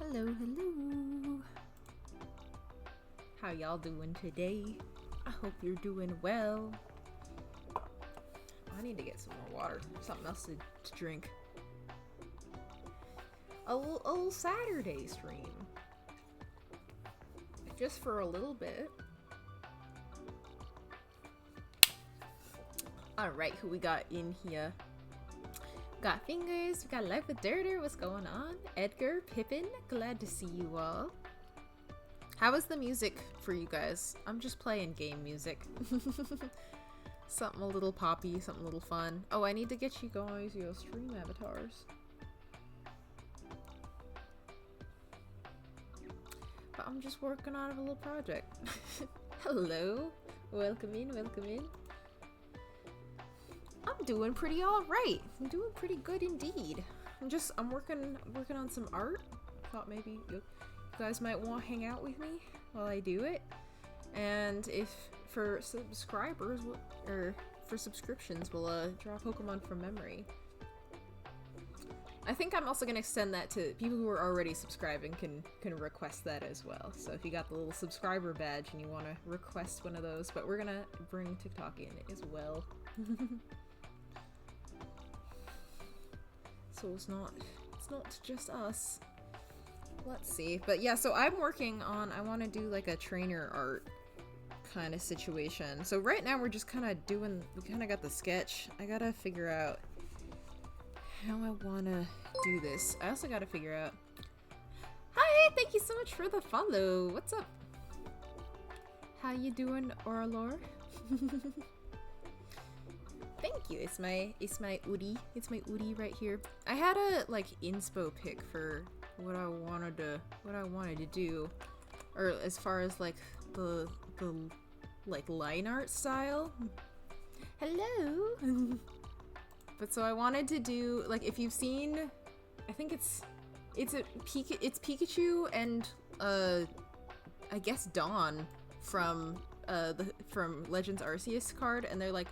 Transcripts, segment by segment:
Hello, hello. How y'all doing today? I hope you're doing well. I need to get some more water, something else to drink. A little Saturday stream. Just for a little bit. Alright, who we got in here? Got Fingers, we got Life with Dirter, what's going on? Edgar, Pippin, glad to see you all. How is the music for you guys? I'm just playing game music. Something a little poppy, something a little fun. Oh, I need to get you guys your stream avatars. But I'm just working on a little project. Hello, welcome in, welcome in. I'm doing pretty alright. I'm doing pretty good indeed. I'm working on some art. Thought maybe you guys might want to hang out with me while I do it. And if for subscribers or for subscriptions, we'll draw Pokemon from memory. I think I'm also gonna extend that to people who are already subscribing can request that as well. So if you got the little subscriber badge and you want to request one of those, but we're gonna bring TikTok in as well. So it's not just us. Let's see. But yeah, so I'm working on, I want to do like a trainer art kind of situation. So right now we're just kind of doing, we kind of got the sketch. I gotta figure out how I want to do this. I also gotta figure out. Hi, thank you so much for the follow. What's up? How you doing, Oralor? Thank you. It's my Udi. It's my Udi right here. I had a like inspo pick for what I wanted to do, or as far as like the like line art style. Hello. But so I wanted to do like, if you've seen, I think it's Pikachu and I guess Dawn from from Legends Arceus card, and they're like,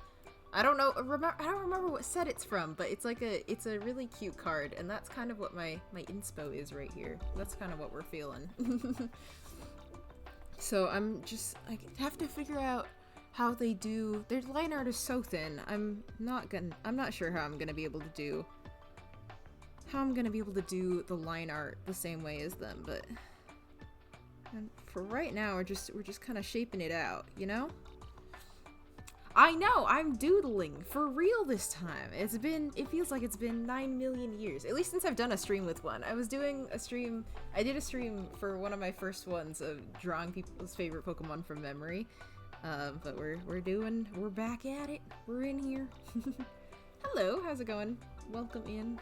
I don't remember what set it's from, but it's like it's a really cute card, and that's kind of what my inspo is right here. That's kind of what we're feeling. So I have to figure out how they do. Their line art is so thin. I'm not sure how I'm gonna be able to do the line art the same way as them, but for right now we're just kind of shaping it out, you know? I know, I'm doodling for real this time. It feels like it's been 9 million years, at least since I've done a stream with one. I did a stream for one of my first ones of drawing people's favorite Pokemon from memory. But we're back at it. We're in here. Hello, how's it going? Welcome in.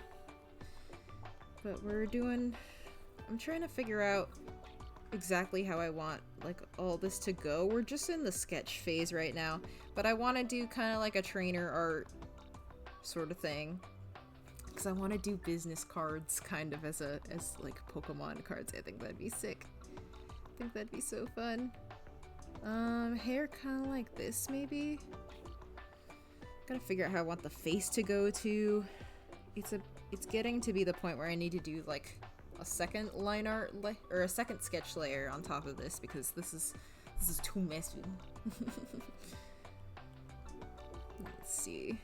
But I'm trying to figure out exactly how I want like all this to go. We're just in the sketch phase right now, but I want to do kind of like a trainer art sort of thing, because I want to do business cards kind of as like Pokemon cards. I think that'd be sick. I think that'd be so fun. Hair kind of like this maybe. Gotta figure out how I want the face to go to. It's getting to be the point where I need to do like a second line art or a second sketch layer on top of this, because this is too messy. Let's see.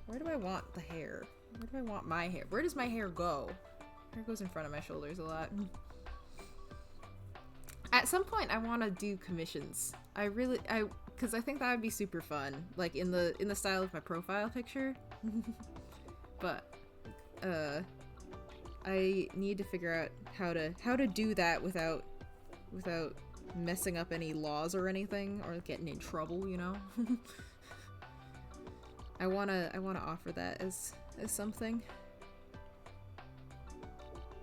Where do I want the hair? Where do I want my hair? Where does my hair go? Hair goes in front of my shoulders a lot. At some point I want to do commissions. Because I think that would be super fun, like in the style of my profile picture. But I need to figure out how to do that without messing up any laws or anything, or getting in trouble, you know. I wanna offer that as something.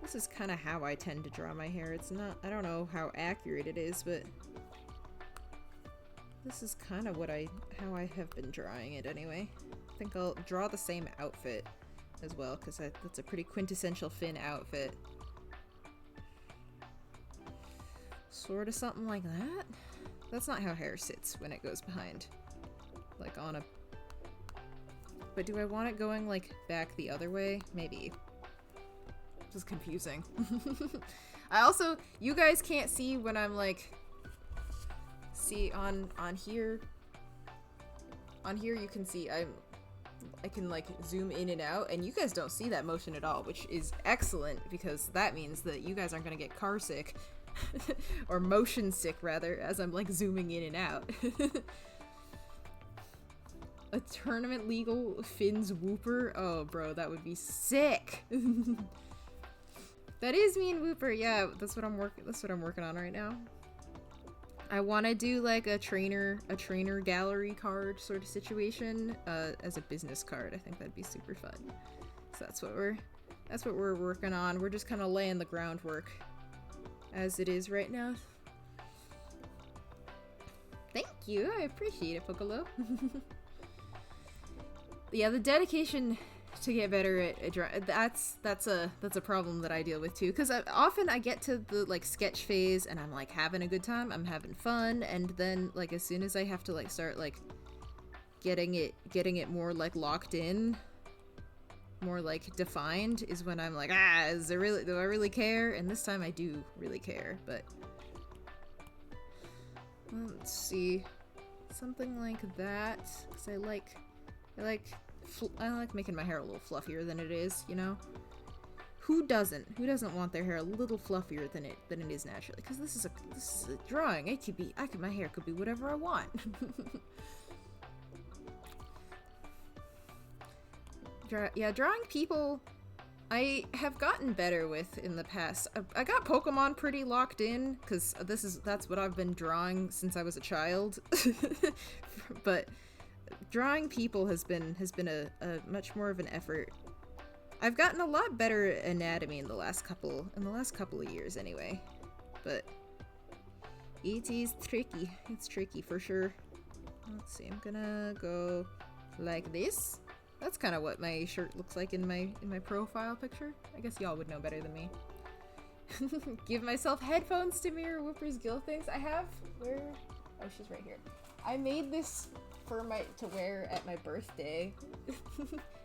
This is kind of how I tend to draw my hair. It's not, I don't know how accurate it is, but this is kind of how I have been drawing it anyway. I think I'll draw the same outfit as well, because that's a pretty quintessential Finn outfit. Sort of something like that. That's not how hair sits when it goes behind. Like on But do I want it going, like, back the other way? Maybe. This is confusing. I also, you guys can't see when I'm, like, see, on here. On here you can see I can, like, zoom in and out, and you guys don't see that motion at all, which is excellent, because that means that you guys aren't gonna get car sick. Or motion sick, rather, as I'm, like, zooming in and out. A tournament legal Finn's Wooper? Oh, bro, that would be sick. That is me and Wooper. Yeah, that's what I'm working on right now. I want to do like a trainer gallery card sort of situation as a business card. I think that'd be super fun. So that's what we're working on. We're just kind of laying the groundwork as it is right now. Thank you. I appreciate it, Pocolo. Yeah, the dedication to get better at drawing, that's a problem that I deal with too, because often I get to the like sketch phase and I'm like having a good time, I'm having fun, and then like as soon as I have to like start like getting it more like locked in, more like defined, is when I'm like, do I really care? And this time I do really care. But let's see, something like that, because I like making my hair a little fluffier than it is, you know? Who doesn't want their hair a little fluffier than it is naturally? Because this is a drawing. My hair could be whatever I want. Yeah, drawing people I have gotten better with in the past. I got Pokemon pretty locked in, because that's what I've been drawing since I was a child. But drawing people has been a much more of an effort. I've gotten a lot better at anatomy in the last couple of years anyway. But it is tricky. It's tricky for sure. Let's see, I'm gonna go like this. That's kind of what my shirt looks like in my profile picture. I guess y'all would know better than me. Give myself headphones to mirror Whooper's Gill things. I have where? Oh, she's right here. I made this to wear at my birthday.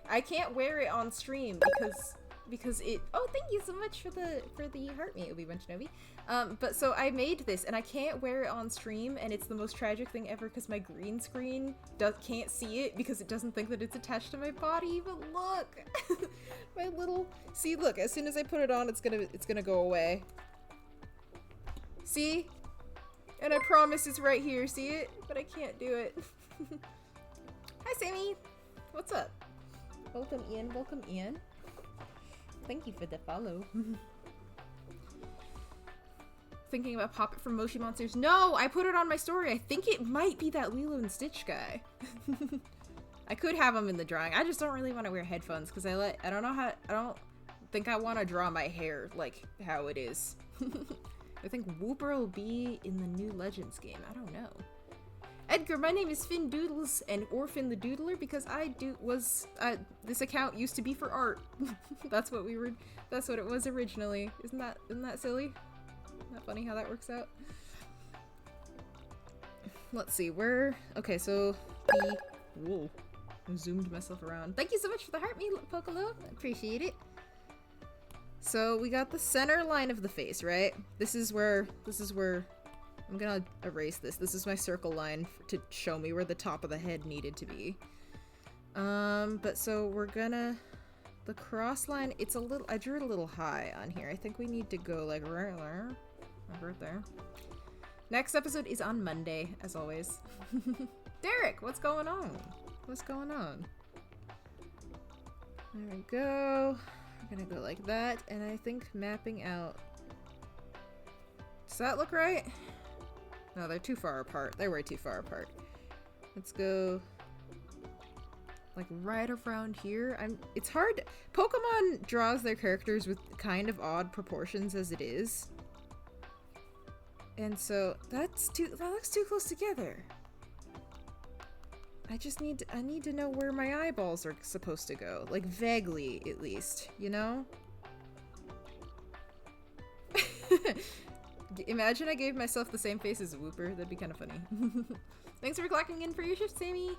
I can't wear it on stream because it. Oh, thank you so much for the heart me, Obi-Wan Shinobi. But so I made this and I can't wear it on stream, and it's the most tragic thing ever because my green screen can't see it because it doesn't think that it's attached to my body. But look, my little look. As soon as I put it on, it's gonna go away. See, and I promise it's right here. See it, but I can't do it. Hi, Sammy. What's up? Welcome, Ian. Welcome, Ian. Thank you for the follow. Thinking about Poppet from Moshi Monsters. No, I put it on my story. I think it might be that Lilo and Stitch guy. I could have him in the drawing. I just don't really want to wear headphones because I don't think I want to draw my hair like how it is. I think Wooper will be in the new Legends game. I don't know. Edgar, my name is Finn Doodles and Orphan the Doodler because this account used to be for art. That's what it was originally. Isn't that silly? Isn't that funny how that works out? Let's see, okay, so whoa, I zoomed myself around. Thank you so much for the heart me, Pokolo. I appreciate it. So we got the center line of the face, right? This is where I'm gonna erase this. This is my circle line to show me where the top of the head needed to be. But so we're gonna, the cross line, I drew it a little high on here. I think we need to go like right there. Right there. Next episode is on Monday, as always. Derek, what's going on? What's going on? There we go. We're gonna go like that, and I think mapping out. Does that look right? No, they're too far apart. They're way too far apart. Let's go like right around here. It's hard. Pokemon draws their characters with kind of odd proportions as it is. And so that looks too close together. I need to know where my eyeballs are supposed to go. Like vaguely, at least, you know? Imagine I gave myself the same face as Wooper. That'd be kind of funny. Thanks for clocking in for your shift, Sammy.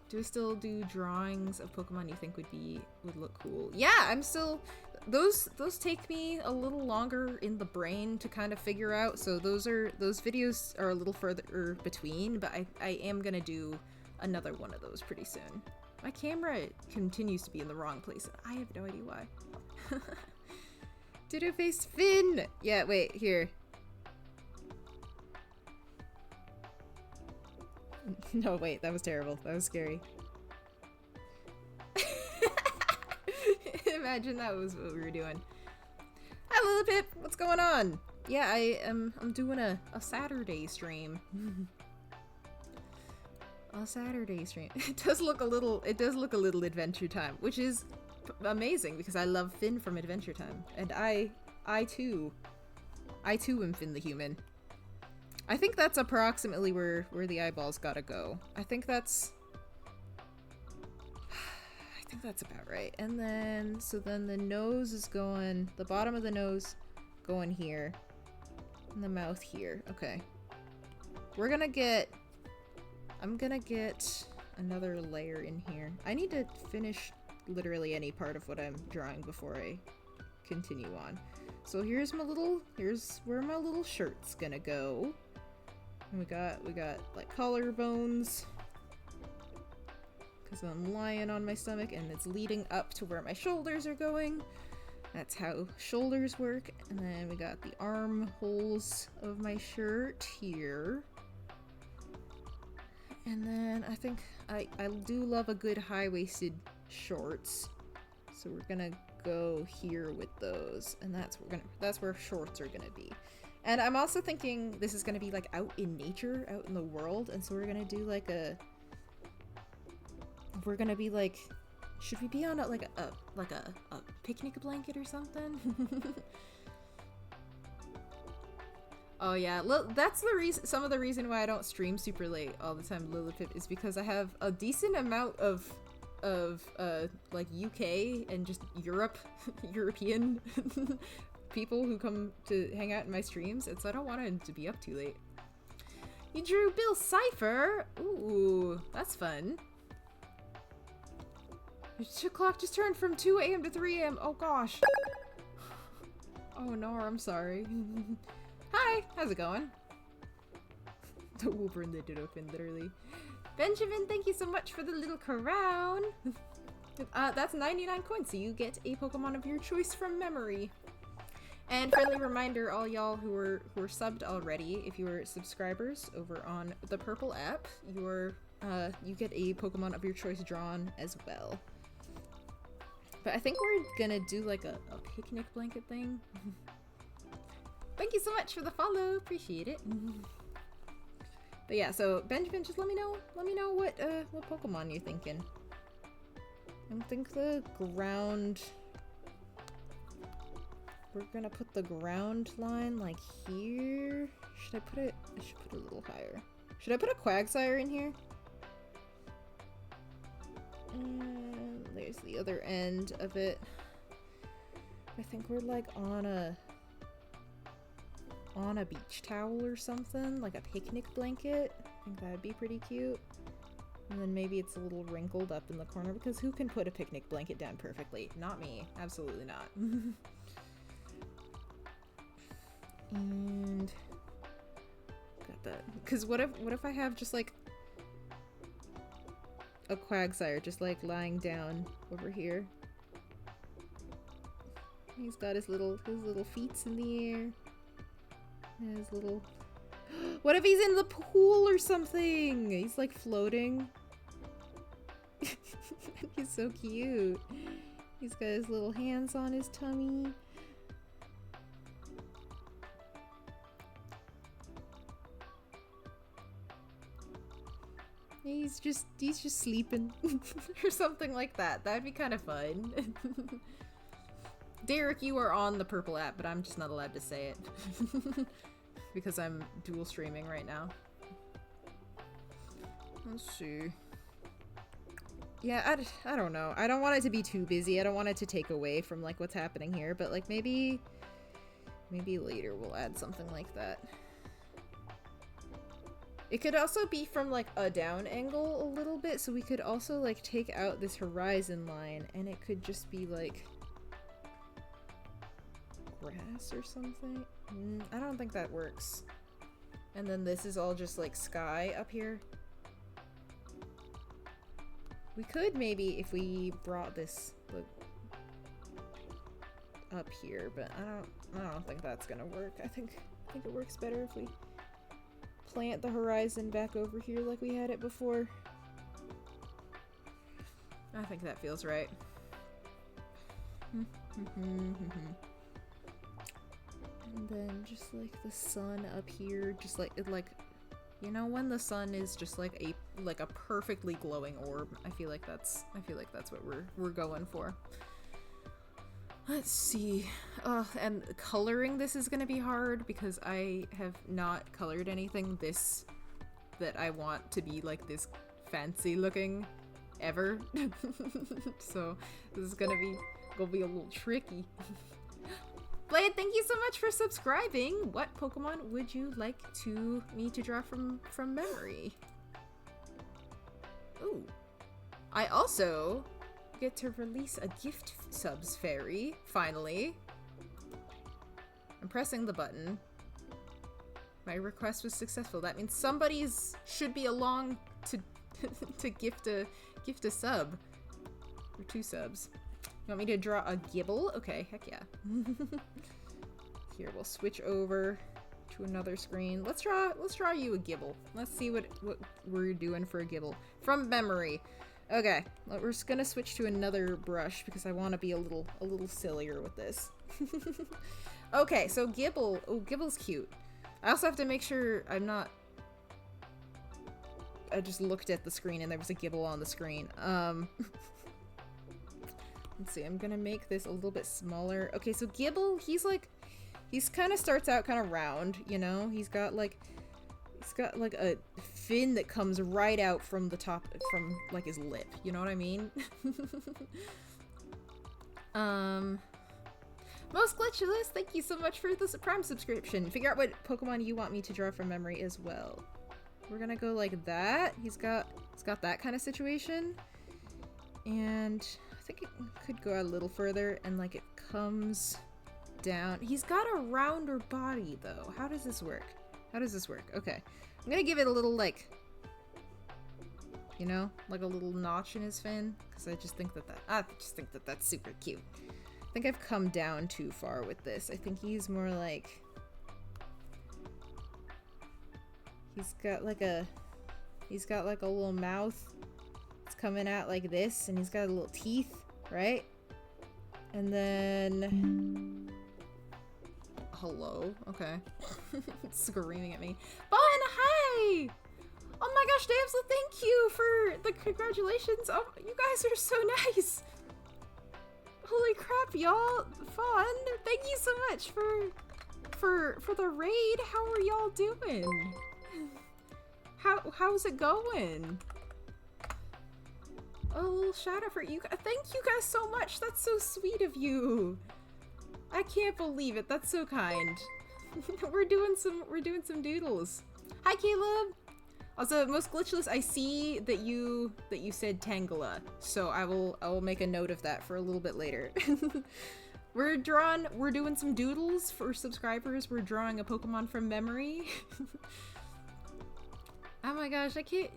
Do I still do drawings of Pokemon you think would look cool? Yeah, I'm still... Those take me a little longer in the brain to kind of figure out, so those videos are a little further between, but I am gonna do another one of those pretty soon. My camera continues to be in the wrong place. I have no idea why. Ditto face Finn! Yeah, wait, here. No, wait, that was terrible. That was scary. Imagine that was what we were doing. Hi, Lillipip! What's going on? Yeah, I'm doing a Saturday stream. A Saturday stream. It does look a little Adventure Time, which is amazing because I love Finn from Adventure Time, and I too am Finn the human. I think that's approximately where the eyeballs gotta go. I think that's about right. And then, so then the nose is going, the bottom of the nose going here, and the mouth here. Okay. I'm gonna get another layer in here. I need to finish literally any part of what I'm drawing before I continue on. So here's where my little shirt's gonna go. And we got like collarbones, because I'm lying on my stomach and it's leading up to where my shoulders are going. That's how shoulders work. And then we got the armholes of my shirt here. And then I think I do love a good high-waisted shorts. So we're gonna go here with those, and that's where shorts are gonna be. And I'm also thinking this is gonna be like out in nature, out in the world, and so we're gonna do like should we be on a picnic blanket or something? Oh yeah, that's the reason. Some of the reason why I don't stream super late all the time, Lillipip, is because I have a decent amount of like UK and just European people who come to hang out in my streams, and so I don't want him to be up too late. You drew Bill Cipher? Ooh, that's fun. Your clock just turned from 2 AM to 3 AM. Oh gosh. Oh no, I'm sorry. Hi, how's it going? The Wooper and the Didofin, literally. Benjamin, thank you so much for the little crown. That's 99 coins, so you get a Pokemon of your choice from memory. And friendly reminder, all y'all who are subbed already, if you are subscribers over on the Purple app, you get a Pokemon of your choice drawn as well. But I think we're gonna do like a picnic blanket thing. Thank you so much for the follow, appreciate it. But yeah, so Benjamin, just let me know what Pokemon you're thinking. I think the ground. We're gonna put the ground line like here. Should I put it? I should put it a little higher. Should I put a Quagsire in here? And there's the other end of it. I think we're like on a beach towel or something, like a picnic blanket. I think that'd be pretty cute. And then maybe it's a little wrinkled up in the corner, because who can put a picnic blanket down perfectly? Not me. Absolutely not. And got that. Because what if I have just like a Quagsire just like lying down over here? He's got his little feet in the air. And his little... What if he's in the pool or something? He's like floating. He's so cute. He's got his little hands on his tummy. He's just sleeping or something like that. That'd be kind of fun. Derek, you are on the Purple app, but I'm just not allowed to say it. Because I'm dual streaming right now. Let's see. Yeah, I don't know. I don't want it to be too busy. I don't want it to take away from like what's happening here, but like maybe later we'll add something like that. It could also be from like a down angle a little bit, so we could also like take out this horizon line and it could just be like grass or something. I don't think that works. And then this is all just like sky up here. We could maybe if we brought this like, up here, but I don't think that's gonna work. I think it works better if we plant the horizon back over here like we had it before. I think that feels right. And then just like the sun up here, just like it, like, you know, when the sun is just like a perfectly glowing orb. I feel like that's what we're going for. Let's see. And coloring this is gonna be hard because I have not colored anything that I want to be like this fancy looking ever. So this is gonna be a little tricky. Blade, thank you so much for subscribing. What Pokemon would you like me to draw from memory? Ooh. I also get to release a gift subs fairy, finally. I'm pressing the button. My request was successful. That means somebody's should be along to to gift a sub. Or 2 subs. You want me to draw a Gible? Okay, heck yeah. Here, we'll switch over to another screen. Let's draw you a Gible. Let's see what we're doing for a Gible. From memory. Okay, we're just gonna switch to another brush because I want to be a little sillier with this. Okay, so Gible. Oh, Gibble's cute. I also have to make sure I'm not... I just looked at the screen and there was a Gible on the screen. Let's see, I'm gonna make this a little bit smaller. Okay, so Gible, he's kind of starts out kind of round, you know? He's got like a fin that comes right out from the top, from like his lip, you know what I mean? Most Glitchless, thank you so much for the Prime subscription. Figure out what Pokemon you want me to draw from memory as well. We're gonna go like that. He's got that kind of situation. And I think it could go a little further and like it comes down. He's got a rounder body though. How does this work? Okay. I'm gonna give it a little like, you know, like a little notch in his fin, because I just think that that's super cute. I think I've come down too far with this. I think he's more like, he's got like a little mouth. It's coming out like this, and he's got little teeth, right? And then... Hello? Okay. It's screaming at me. Bon, hi! Oh my gosh, Damsel, thank you for the congratulations. Oh, you guys are so nice. Holy crap, y'all. Fun. Thank you so much for the raid. How are y'all doing? How's it going? A little shout out for you. Thank you guys so much. That's so sweet of you. I can't believe it. That's so kind. We're doing some doodles. Hi, Caleb. Also, Most Glitchless, I see that you said Tangela, so I will make a note of that for a little bit later. We're doing some doodles for subscribers. We're drawing a Pokemon from memory. Oh my gosh, I can't.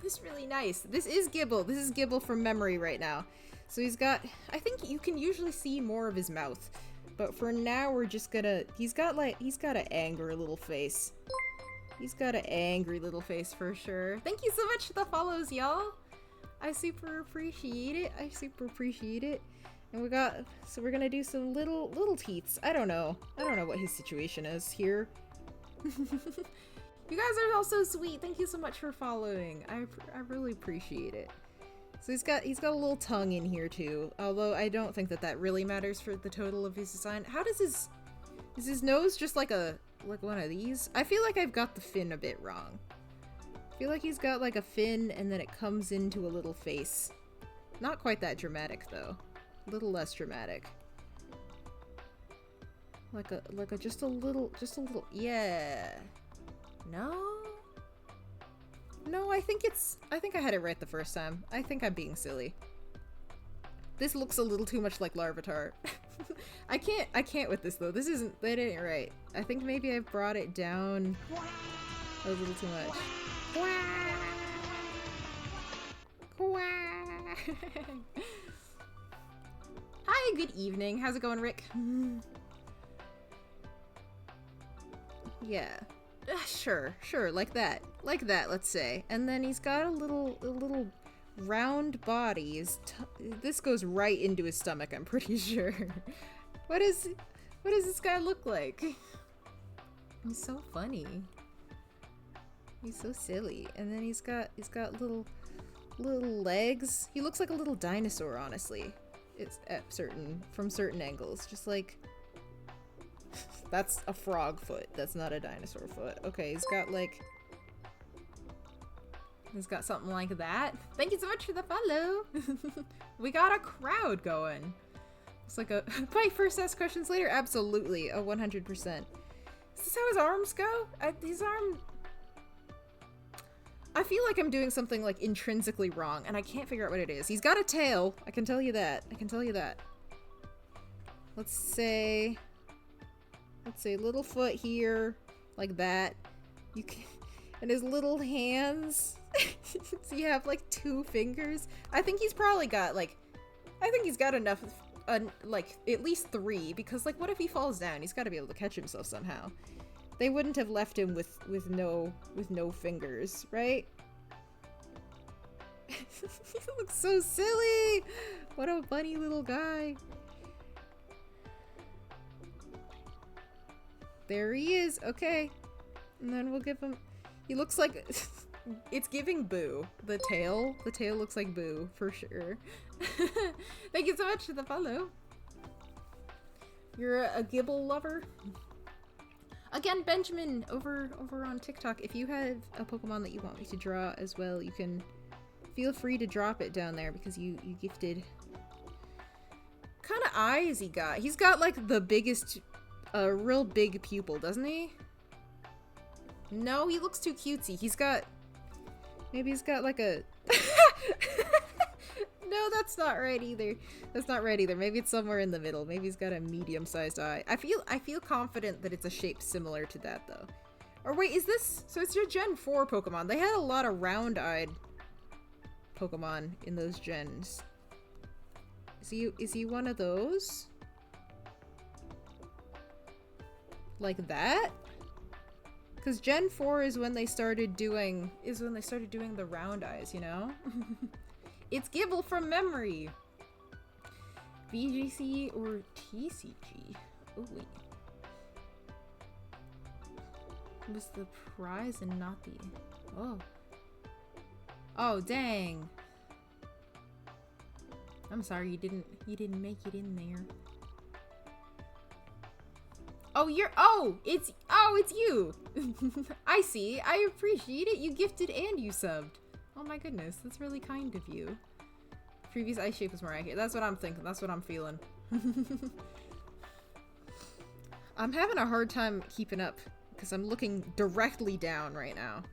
This is really nice. This is Gible. This is Gible from memory right now. So he's got, I think you can usually see more of his mouth, but for now we're just gonna, he's got an angry little face. He's got an angry little face for sure. Thank you so much for the follows, y'all. I super appreciate it. And we're gonna do some little teeths. I don't know what his situation is here. You guys are all so sweet. Thank you so much for following. I really appreciate it. So he's got a little tongue in here too. Although I don't think that really matters for the total of his design. How does is his nose just like one of these? I feel like I've got the fin a bit wrong. I feel like he's got like a fin and then it comes into a little face. Not quite that dramatic though. A little less dramatic. Just a little, yeah. No? No, I think I had it right the first time. I think I'm being silly. This looks a little too much like Larvitar. I can't with this though. That ain't right. I think maybe I brought it down a little too much. Hi, good evening. How's it going, Rick? Yeah. Sure, like that, let's say. And then he's got a little round body. This goes right into his stomach, I'm pretty sure. What does this guy look like? He's so funny. He's so silly. And then he's got little legs. He looks like a little dinosaur, honestly. It's from certain angles. Just like, that's a frog foot. That's not a dinosaur foot. Okay, he's got something like that. Thank you so much for the follow. We got a crowd going. It's like my first ask questions later. Absolutely, 100%. Is this how his arms go? I feel like I'm doing something like intrinsically wrong, and I can't figure out what it is. He's got a tail. I can tell you that. Let's say little foot here, like that. And his little hands. So you have like 2 fingers. I think he's probably got enough, like at least 3, because like what if he falls down? He's got to be able to catch himself somehow. They wouldn't have left him with no fingers, right? He looks so silly. What a funny little guy. There he is. Okay. And then we'll give him... He looks like... It's giving Boo. The tail looks like Boo, for sure. Thank you so much for the follow. You're a Gibble lover? Again, Benjamin, over on TikTok, if you have a Pokemon that you want me to draw as well, you can feel free to drop it down there, because you gifted... Kind of eyes he got. He's got, like, the biggest... real big pupil, doesn't he? No, he looks too cutesy. Maybe he's got like a... No, that's not right either. Maybe it's somewhere in the middle. Maybe he's got a medium-sized eye. I feel confident that it's a shape similar to that, though. Or wait, is this... So it's your Gen 4 Pokemon. They had a lot of round-eyed Pokemon in those gens. Is he one of those? Like that? Because Gen 4 is when they started doing the round eyes, you know? It's Gibble from memory. VGC or TCG? Oh wait. It was the prize and not the... Oh. Oh dang. I'm sorry you didn't make it in there. Oh, it's you. I see. I appreciate it. You gifted and you subbed. Oh my goodness, that's really kind of you. Previous ice shape was more accurate. That's what I'm thinking. That's what I'm feeling. I'm having a hard time keeping up because I'm looking directly down right now.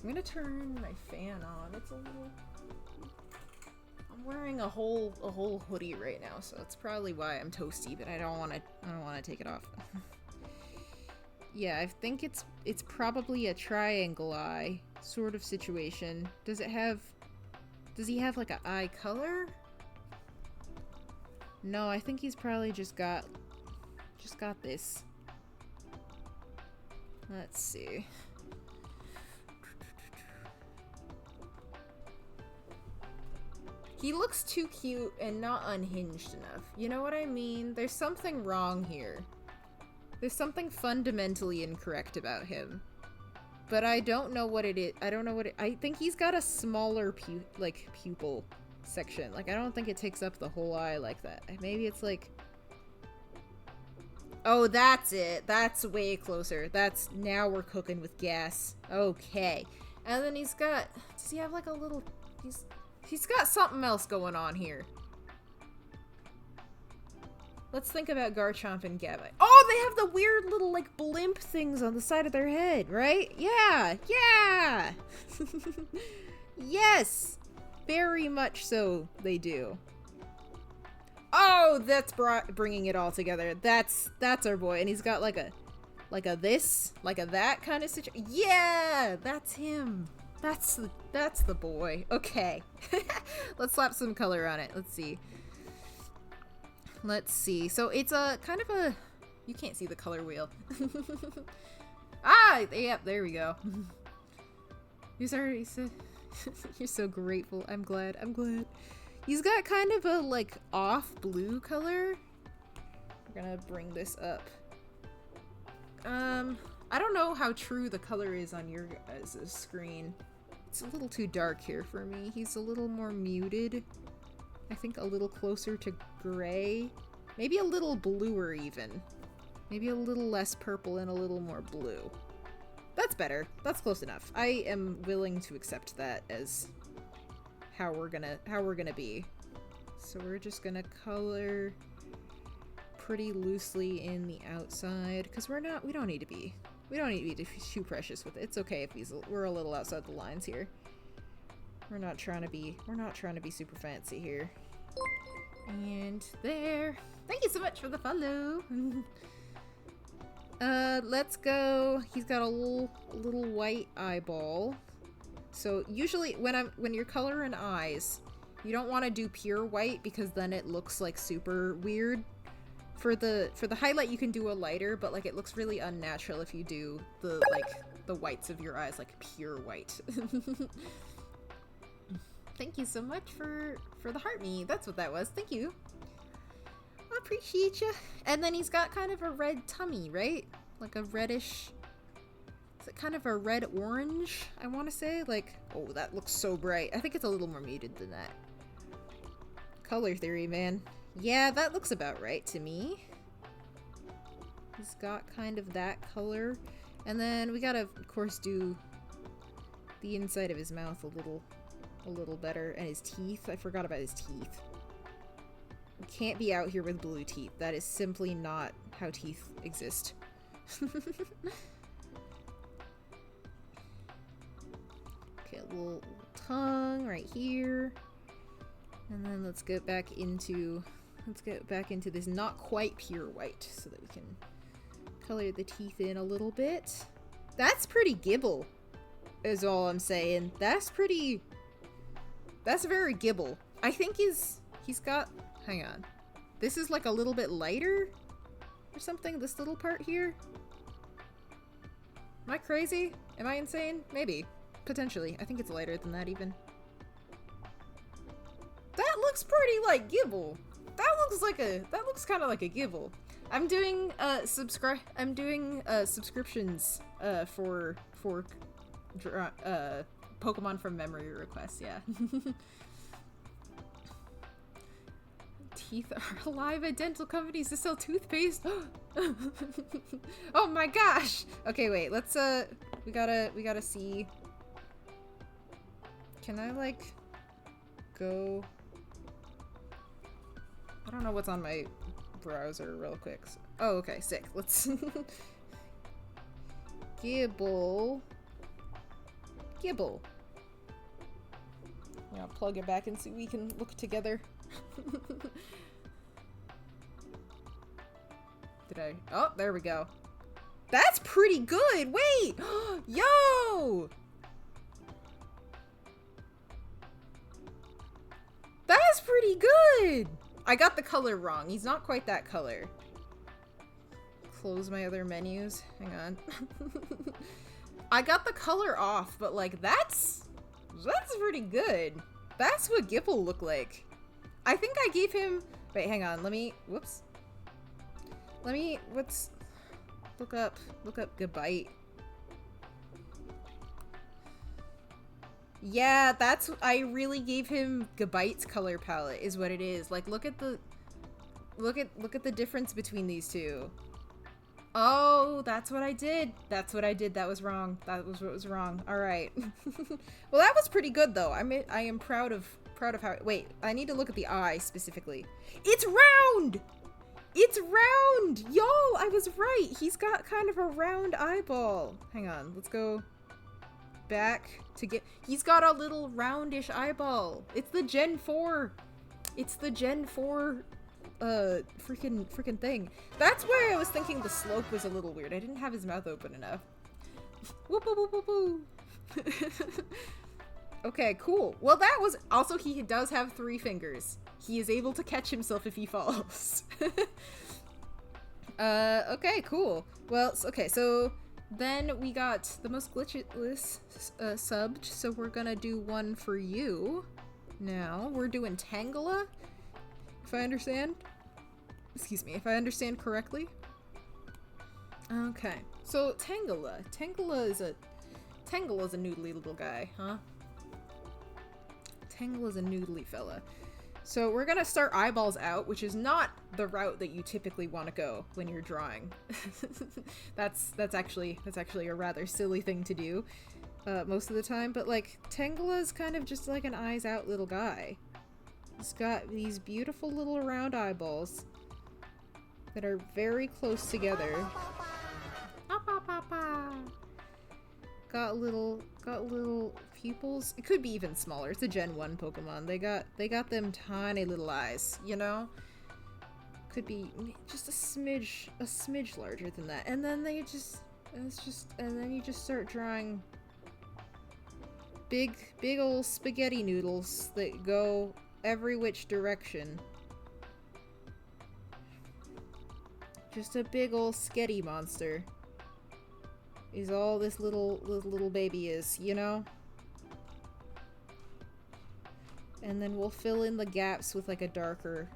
I'm gonna turn my fan on. It's a little... I'm wearing a whole hoodie right now, so that's probably why I'm toasty, but I don't want to take it off. Yeah, I think it's probably a triangle eye sort of situation. Does he have like an eye color? No, I think he's probably just got this. Let's see. He looks too cute and not unhinged enough. You know what I mean? There's something wrong here. There's something fundamentally incorrect about him. But I don't know what it is. I think he's got a smaller pupil section. Like, I don't think it takes up the whole eye like that. Maybe it's like... Oh, that's it. That's way closer. Now we're cooking with gas. Okay. And then does he have like a little... He's got something else going on here. Let's think about Garchomp and Gabite. Oh, they have the weird little, like, blink blimp things on the side of their head, right? Yeah, yeah! Yes! Very much so, they do. Oh, that's bringing it all together. That's our boy, and he's got like a that kind of situation. Yeah, that's him. That's the boy. Okay. Let's slap some color on it. Let's see. So it's a kind of a, you can't see the color wheel. Ah, yep, there we go. You're so grateful. I'm glad. He's got kind of a like off blue color. We're gonna bring this up. I don't know how true the color is on your guys' screen. It's a little too dark here for me. He's a little more muted. I think a little closer to gray. Maybe a little bluer even. Maybe a little less purple and a little more blue. That's better. That's close enough. I am willing to accept that as how we're gonna be. So we're just gonna color pretty loosely in the outside, because we don't need to be too precious with it. It's okay if we're a little outside the lines here. We're not trying to be super fancy here. And there. Thank you so much for the follow. Let's go. He's got a little white eyeball. So usually when you're coloring eyes, you don't want to do pure white because then it looks like super weird. For the highlight you can do a lighter, but like it looks really unnatural if you do the whites of your eyes like pure white. Thank you so much for the heart me. That's what that was. Thank you. I appreciate you. And then he's got kind of a red tummy, right? Like a reddish. Is it kind of a red orange? I want to say like. Oh, that looks so bright. I think it's a little more muted than that. Color theory, man. Yeah, that looks about right to me. He's got kind of that color. And then we gotta, of course, do the inside of his mouth a little better. And his teeth. I forgot about his teeth. We can't be out here with blue teeth. That is simply not how teeth exist. Okay, a little tongue right here. And then let's get back into this not quite pure white so that we can color the teeth in a little bit. That's pretty Gibble, is all I'm saying. That's very Gibble. I think he's got, hang on. This is like a little bit lighter or something, this little part here. Am I crazy? Am I insane? Maybe. Potentially. I think it's lighter than that even. That looks pretty like Gibble. That looks kind of like a Gibble. I'm doing subscriptions for Pokemon from memory requests, yeah. Teeth are alive at dental companies to sell toothpaste. Oh my gosh. Okay, wait. Let's we gotta see. Can I like go? I don't know what's on my browser real quick. Oh, okay, sick. Let's Gibble. Yeah, plug it back and see we can look together. Oh, there we go. That's pretty good. Wait. Yo. That's pretty good. I got the color wrong. He's not quite that color. Close my other menus. Hang on. I got the color off, but like that's pretty good. That's what Gipple looked like. I think I gave him, wait, hang on. Whoops. Let's look up Gabite. Yeah, I really gave him Gabite's color palette is what it is. Like look at the difference between these two. Oh, that's what I did. That was wrong. That was what was wrong. All right. Well, that was pretty good though. I am proud of how, wait, I need to look at the eye specifically. It's round! It's round! Yo, I was right. He's got kind of a round eyeball. Hang on, let's go back to get... He's got a little roundish eyeball. It's the Gen 4. It's the Gen 4 freaking thing. That's why I was thinking the slope was a little weird. I didn't have his mouth open enough. Whoop whoop whoop whoop whoop. Okay, cool. Well, that was also, he does have 3 fingers. He is able to catch himself if he falls. Okay, cool. Well, okay, so then we got the most glitchless subbed, so we're gonna do one for you. Now, we're doing Tangela, if I understand. Excuse me, if I understand correctly. Okay, so Tangela. Tangela's a noodly little guy, huh? Tangela's a noodly fella. So we're gonna start eyeballs out, which is not the route that you typically want to go when you're drawing. that's actually a rather silly thing to do most of the time, but like Tangela's kind of just like an eyes out little guy. He's got these beautiful little round eyeballs that are very close together. Got little pupils. It could be even smaller. It's a Gen 1 Pokemon. They got them tiny little eyes, you know? Could be just a smidge larger than that. And then and then you just start drawing big old spaghetti noodles that go every which direction. Just a big old sketty monster is all this little baby is, you know? And then we'll fill in the gaps with like a darker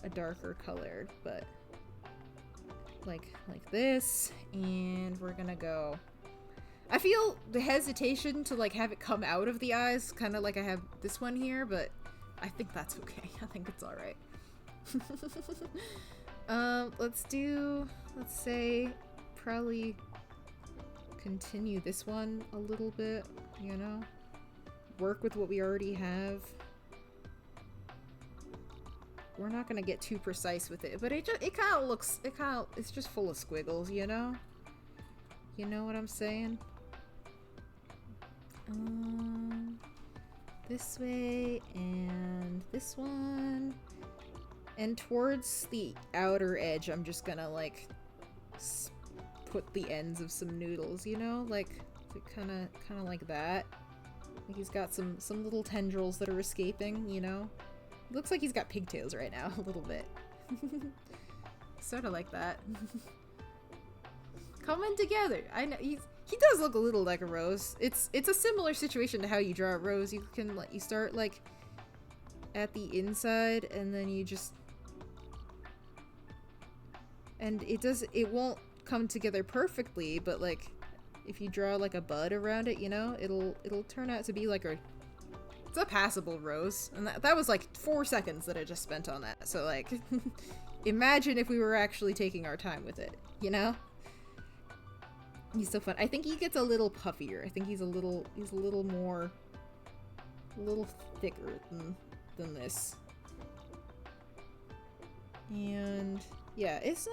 color, but like this, and we're gonna go. I feel the hesitation to like have it come out of the eyes, kind of like I have this one here, but I think that's okay. I think it's all right. Let's say probably continue this one a little bit, you know? Work with what we already have. We're not gonna get too precise with it, but it kind of looks, it's just full of squiggles, you know? You know what I'm saying? This way, and this one. And towards the outer edge, I'm just gonna, like, put the ends of some noodles, you know? Like, kind of like that. Like he's got some little tendrils that are escaping, you know? Looks like he's got pigtails right now, a little bit. Sort of like that. Coming together. I know he does look a little like a rose. It's a similar situation to how you draw a rose. You start like at the inside, and then you just, and it won't come together perfectly, but like if you draw like a bud around it, you know, it'll turn out to be like it's a passable rose. And that was like 4 seconds that I just spent on that. So like imagine if we were actually taking our time with it, you know? He's so fun. I think he gets a little puffier. I think he's a little thicker than this. And yeah, it's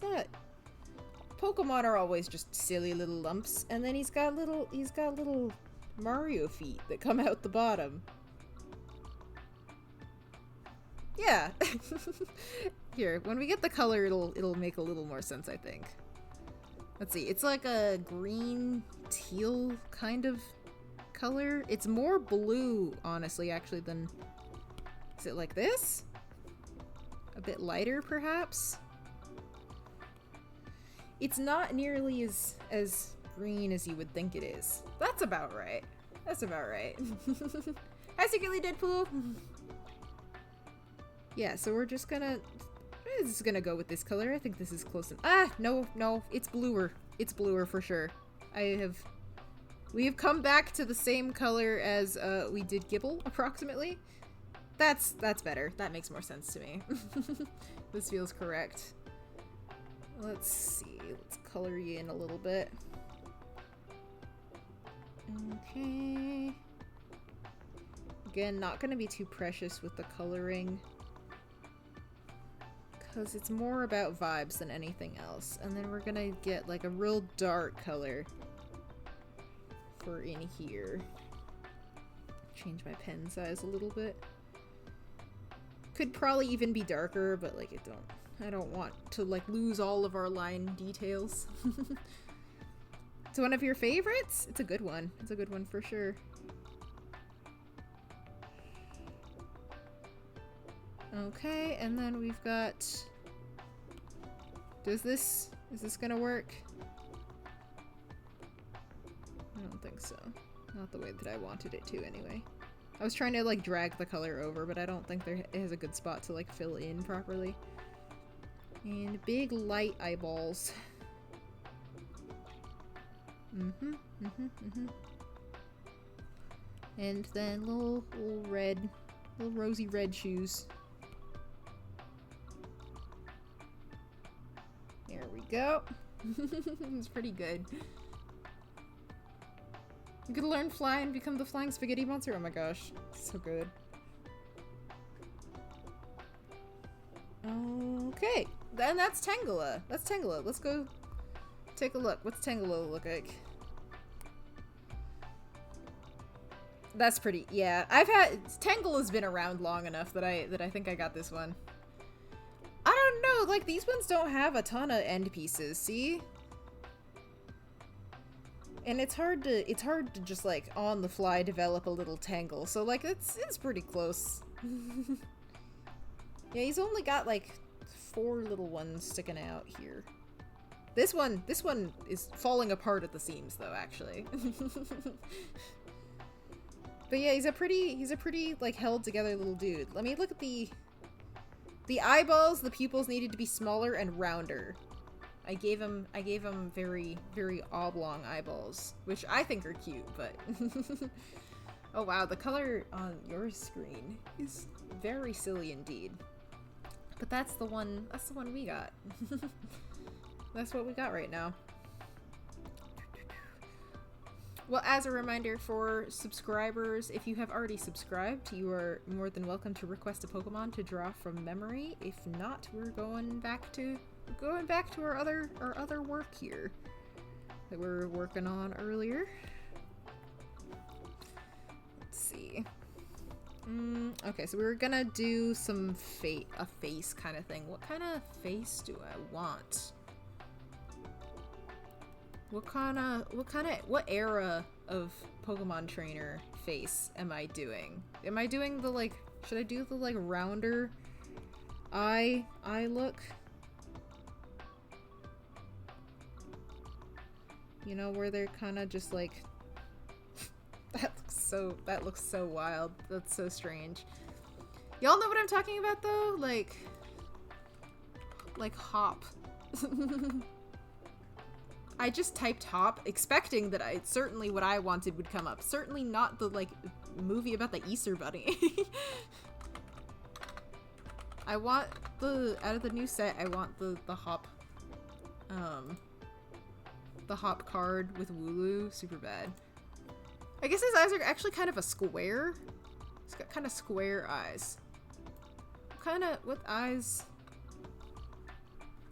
not Pokemon are always just silly little lumps, and then he's got little Mario feet that come out the bottom. Yeah. Here, when we get the color, it'll make a little more sense, I think. Let's see. It's like a green teal kind of color. It's more blue, honestly, actually, than... Is it like this? A bit lighter, perhaps? It's not nearly as green as you would think it is. That's about right. That's about right. Hi, Secretly Deadpool! Yeah, so we're just gonna... This is gonna go with this color. I think this is close enough. No, it's bluer. It's bluer for sure. We have come back to the same color as we did Gibble, approximately. That's better. That makes more sense to me. This feels correct. Let's see. Let's color you in a little bit. Okay. Again, not gonna be too precious with the coloring. because it's more about vibes than anything else. And then we're gonna get like a real dark color for in here. Change my pen size a little bit. Could probably even be darker, but like I don't want to like lose all of our line details. It's one of your favorites? It's a good one. It's a good one for sure. Okay, and then we've got... is this gonna work? I don't think so. Not the way that I wanted it to anyway. I was trying to like drag the color over, but I don't think it has a good spot to like fill in properly. And big light eyeballs. And then little rosy red shoes. There we go. It's pretty good. You could learn fly and become the flying spaghetti monster. Oh my gosh, so good. Okay, then that's Tangela. That's Tangela. Let's go take a look. What's Tangela look like? That's pretty. Yeah, Tangela's been around long enough that I think I got this one. I don't know. Like these ones don't have a ton of end pieces. See? And it's hard to just like on the fly develop a little Tangle. So like it's pretty close. Yeah, he's only got like 4 little ones sticking out here. This one is falling apart at the seams though, actually. But yeah, he's a pretty like held together little dude. Let me look at the eyeballs. The pupils needed to be smaller and rounder. I gave him very, very oblong eyeballs, which I think are cute, but oh wow, the color on your screen is very silly indeed. But that's the one we got. That's what we got right now. Well, as a reminder for subscribers, if you have already subscribed, you are more than welcome to request a Pokemon to draw from memory. If not, we're going back to our other work here that we were working on earlier. Let's see. Okay, so we were gonna do some a face kind of thing. What kind of face do I want? What era of Pokemon trainer face am I doing? Am I doing the like, should I do the like rounder eye look? You know, where they're kind of just like that looks so wild. That's so strange. Y'all know what I'm talking about though? Like Hop. I just typed Hop, expecting that certainly what I wanted would come up. Certainly not the, like, movie about the Easter Bunny. I want out of the new set, I want the Hop, the Hop card with Wooloo, super bad. I guess his eyes are actually kind of a square. He's got kind of square eyes. What eyes?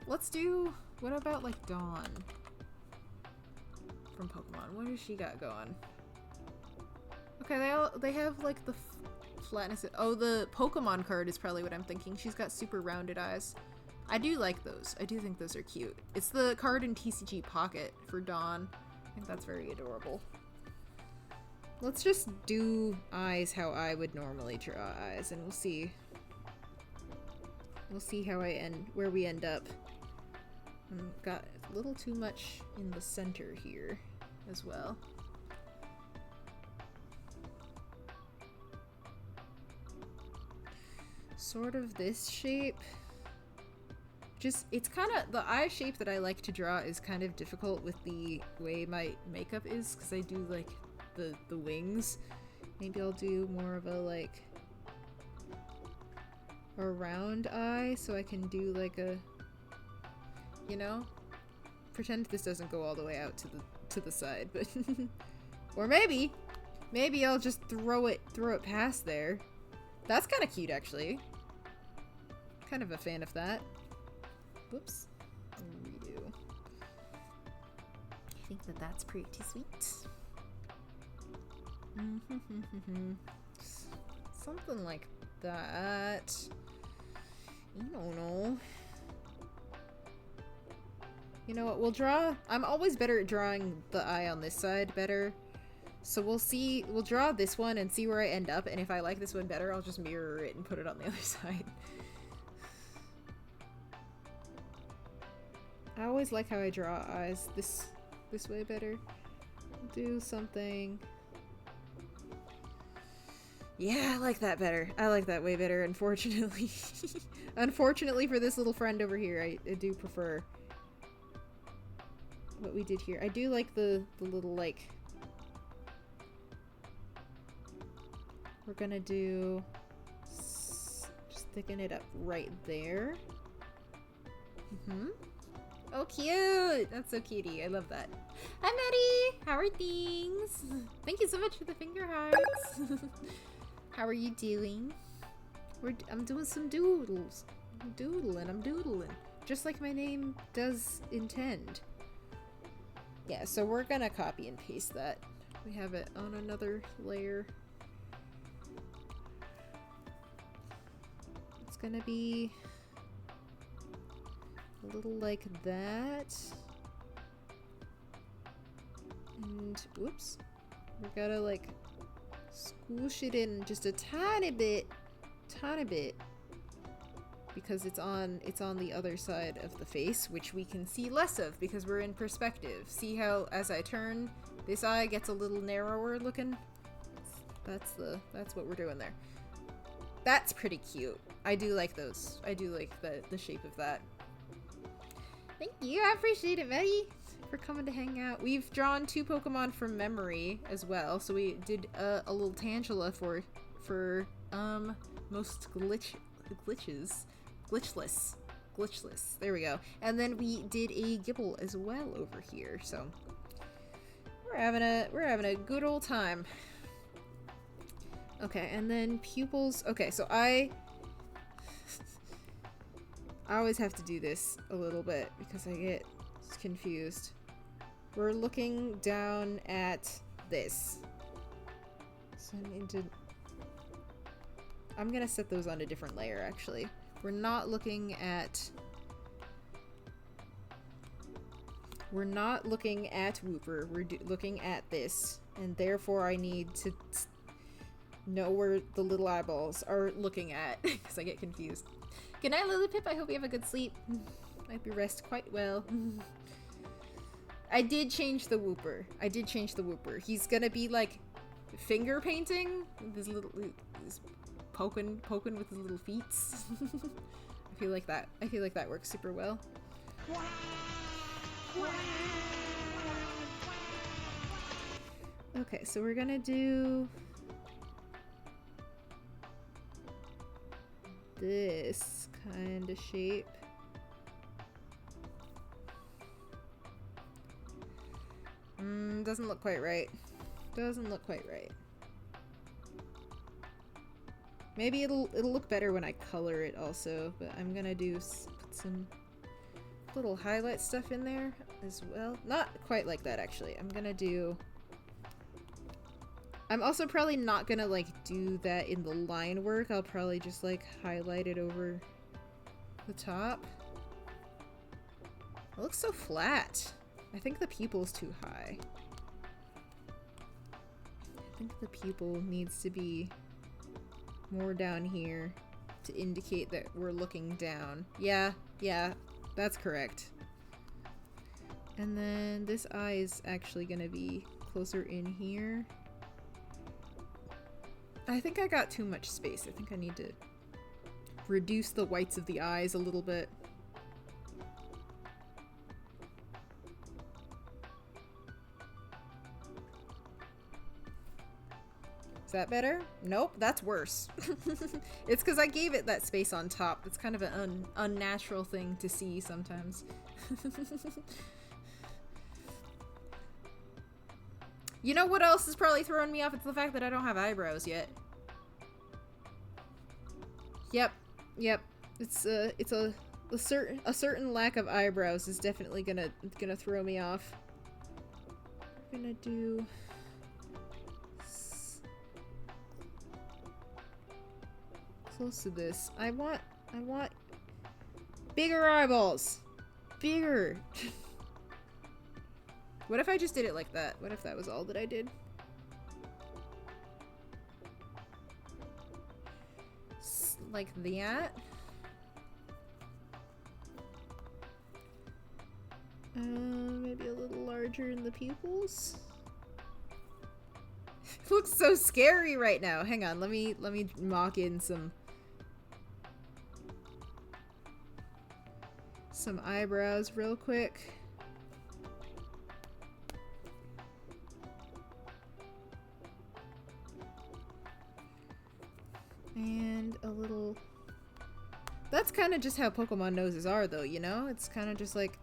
What about, like, Dawn? From Pokemon. What has she got going? Okay, they have like the flatness. Oh, the Pokemon card is probably what I'm thinking. She's got super rounded eyes. I do like those. I do think those are cute. It's the card in TCG Pocket for Dawn. I think that's very adorable. Let's just do eyes how I would normally draw eyes, and we'll see. We'll see how where we end up. Got a little too much in the center here as well. Sort of this shape. It's kind of, the eye shape that I like to draw is kind of difficult with the way my makeup is, because I do like the wings. Maybe I'll do more of a round eye, so I can do like a, you know, pretend this doesn't go all the way out to the side, but or maybe I'll just throw it past there. That's kind of cute, actually. Kind of a fan of that. Whoops. Redo. I think that that's pretty sweet. Something like that. I don't know. You know what, we'll draw... I'm always better at drawing the eye on this side better. So we'll see... We'll draw this one and see where I end up, and if I like this one better, I'll just mirror it and put it on the other side. I always like how I draw eyes this way better. Do something... Yeah, I like that better. I like that way better, unfortunately. Unfortunately for this little friend over here, I do prefer what we did here. I do like the little, like... We're gonna do... Just thicken it up right there. Oh, cute! That's so cutie. I love that. Hi, Maddie! How are things? Thank you so much for the finger hearts. How are you doing? I'm doing some doodles. I'm doodling. Just like my name does intend. Yeah, so we're gonna copy and paste that. We have it on another layer. It's gonna be a little like that. And, whoops. We gotta, like, squish it in just a tiny bit. Because it's on the other side of the face, which we can see less of because we're in perspective. See how, as I turn, this eye gets a little narrower looking? That's what we're doing there. That's pretty cute. I do like those. I do like the shape of that. Thank you, I appreciate it, Betty, for coming to hang out. We've drawn 2 Pokemon from memory as well, so we did a little Tangela for most glitchless. There we go. And then we did a Gibble as well over here, so we're having a good old time. Okay, and then pupils. Okay, so I always have to do this a little bit because I get confused. We're looking down at this. So I'm gonna set those on a different layer, actually. We're not looking at Wooper. We're looking at this, and therefore I need to know where the little eyeballs are looking at because I get confused. Good night, Lillipip. I hope you have a good sleep. I hope you rest quite well. I did change the Wooper. He's gonna be like finger painting with his little poking with his little feet. I feel like that works super well. Okay, so we're gonna do this kind of shape. Doesn't look quite right. Maybe it'll look better when I color it also, but I'm gonna put some little highlight stuff in there as well. Not quite like that, actually. I'm also probably not gonna like do that in the line work. I'll probably just like highlight it over the top. It looks so flat. I think the pupil's too high. I think the pupil needs to be more down here to indicate that we're looking down. Yeah, that's correct. And then this eye is actually gonna be closer in here. I think I got too much space. I think I need to reduce the whites of the eyes a little bit. Is that better? Nope, that's worse. It's because I gave it that space on top. It's kind of an unnatural thing to see sometimes. You know what else is probably throwing me off? It's the fact that I don't have eyebrows yet. Yep. It's a A certain lack of eyebrows is definitely gonna throw me off. We're gonna do close to this. I want bigger eyeballs. Bigger. What if I just did it like that? What if that was all that I did? Like that? Maybe a little larger in the pupils? Looks so scary right now. Hang on, let me mock in some eyebrows real quick. And a little... That's kind of just how Pokemon noses are, though, you know? It's kind of just like...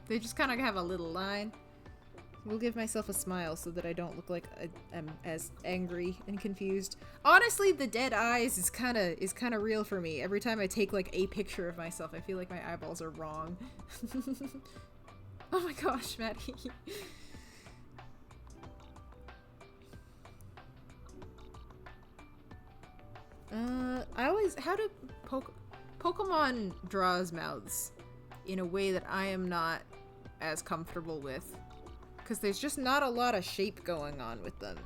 They just kind of have a little line. We'll give myself a smile so that I don't look like I'm as angry and confused. Honestly, the dead eyes is kind of real for me. Every time I take, like, a picture of myself, I feel like my eyeballs are wrong. Oh my gosh, Maddie. How do Pokemon draws mouths in a way that I am not as comfortable with? Because there's just not a lot of shape going on with them.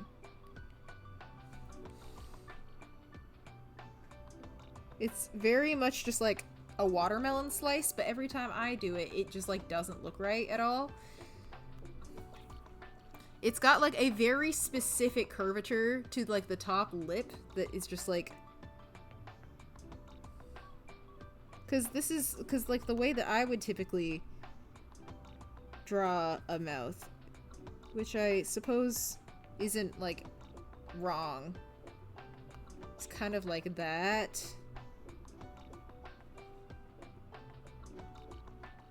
It's very much just like a watermelon slice, but every time I do it, it just like doesn't look right at all. It's got like a very specific curvature to like the top lip that is just like... Because like the way that I would typically draw a mouth, which I suppose isn't like wrong, it's kind of like that.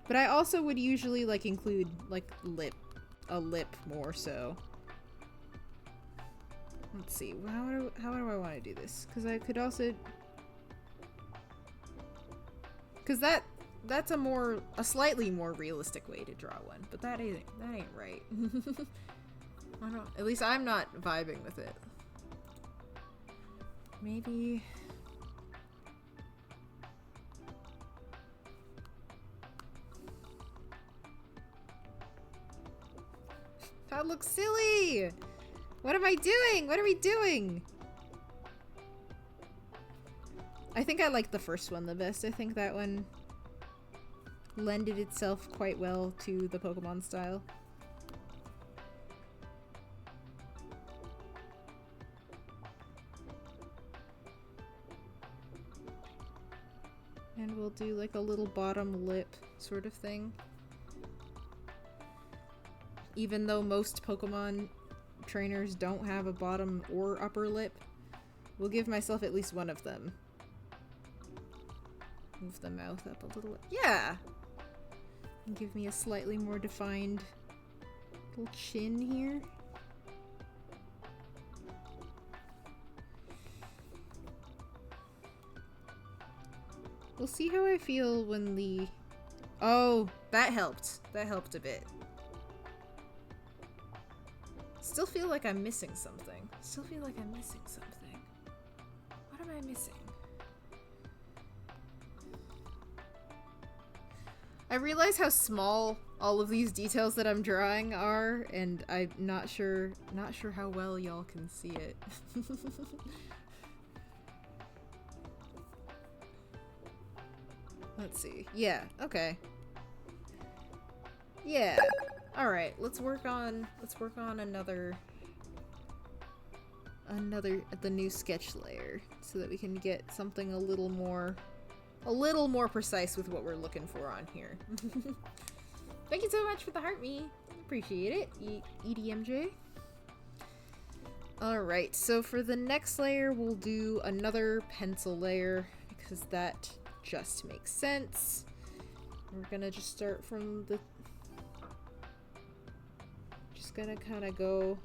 But I also would usually like include like a lip more so. Let's see, how do I want to do this? Because I could also... Because that's a slightly more realistic way to draw one, but that ain't right. I don't, at least I'm not vibing with it. Maybe... That looks silly! What am I doing? What are we doing? I think I like the first one the best. I think that one lended itself quite well to the Pokemon style. And we'll do like a little bottom lip sort of thing. Even though most Pokemon trainers don't have a bottom or upper lip, we'll give myself at least one of them. Move the mouth up a little. Yeah! And give me a slightly more defined little chin here. We'll see how I feel when the... Oh, that helped. That helped a bit. Still feel like I'm missing something. Still feel like I'm missing something. What am I missing? I realize how small all of these details that I'm drawing are, and I'm not sure how well y'all can see it. Let's see. Yeah, okay. Yeah. Alright, let's work on the new sketch layer so that we can get something a little more precise with what we're looking for on here. Thank you so much for the heart me. Appreciate it. EDMJ. Alright, so for the next layer we'll do another pencil layer because that just makes sense. We're gonna just start from the... Just gonna kind of go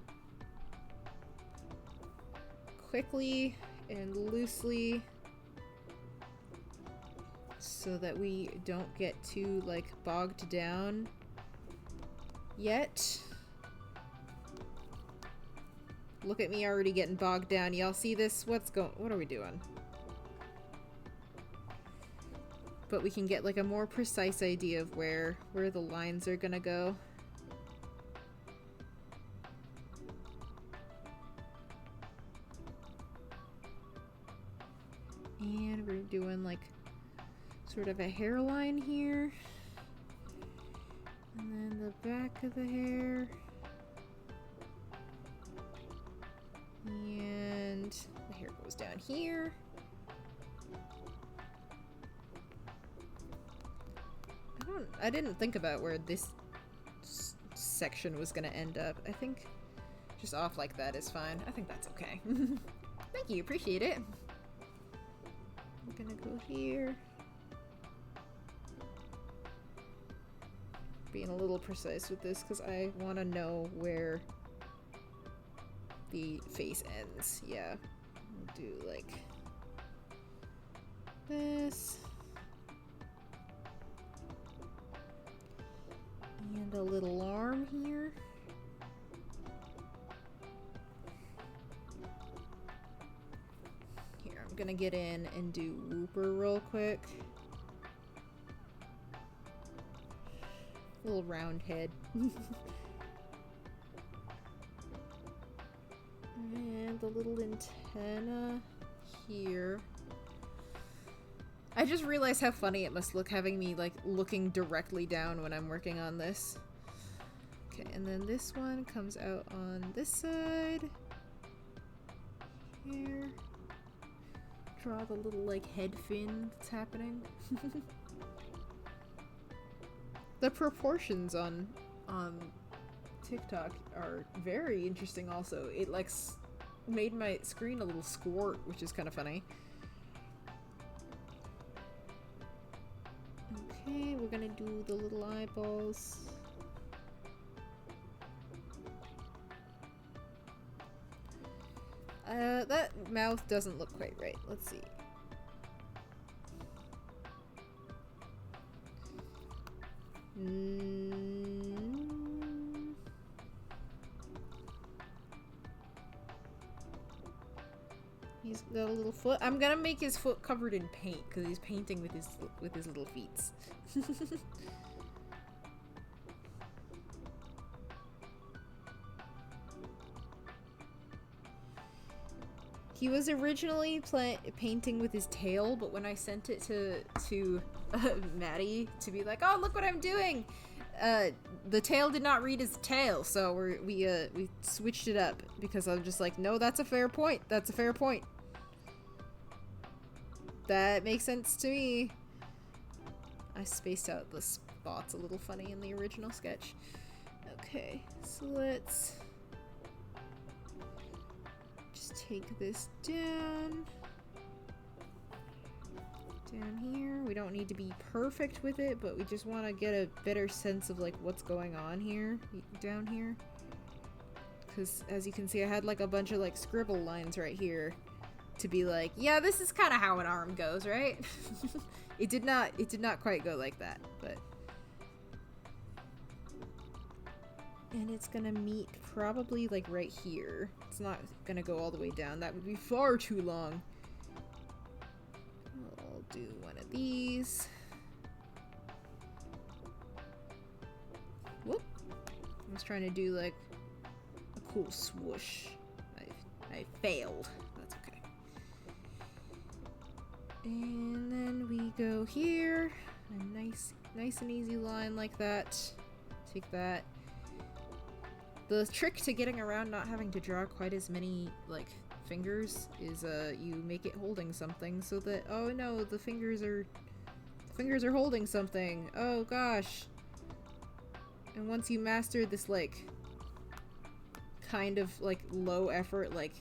quickly and loosely. So so that we don't get too, like, bogged down yet. Look at me already getting bogged down. Y'all see this? What are we doing? But we can get, like, a more precise idea of where the lines are gonna go. And we're doing, like, sort of a hairline here. And then the back of the hair. And the hair goes down here. I didn't think about where this section was gonna end up. I think just off like that is fine. I think that's okay. Thank you, appreciate it. I'm gonna go here. Being a little precise with this because I want to know where the face ends. Yeah. We'll do like this. And a little arm here. Here, I'm gonna get in and do Whooper real quick. Little round head. And the little antenna here. I just realized how funny it must look having me like looking directly down when I'm working on this. Okay, and then this one comes out on this side. Here. Draw the little like head fin that's happening. The proportions on TikTok are very interesting also. It like made my screen a little squirt, which is kind of funny. Okay, we're gonna do the little eyeballs. That mouth doesn't look quite right. Let's see. He's got a little foot. I'm gonna make his foot covered in paint because he's painting with his little feet. He was originally painting with his tail, but when I sent it to Maddie to be like, "Oh, look what I'm doing," the tail did not read as tail, so we switched it up because I'm just like, "No, that's a fair point. That's a fair point. That makes sense to me." I spaced out the spots a little funny in the original sketch. Okay, so let's take this down here. We don't need to be perfect with it, but we just want to get a better sense of like what's going on here down here, because as you can see I had like a bunch of like scribble lines right here to be like, yeah, this is kind of how an arm goes, right? It did not quite go like that, but and it's gonna meet probably like right here. It's not gonna go all the way down. That would be far too long. I'll do one of these. Whoop. I was trying to do like a cool swoosh. I failed. That's okay. And then we go here. A nice and easy line like that. Take that. The trick to getting around not having to draw quite as many, like, fingers is, you make it holding something so that, oh no, the fingers are holding something. Oh gosh. And once you master this, like, kind of, like, low effort, like,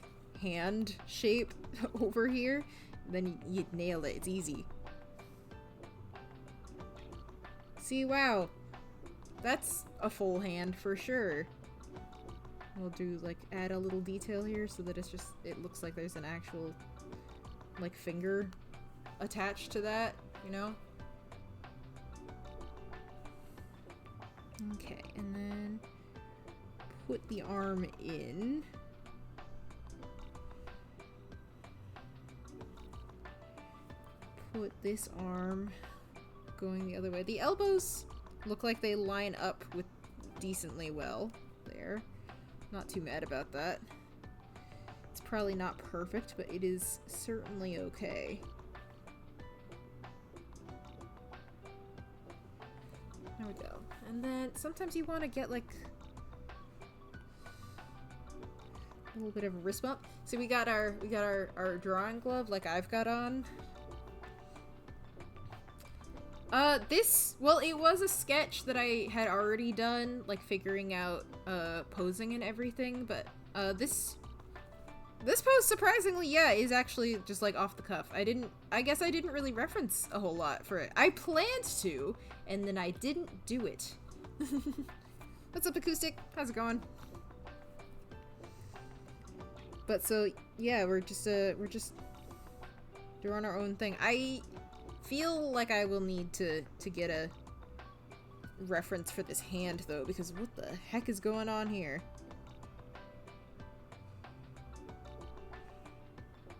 hand shape over here, then you nail it. It's easy. See, wow. That's a full hand for sure. We'll do like add a little detail here so that it looks like there's an actual like finger attached to that, you know? Okay, and then put the arm in. Put this arm going the other way. The elbows look like they line up with decently well there. Not too mad about that. It's probably not perfect, but it is certainly okay. There we go. And then sometimes you want to get like a little bit of a wrist bump. So we got our drawing glove like I've got on. Well, it was a sketch that I had already done, like figuring out posing and everything, but this pose, surprisingly, yeah, is actually just like off the cuff. I guess I didn't really reference a whole lot for it. I planned to, and then I didn't do it. What's up, Acoustic? How's it going? But so, yeah, we're just doing our own thing. I feel like I will need to get a reference for this hand, though, because what the heck is going on here?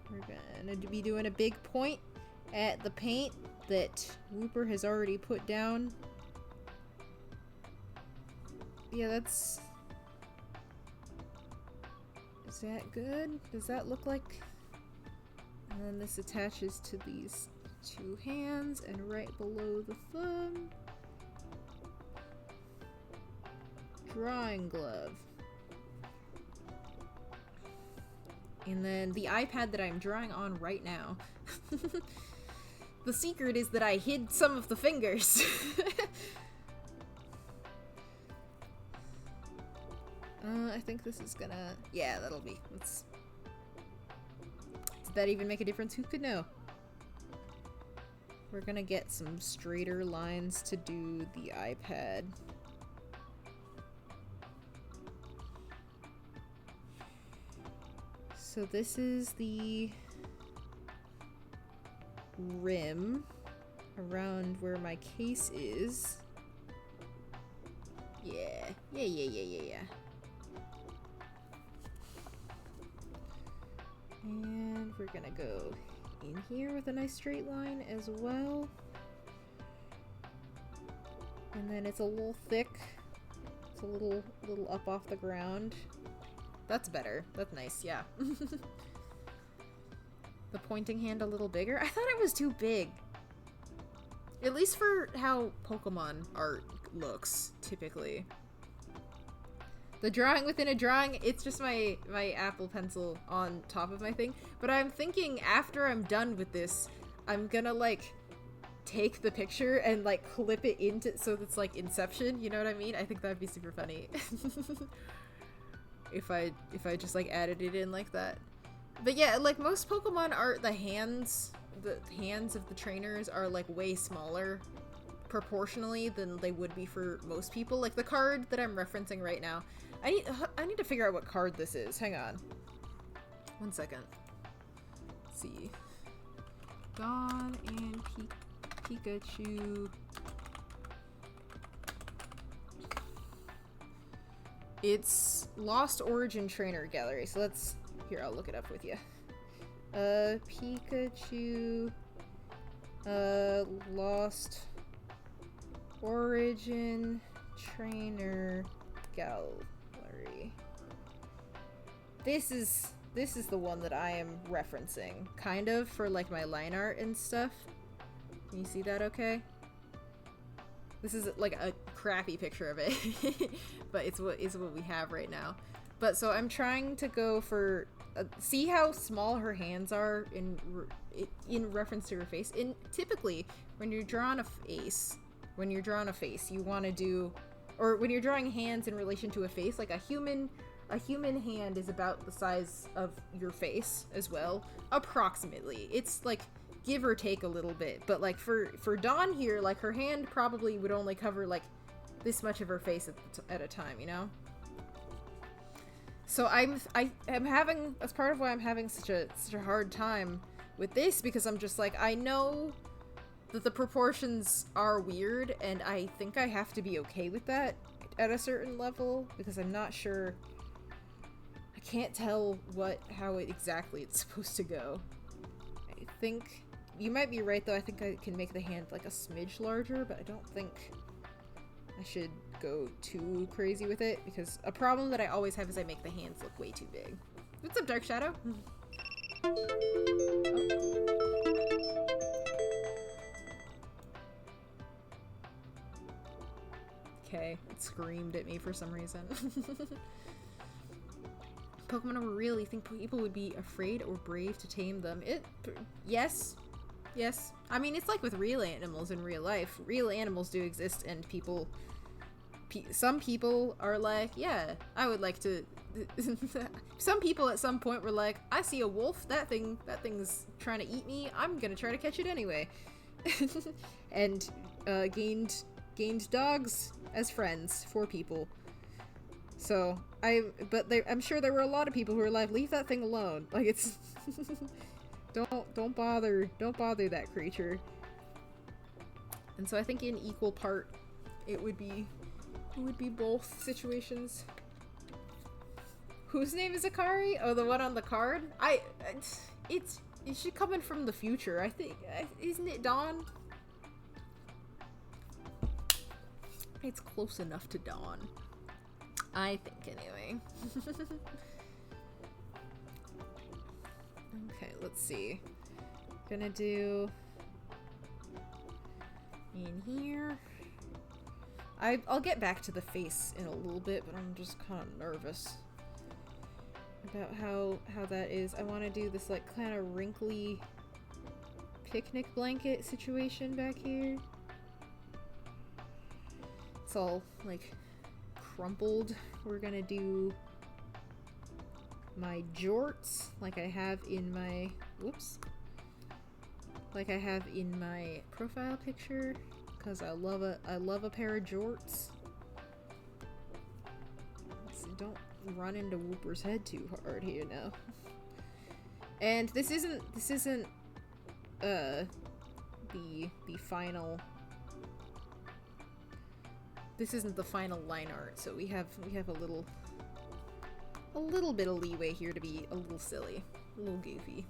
We're gonna be doing a big point at the paint that Whooper has already put down. Yeah, that's... Is that good? Does that look like... And then this attaches to these two hands and right below the thumb. Drawing glove. And then the iPad that I'm drawing on right now. The secret is that I hid some of the fingers. I think this is gonna... Yeah, that'll be... Does that even make a difference? Who could know? We're gonna get some straighter lines to do the iPad. So this is the rim around where my case is. Yeah. Yeah. And we're gonna go in here with a nice straight line as well. And then it's a little thick. It's a little up off the ground. That's better. That's nice, yeah. The pointing hand a little bigger. I thought it was too big. At least for how Pokemon art looks, typically. The drawing within a drawing, it's just my Apple Pencil on top of my thing. But I'm thinking after I'm done with this, I'm gonna like take the picture and like clip it into so it's like Inception, you know what I mean? I think that'd be super funny. if I just like added it in like that. But yeah, like most Pokemon art, the hands of the trainers are like way smaller proportionally than they would be for most people. Like the card that I'm referencing right now, I need to figure out what card this is. Hang on. 1 second. Let's see. Dawn and Pikachu. It's Lost Origin Trainer Gallery. So let's... Here, I'll look it up with you. Pikachu... Lost Origin Trainer Gallery. This is the one that I am referencing, kind of, for like my line art and stuff. Can you see that okay? This is like a crappy picture of it, but it's what we have right now. But so I'm trying to go for see how small her hands are in reference to her face. And typically, when you're drawing a face, you want to do, or when you're drawing hands in relation to a face, like a human hand is about the size of your face as well, approximately. It's like give or take a little bit, but like for Dawn here, like her hand probably would only cover like this much of her face at a time, you know? So I'm having, that's part of why I'm having such a hard time with this, because I'm just like, I know that the proportions are weird, and I think I have to be okay with that at a certain level, because I'm not sure. I can't tell how exactly it's supposed to go. I think you might be right though. I think I can make the hand like a smidge larger, but I don't think I should go too crazy with it, because a problem that I always have is I make the hands look way too big. What's up, Dark Shadow? Okay, it screamed at me for some reason. Pokemon are real. You think people would be afraid or brave to tame them? Yes. Yes. I mean, it's like with real animals in real life. Real animals do exist, and some people are like, yeah, I would like to. Some people at some point were like, I see a wolf, that thing's trying to eat me, I'm gonna try to catch it anyway. And gained dogs as friends for people. So I'm sure there were a lot of people who were like, leave that thing alone. Like, it's don't bother that creature. And so I think in equal part it would be both situations. Whose name is Akari? Oh, the one on the card? Is she coming from the future? I think, isn't it Dawn? It's close enough to Dawn. I think, anyway. Okay, let's see. Gonna do in here. I'll get back to the face in a little bit, but I'm just kind of nervous about how that is. I want to do this like kind of wrinkly picnic blanket situation back here. It's all like crumpled. We're gonna do my jorts like I have in my profile picture, because I love a pair of jorts. So don't run into Whooper's head too hard here now. And this isn't the final. This isn't the final line art, so we have a little bit of leeway here to be a little silly, a little goofy.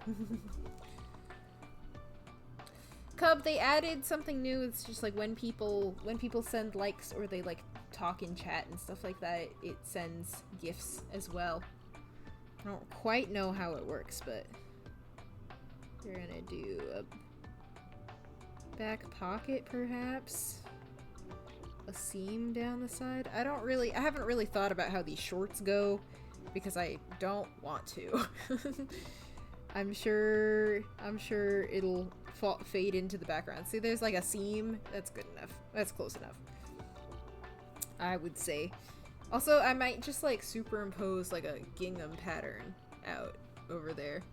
Cub, they added something new. It's just like when people send likes or they like talk in chat and stuff like that, it sends GIFs as well. I don't quite know how it works, but we're gonna do a back pocket perhaps. A seam down the side. I haven't really thought about how these shorts go, because I don't want to. I'm sure it'll fade into the background. See, there's like a seam. That's good enough. That's close enough, I would say. Also, I might just like superimpose like a gingham pattern out over there.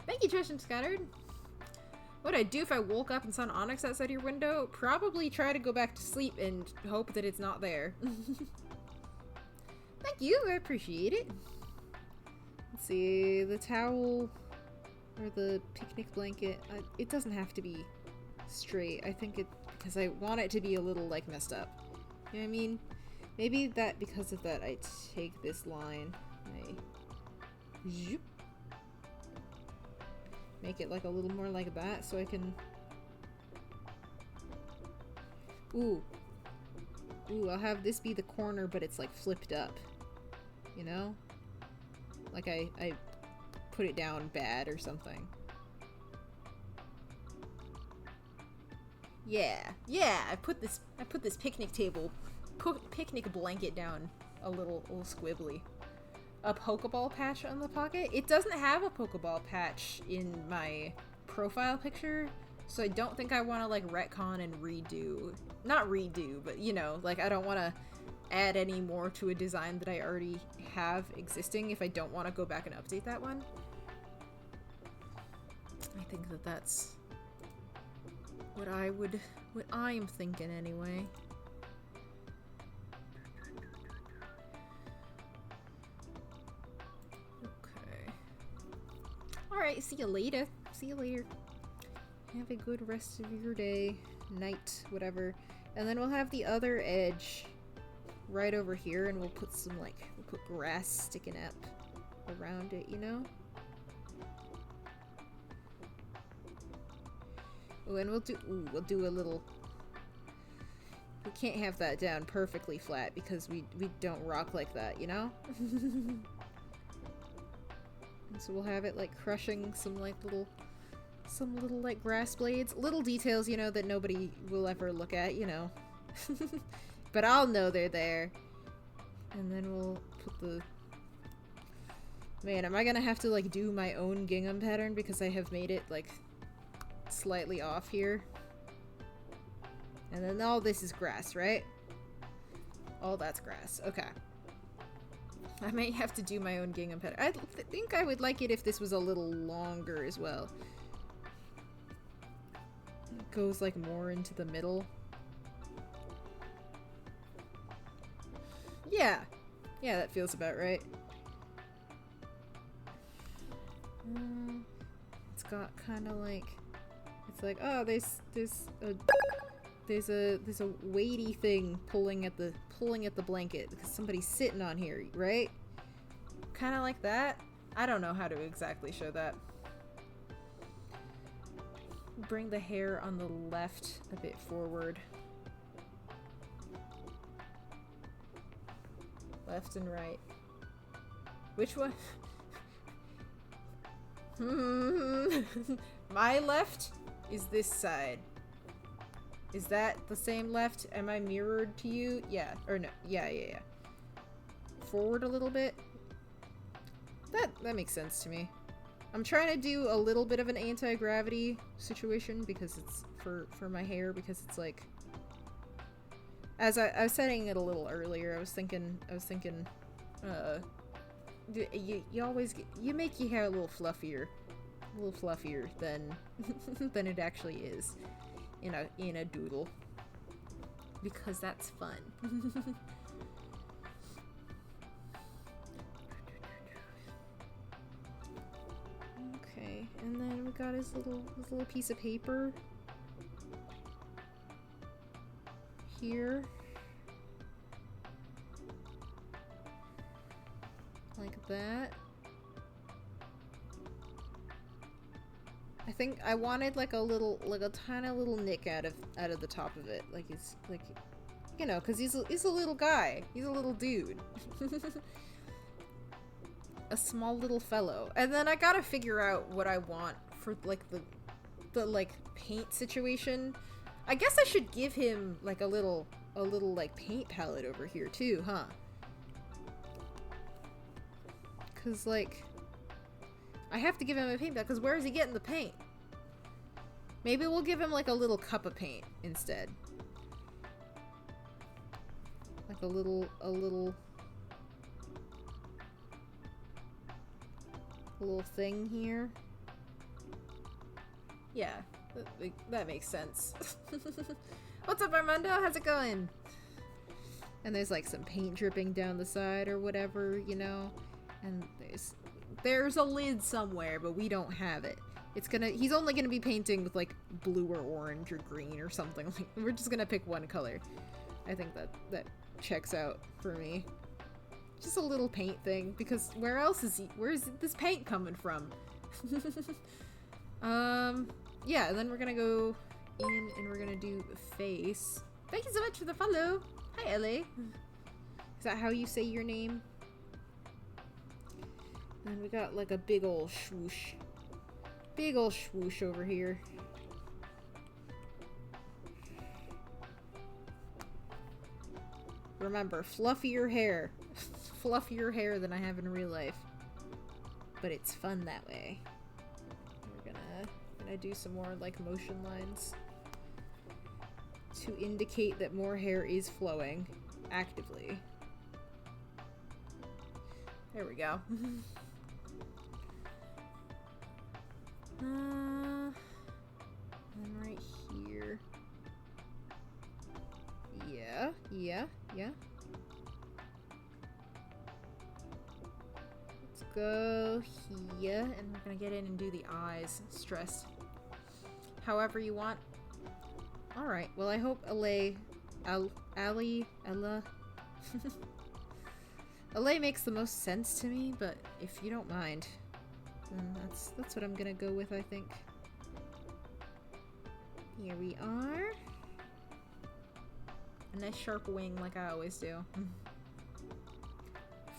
Thank you, Tristan Scattered. What would I do if I woke up and saw an onyx outside your window? Probably try to go back to sleep and hope that it's not there. Thank you, I appreciate it. Let's see, the towel or the picnic blanket. It doesn't have to be straight. I think because I want it to be a little like messed up. You know what I mean? Maybe that because of that I take this line. Zoop. Make it like a little more like that so I can... Ooh, I'll have this be the corner, but it's like flipped up. You know? Like I put it down bad or something. Yeah, I put this picnic blanket down a little squibbly. A Pokeball patch on the pocket? It doesn't have a Pokeball patch in my profile picture, so I don't think I want to like retcon and redo. Not redo, but you know, like I don't want to add any more to a design that I already have existing if I don't want to go back and update that one. I think that's what I'm thinking anyway. Alright, see you later. See you later. Have a good rest of your day, night, whatever. And then we'll have the other edge right over here, and we'll put some, like, we'll put grass sticking up around it, you know? Oh, and we'll do a little... We can't have that down perfectly flat because we don't rock like that, you know? And so we'll have it, like, crushing some little like grass blades. Little details, you know, that nobody will ever look at, you know. But I'll know they're there. And then we'll put the... Man, am I gonna have to, like, do my own gingham pattern because I have made it, like, slightly off here? And then all this is grass, right? All that's grass. Okay. I may have to do my own gingham pattern. I think I would like it if this was a little longer as well. It goes, like, more into the middle. Yeah. Yeah, that feels about right. It's got kind of like... It's like, oh, there's a weighty thing pulling at the blanket because somebody's sitting on here, right? Kind of like that. I don't know how to exactly show that. Bring the hair on the left a bit forward. Left and right. Which one? My left is this side. Is that the same left? Am I mirrored to you? Yeah. Or no. Yeah. Forward a little bit. That makes sense to me. I'm trying to do a little bit of an anti-gravity situation because it's for my hair, because it's like, as I was setting it a little earlier, I was thinking you always you make your hair a little fluffier than than it actually is in a doodle, because that's fun. Okay, and then we got his little piece of paper here, like that. I think I wanted like a tiny little nick out of the top of it, like it's like, you know, because he's a little guy, he's a little dude. A small little fellow. And then I gotta figure out what I want for like the like paint situation. I guess I should give him like a little like paint palette over here too, huh? Cause like I have to give him a paint palette, because where is he getting the paint? Maybe we'll give him like a little cup of paint instead. Like a little thing here. Yeah, that makes sense. What's up, Armando? How's it going? And there's like some paint dripping down the side or whatever, you know? And there's a lid somewhere, but we don't have it. He's only gonna be painting with like blue or orange or green or something. Like, we're just gonna pick one color. I think that checks out for me. Just a little paint thing, because where's this paint coming from? Yeah, and then we're gonna go in and we're gonna do face. Thank you so much for the follow. Hi, LA. Is that how you say your name? And we got like a big ol' swoosh. Big ol' swoosh over here. Remember, fluffier hair. Fluffier hair than I have in real life. But it's fun that way. We're gonna do some more like motion lines to indicate that more hair is flowing actively. There we go. And right here. Yeah. Let's go here, and we're gonna get in and do the eyes. Stressed. however you want. Alright, well I hope Ella Allay makes the most sense to me, but if you don't mind, then that's what I'm gonna go with, I think. Here we are. A nice sharp wing like I always do.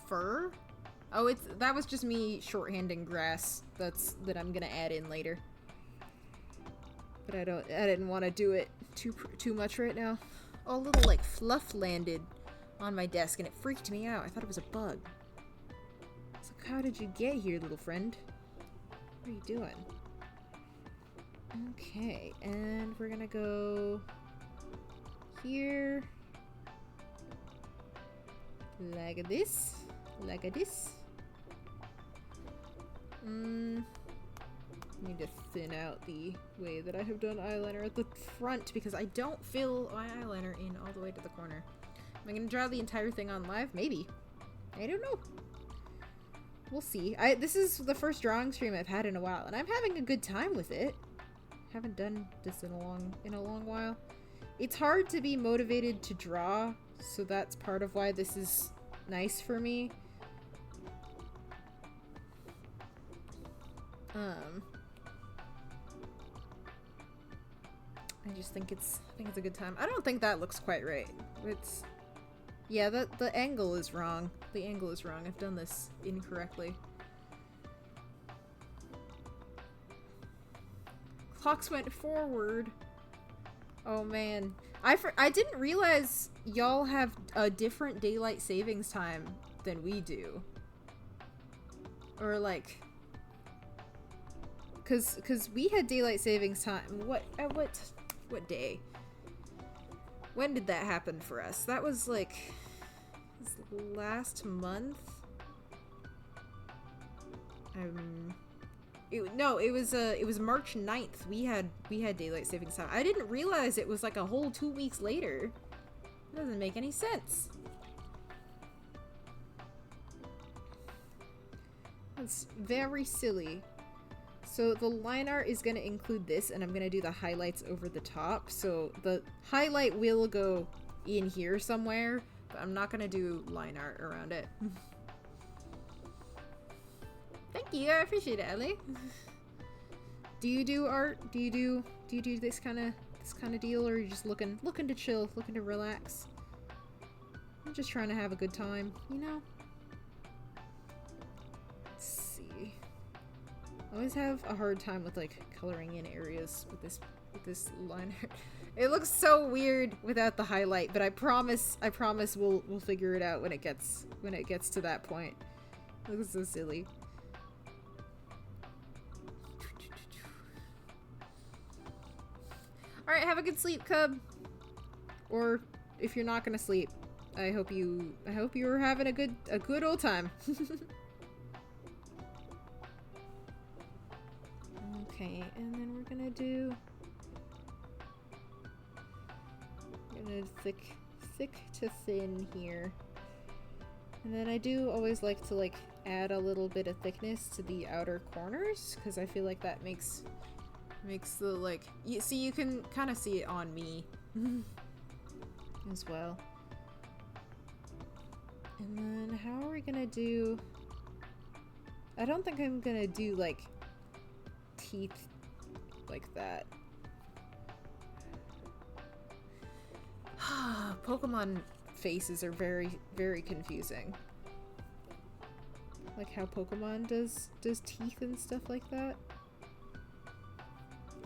Fur? Oh, that was just me shorthanding grass that I'm gonna add in later. But I didn't want to do it too much right now. Oh, a little like fluff landed on my desk and it freaked me out. I thought it was a bug. It's like, how did you get here, little friend? What are you doing? Okay, and we're gonna go here. Like this. Like this. Need to thin out the way that I have done eyeliner at the front because I don't fill my eyeliner in all the way to the corner. Am I gonna draw the entire thing on live? Maybe. I don't know. We'll see. This is the first drawing stream I've had in a while, and I'm having a good time with it. Haven't done this in a long while. It's hard to be motivated to draw, so that's part of why this is nice for me. I just think it's a good time. I don't think that looks quite right. Yeah, the angle is wrong. The angle is wrong. I've done this incorrectly. Clocks went forward. Oh man. I didn't realize y'all have a different daylight savings time than we do. Or like, cause we had daylight savings time. What day? When did that happen for us? That was like last month. It was March 9th. We had daylight savings time. I didn't realize it was like a whole 2 weeks later. It doesn't make any sense. That's very silly. So the line art is going to include this, and I'm going to do the highlights over the top. So the highlight will go in here somewhere, but I'm not going to do line art around it. Thank you, I appreciate it, Ellie. Do you do art? Do you do this kind of deal, or are you just looking to chill, looking to relax? I'm just trying to have a good time, you know? Let's see. I always have a hard time with like coloring in areas with this line art. It looks so weird without the highlight, but I promise we'll figure it out when it gets to that point. It looks so silly. Alright, have a good sleep, Cub. Or if you're not gonna sleep, I hope you're having a good old time. Okay, and then we're gonna do thick to thin here. And then I do always like to like add a little bit of thickness to the outer corners because I feel like that makes the like you can kind of see it on me as well. And then how are we gonna do? I don't think I'm gonna do like teeth like that. Pokemon faces are very, very confusing. Like how Pokemon does teeth and stuff like that.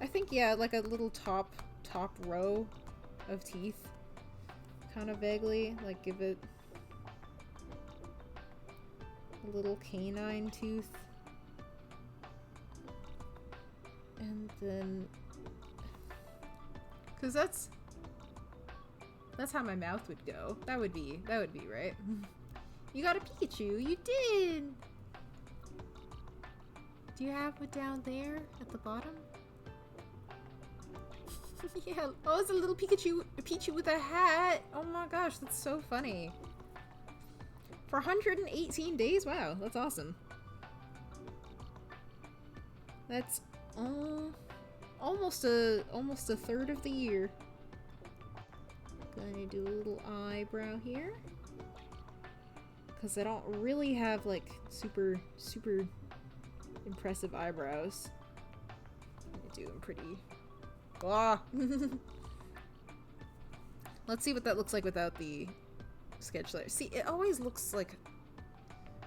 I think, yeah, like a little top row of teeth. Kind of vaguely. Like give it a little canine tooth. And then, cause that's how my mouth would go. That would be right. You got a Pikachu. You did. Do you have it down there at the bottom? Yeah. Oh, it's a little Pikachu with a hat. Oh my gosh, that's so funny. For 118 days. Wow, that's awesome. That's almost a third of the year. Gonna do a little eyebrow here. Because I don't really have, like, super impressive eyebrows. I'm gonna do them pretty... Ah! Let's see what that looks like without the sketch layer. See, it always looks, like,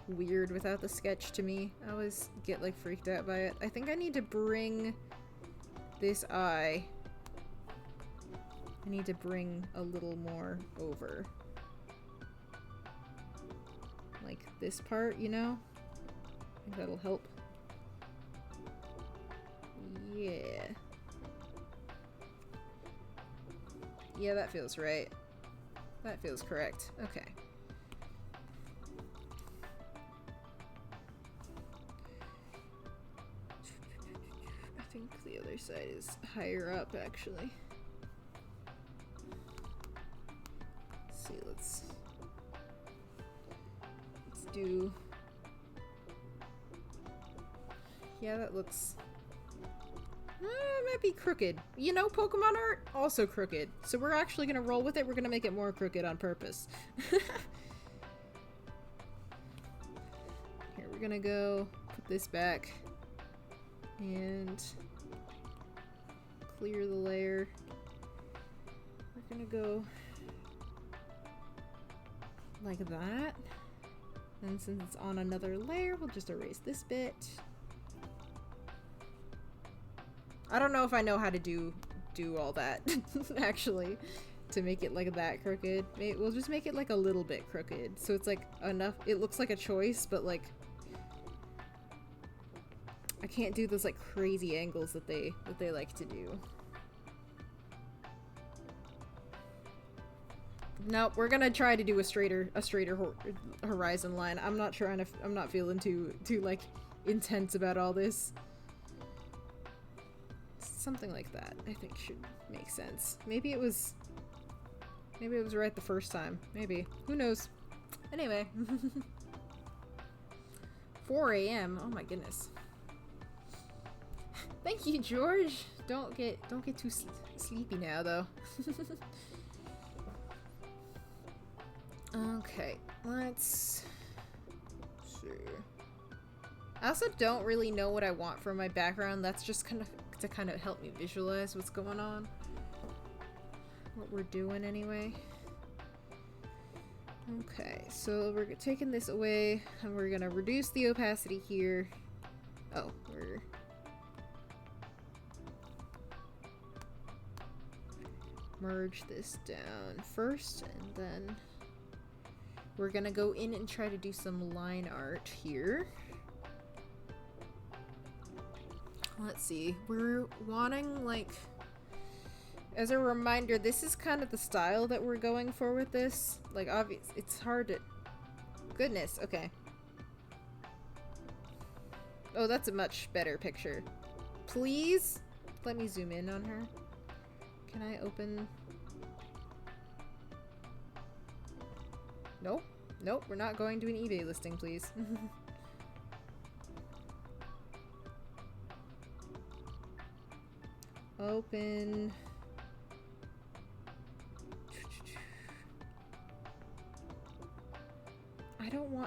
weird without the sketch to me. I always get, like, freaked out by it. I think I need to bring this eye... I need to bring a little more over. Like this part, you know? I think that'll help. Yeah. Yeah, that feels right. That feels correct. Okay. I think the other side is higher up, actually. Let's do... Yeah, that looks... it might be crooked. You know, Pokemon art? Also crooked. So we're actually gonna roll with it. We're gonna make it more crooked on purpose. Here, we're gonna go put this back and clear the layer. We're gonna go like that. And since it's on another layer, we'll just erase this bit. I don't know if I know how to do all that, actually, to make it like that crooked. We'll just make it like a little bit crooked. So it's like enough, it looks like a choice, but like, I can't do those like crazy angles that they like to do. Nope, we're gonna try to do a straighter horizon line. I'm not feeling too like intense about all this. Something like that, I think, should make sense. Maybe it was right the first time. Maybe. Who knows? Anyway. 4 a.m. Oh my goodness. Thank you, George. Don't get too sleepy now, though. Okay, let's see. I also don't really know what I want for my background. That's just kind of help me visualize what's going on. What we're doing anyway. Okay, so we're taking this away and we're gonna reduce the opacity here. Oh, we're... merge this down first and then we're gonna go in and try to do some line art here. Let's see, we're wanting, like, as a reminder, this is kind of the style that we're going for with this. Like, obvious, it's hard to... Goodness, okay. Oh, that's a much better picture. Please, let me zoom in on her. Can I open... Nope. Nope, we're not going to an eBay listing, please. Open.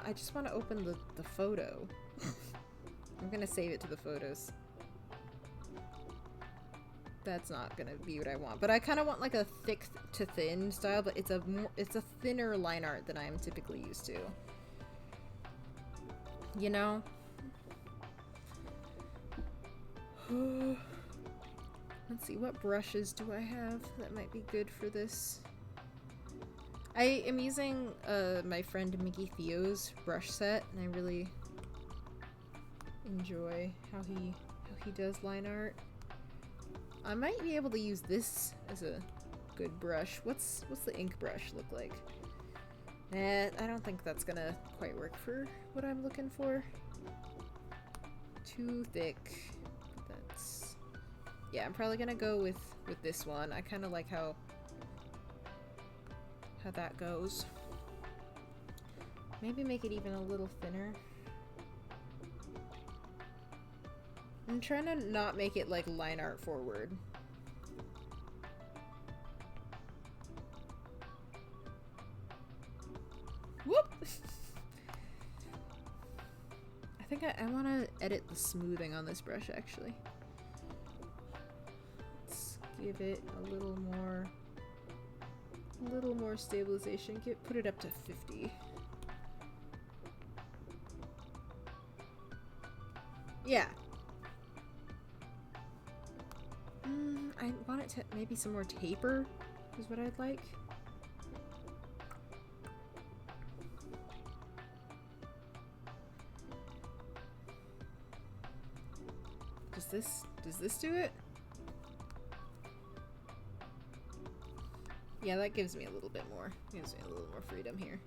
I just want to open the photo. I'm gonna save it to the photos. That's not gonna be what I want, but I kind of want like a thick to thin style, but it's a thinner line art than I am typically used to. You know? Let's see, what brushes do I have that might be good for this? I am using my friend Mickey Theo's brush set, and I really enjoy how he does line art. I might be able to use this as a good brush. What's the ink brush look like? I don't think that's gonna quite work for what I'm looking for. Too thick. That's... Yeah, I'm probably gonna go with this one. I kind of like how that goes. Maybe make it even a little thinner. I'm trying to not make it like line art forward. Whoop! I think I want to edit the smoothing on this brush actually. Let's give it a little more stabilization. Put it up to 50. Yeah. I want it to maybe some more taper is what I'd like. Does this do it? Yeah, that gives me a little bit more. Gives me a little more freedom here.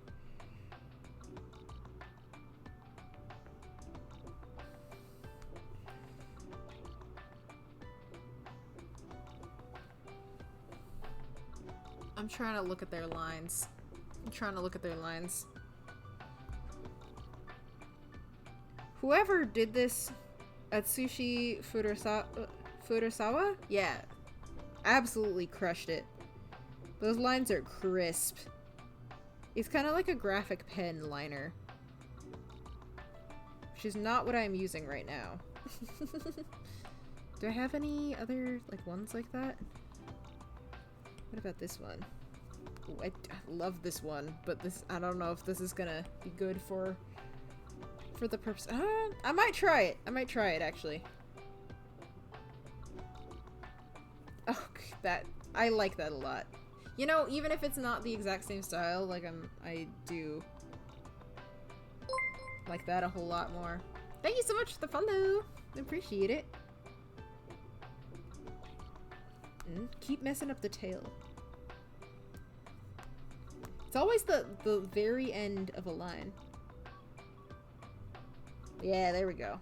I'm trying to look at their lines. Whoever did this, Atsushi Furusawa? Yeah. Absolutely crushed it. Those lines are crisp. It's kind of like a graphic pen liner. Which is not what I'm using right now. Do I have any other, like, ones like that? What about this one? Ooh, I love this one, but this, I don't know if this is gonna be good for the purpose. I might try it. I might try it, actually. Oh, I like that a lot. You know, even if it's not the exact same style, like, I do like that a whole lot more. Thank you so much for the follow. I appreciate it. Keep messing up the tail. It's always the very end of a line. Yeah, there we go.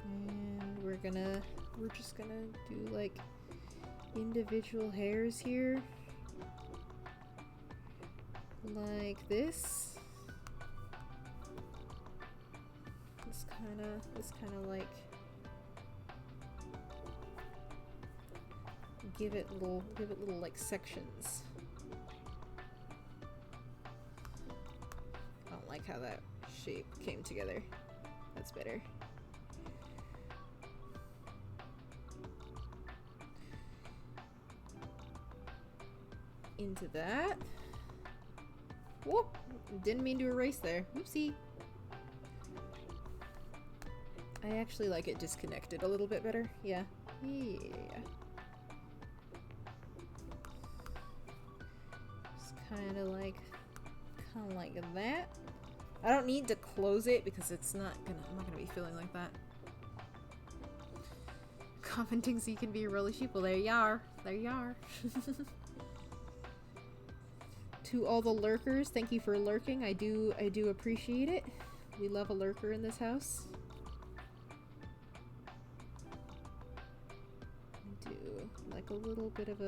And we're just gonna do like individual hairs here. Like this. This kinda like give it little like sections. I don't like how that shape came together. That's better. Into that. Whoop! Didn't mean to erase there. Whoopsie. I actually like it disconnected a little bit better. Yeah. Yeah. Just kind of like that. I don't need to close it because I'm not gonna be feeling like that. Commenting so you can be a really sheeple. There you are. There you are. To all the lurkers, thank you for lurking. I do appreciate it. We love a lurker in this house. Do like a little bit of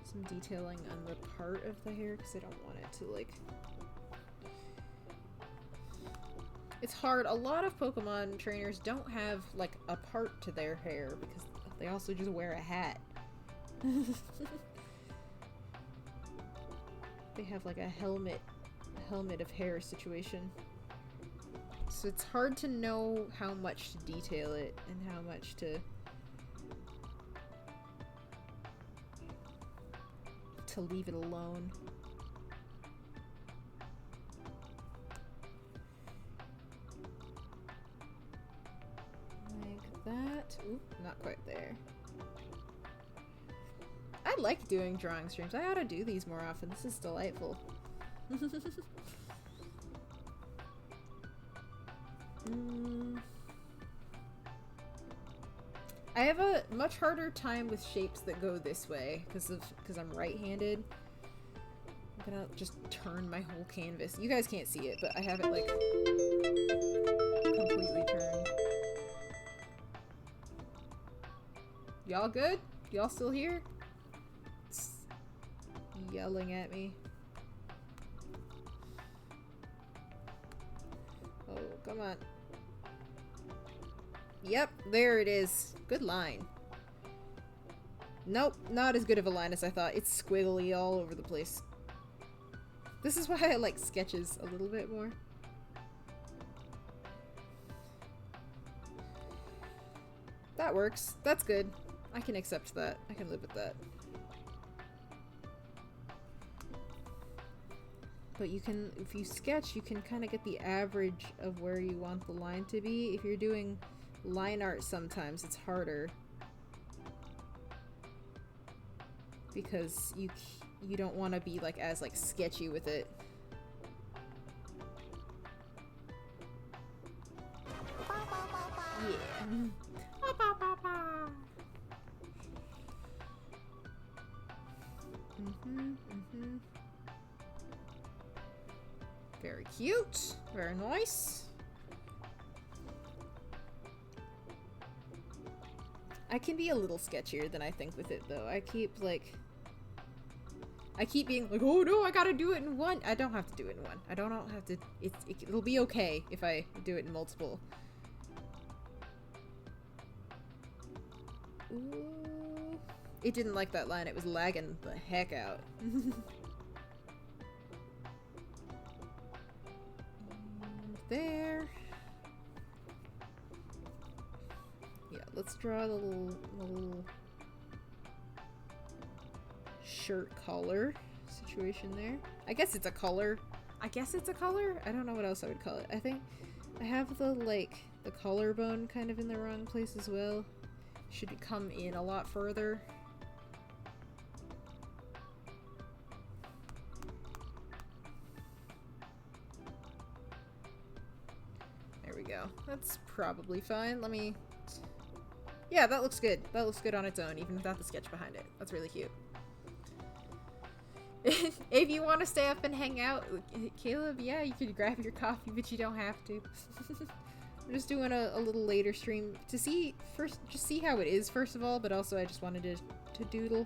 some detailing on the part of the hair because I don't want it to like. It's hard. A lot of Pokemon trainers don't have like a part to their hair because they also just wear a hat. They have like a helmet of hair situation. So it's hard to know how much to detail it and how much to leave it alone. Like that. Oop, not quite there. I like doing drawing streams. I ought to do these more often. This is delightful. I have a much harder time with shapes that go this way because I'm right-handed. I'm gonna just turn my whole canvas. You guys can't see it, but I have it like completely turned. Y'all good? Y'all still here? yelling at me. Oh, come on. Yep, there it is. Good line. Nope, not as good of a line as I thought. It's squiggly all over the place. This is why I like sketches a little bit more. That works. That's good. I can accept that. I can live with that. But you can, if you sketch, you can kind of get the average of where you want the line to be. If you're doing line art sometimes, it's harder. Because you don't want to be like as like sketchy with it. Yeah. Very cute. Very nice. I can be a little sketchier than I think with it though. I keep being like, oh no, I gotta do it in one. I don't have to do it in one. I don't have to. It'll be okay if I do it in multiple. Ooh. It didn't like that line. It was lagging the heck out. There. Yeah, let's draw the little shirt collar situation there. I guess it's a color. I don't know what else I would call it. I think I have the collarbone kind of in the wrong place as well. Should come in a lot further. There we go. That's probably fine. Let me... Yeah, that looks good. That looks good on its own, even without the sketch behind it. That's really cute. If you want to stay up and hang out, Caleb, yeah, you could grab your coffee, but you don't have to. We're just doing a little later stream to see, just see how it is, first of all, but also I just wanted to doodle.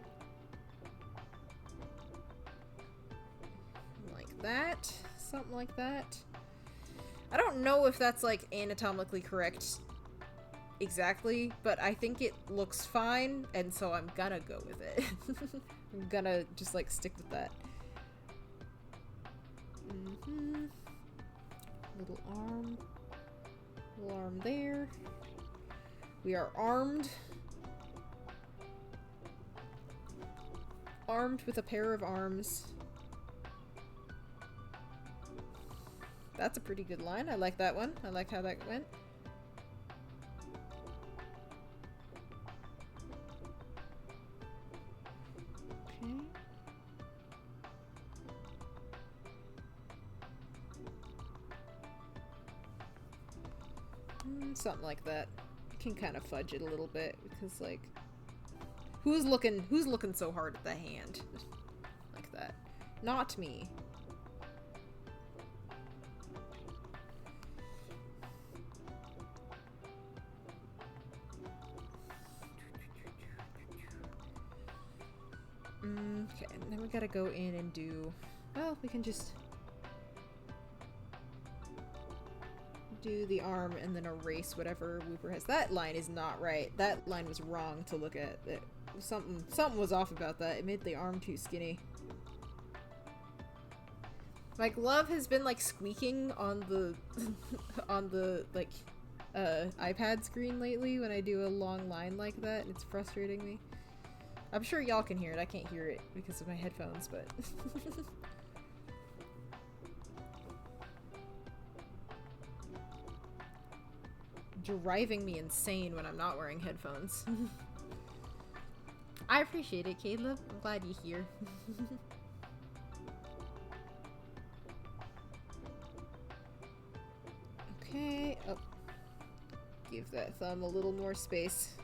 Like that. Something like that. I don't know if that's, like, anatomically correct exactly, but I think it looks fine, and so I'm gonna go with it. I'm gonna just, like, stick with that. Little arm. Little arm there. We are armed. Armed with a pair of arms. That's a pretty good line. I like that one. I like how that went. Okay. Something like that. You can kind of fudge it a little bit because, like, who's looking so hard at the hand like that? Not me. Okay, and then we gotta go in and do... Well, we can just do the arm and then erase whatever Wooper has. That line is not right. That line was wrong to look at. Something was off about that. It made the arm too skinny. My glove has been, like, squeaking on the on the, like, iPad screen lately when I do a long line like that, and it's frustrating me. I'm sure y'all can hear it. I can't hear it because of my headphones, but... Driving me insane when I'm not wearing headphones. I appreciate it, Caleb. I'm glad you're here. Okay. Oh. Give that thumb a little more space.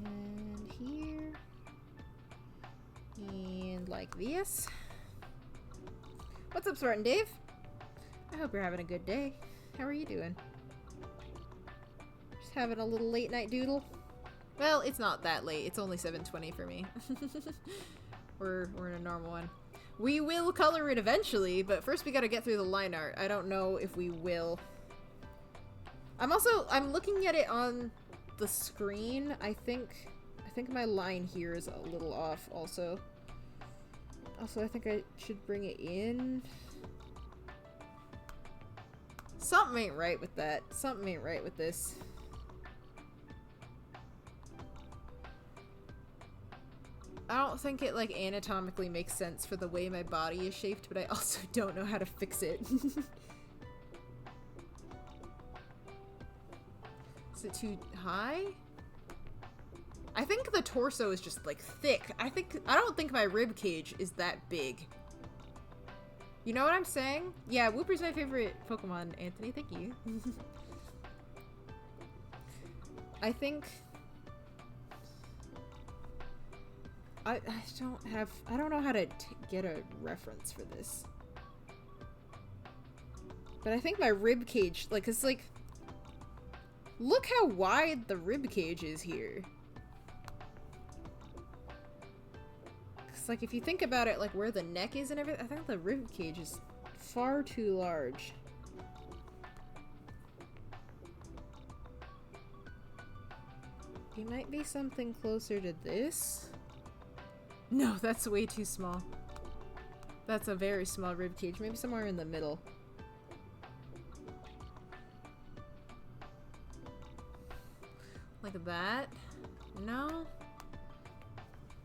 And here. And like this. What's up, Spartan Dave? I hope you're having a good day. How are you doing? Just having a little late night doodle? Well, it's not that late. It's only 7:20 for me. We're in a normal one. We will color it eventually, but first we gotta get through the line art. I don't know if we will. I'm looking at it on the screen. I think my line here is a little off also. Also, I think I should bring it in. Something ain't right with that. Something ain't right with this. I don't think it, like, anatomically makes sense for the way my body is shaped, but I also don't know how to fix it. Is it too high? I think the torso is just, like, thick. I don't think my rib cage is that big. You know what I'm saying? Yeah, Wooper's my favorite Pokemon, Anthony. Thank you. I think... I don't know how to get a reference for this. But I think my rib cage, like, it's like... Look how wide the rib cage is here. It's like, if you think about it, like, where the neck is and everything, I think the rib cage is far too large. It might be something closer to this. No, that's way too small. That's a very small rib cage. Maybe somewhere in the middle. Like that? No?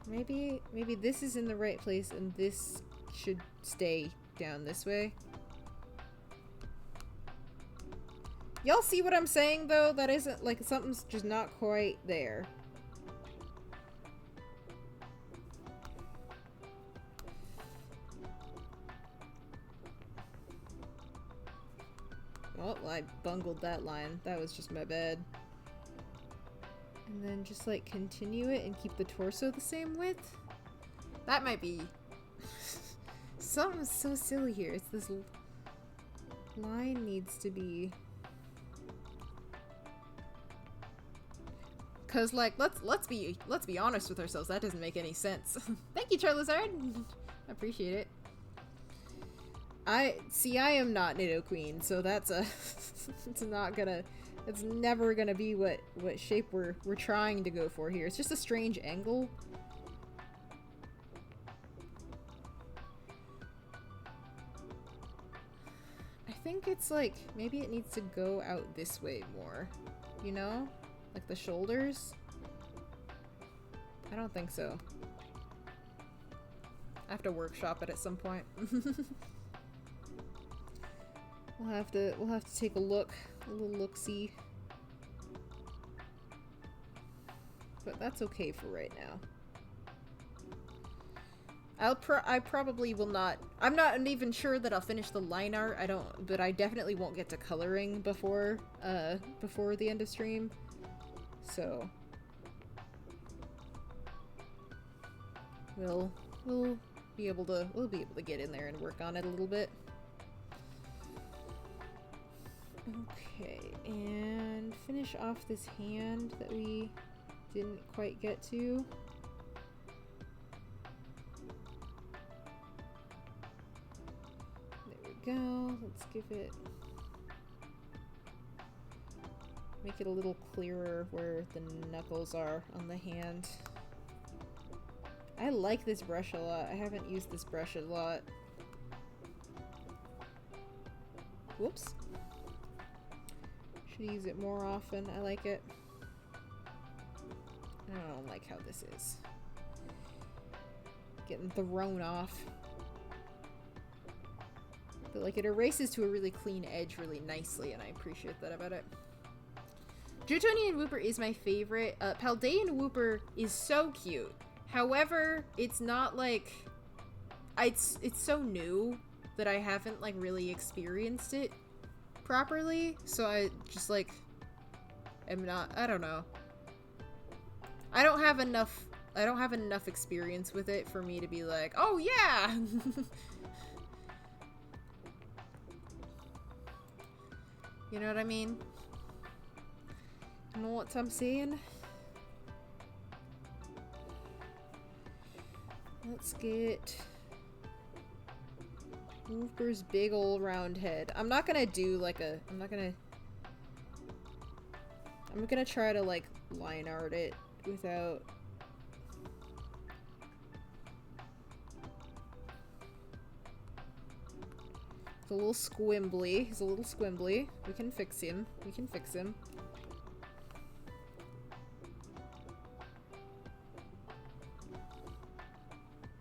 Maybe this is in the right place and this should stay down this way. Y'all see what I'm saying though? That isn't, like, something's just not quite there. Well, I bungled that line. That was just my bad. And then just, like, continue it and keep the torso the same width? That might be... Something's so silly here. It's this... line needs to be... Cause, like, let's be honest with ourselves. That doesn't make any sense. Thank you, Charizard! I appreciate it. I am not Nidoqueen, so that's a... it's never gonna be what shape we're trying to go for here. It's just a strange angle. I think it's like, maybe it needs to go out this way more, you know? Like the shoulders? I don't think so. I have to workshop it at some point. We'll have to take a look, a little look-see. But that's okay for right now. I probably will not. I'm not even sure that I'll finish the line art. But I definitely won't get to coloring before the end of stream. So we'll be able to get in there and work on it a little bit. Okay, and finish off this hand that we didn't quite get to. There we go. Let's give it... Make it a little clearer where the knuckles are on the hand. I like this brush a lot. I haven't used this brush a lot. Whoops. Should use it more often. I like it. I don't like how this is. Getting thrown off. But, like, it erases to a really clean edge really nicely, and I appreciate that about it. Drutonian Wooper is my favorite. Paldean Wooper is so cute. However, it's not like... It's so new that I haven't, like, really experienced it properly, so I just, like, am not... I don't know. I don't have enough experience with it for me to be like, oh yeah! You know what I mean? You know what I'm saying? Let's get Wooper's big ol' round head. I'm not gonna do like a... I'm gonna try to like line art it without... He's a little squimbly. He's a little squimbly. We can fix him. We can fix him.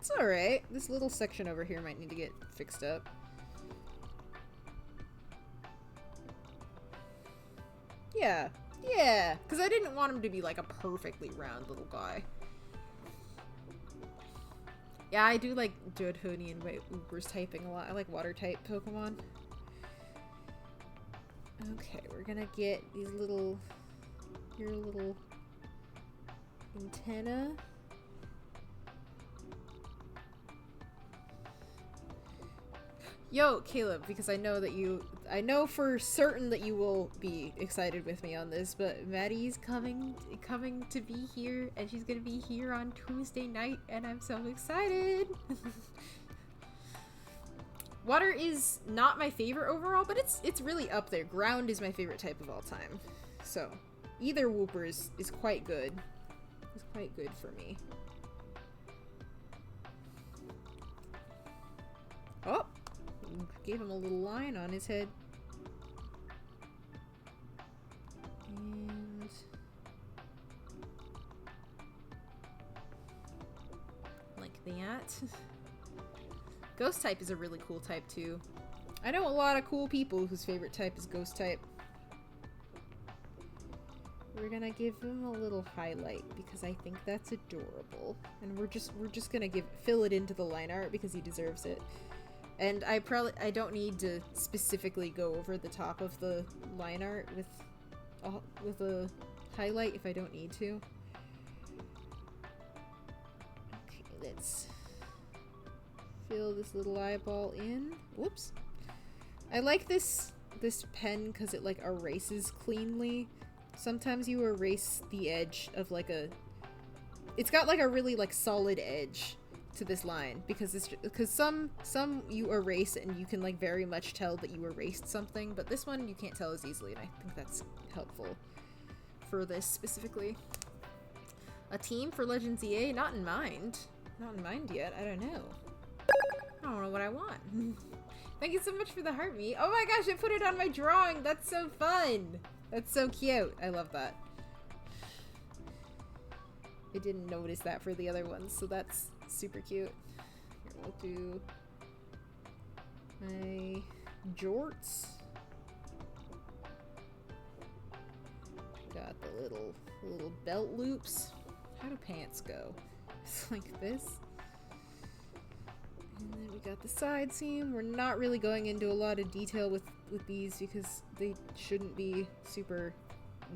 It's alright. This little section over here might need to get fixed up. Yeah. Yeah! Because I didn't want him to be like a perfectly round little guy. Yeah, I do like Jodhoni and Wooper's typing a lot. I like water type Pokemon. Okay, we're gonna get these little... your little... antenna. Yo, Caleb, because I know that I know for certain that you will be excited with me on this, but Maddie's coming to be here, and she's gonna be here on Tuesday night, and I'm so excited! Water is not my favorite overall, but it's really up there. Ground is my favorite type of all time. So, either Wooper is quite good. It's quite good for me. Oh! Gave him a little line on his head. And... like that. Ghost type is a really cool type too. I know a lot of cool people whose favorite type is ghost type. We're gonna give him a little highlight because I think that's adorable. And we're just gonna fill it into the line art because he deserves it. And I don't need to specifically go over the top of the line art with a highlight if I don't need to. Okay, let's fill this little eyeball in. Whoops. I like this pen because it like erases cleanly. Sometimes you erase the edge of like it's got like a really like solid edge to this line because some you erase and you can like very much tell that you erased something, but this one you can't tell as easily, and I think that's helpful for this specifically. A team for Legends EA? Not in mind yet. I don't know what I want. Thank you so much for the heart meat. Oh my gosh, I put it on my drawing. That's so fun. That's so cute. I love that. I didn't notice that for the other ones, so that's super cute. Here, we'll do my jorts. Got the little belt loops. How do pants go? It's like this. And then we got the side seam. We're not really going into a lot of detail with these because they shouldn't be super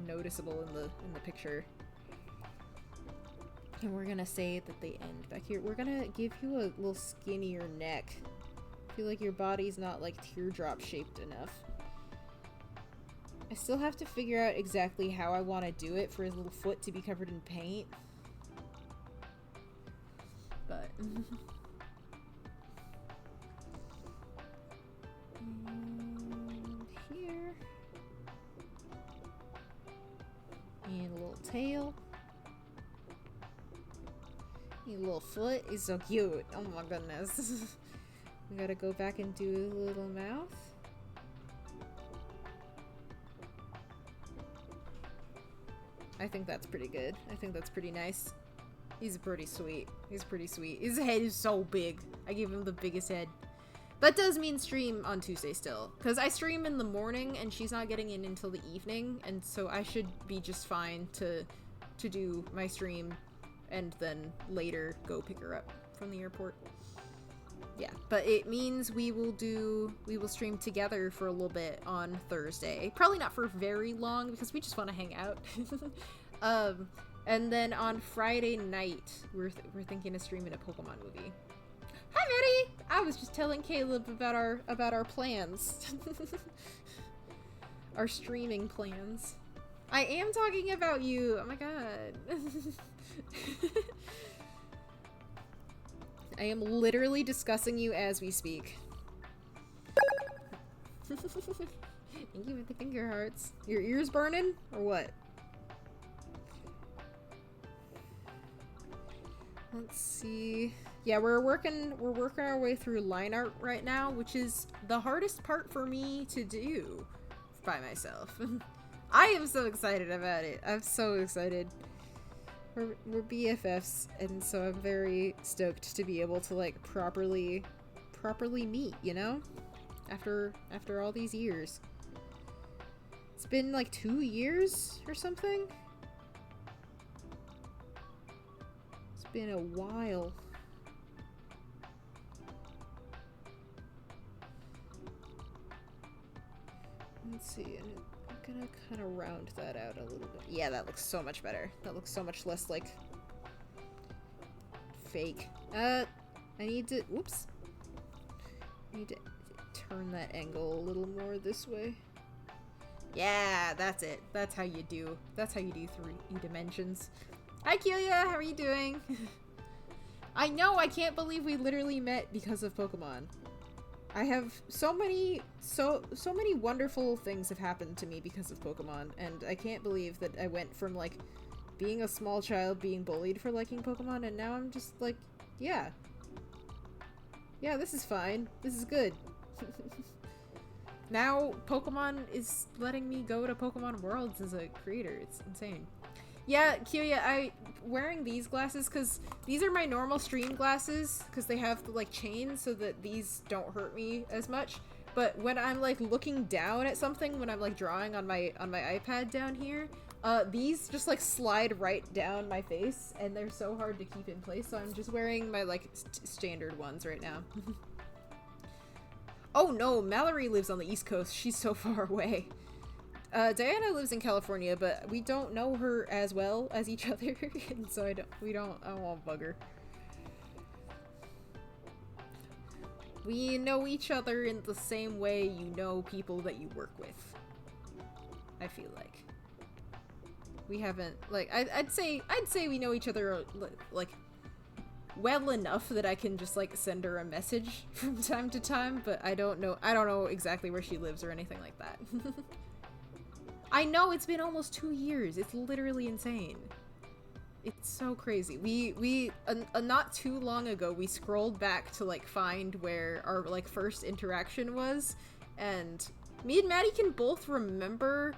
noticeable in the picture. And we're gonna say that they end back here. We're gonna give you a little skinnier neck. I feel like your body's not like teardrop shaped enough. I still have to figure out exactly how I want to do it for his little foot to be covered in paint. But... and here. And a little tail. Your little foot is so cute. Oh my goodness. We gotta go back and do a little mouth. I think that's pretty good. I think that's pretty nice. He's pretty sweet. He's pretty sweet. His head is so big. I gave him the biggest head. That does mean stream on Tuesday still. Because I stream in the morning and she's not getting in until the evening. And so I should be just fine to do my stream and then later go pick her up from the airport. Yeah, but it means we will stream together for a little bit on Thursday. Probably not for very long because we just want to hang out. And then on Friday night, we're thinking of streaming a Pokemon movie. Hi, Maddie! I was just telling Caleb about our plans. Our streaming plans. I am talking about you! Oh my god. I am literally discussing you as we speak. Thank you for the finger hearts. Your ears burning? Or what? Let's see. Yeah, we're working our way through line art right now, which is the hardest part for me to do by myself. I am so excited about it. I'm so excited. We're BFFs, and so I'm very stoked to be able to like properly meet, you know? After all these years. It's been like 2 years or something. It's been a while. Let's see, I'm gonna kind of round that out a little bit. Yeah, that looks so much better. That looks so much less, like, fake. I need to, whoops. I need to turn that angle a little more this way. Yeah, that's it. That's how you do 3 dimensions. Hi, Kelia, how are you doing? I know, I can't believe we literally met because of Pokemon. I have so many wonderful things have happened to me because of Pokemon, and I can't believe that I went from, like, being a small child being bullied for liking Pokemon, and now I'm just like, yeah. Yeah, this is fine. This is good. Now, Pokemon is letting me go to Pokemon Worlds as a creator. It's insane. Yeah, Kyoya, wearing these glasses, because these are my normal stream glasses, because they have the, like, chains so that these don't hurt me as much. But when I'm, like, looking down at something, when I'm, like, drawing on my iPad down here, these just, like, slide right down my face, and they're so hard to keep in place, so I'm just wearing my, like, standard ones right now. Oh no, Mallory lives on the East Coast. She's so far away. Diana lives in California, but we don't know her as well as each other, and so I won't bug her. We know each other in the same way you know people that you work with. I feel like. We haven't, like, I'd say we know each other, like, well enough that I can just, like, send her a message from time to time, but I don't know exactly where she lives or anything like that. I know, it's been almost 2 years. It's literally insane. It's so crazy. We not too long ago, we scrolled back to, like, find where our, like, first interaction was, and me and Maddie can both remember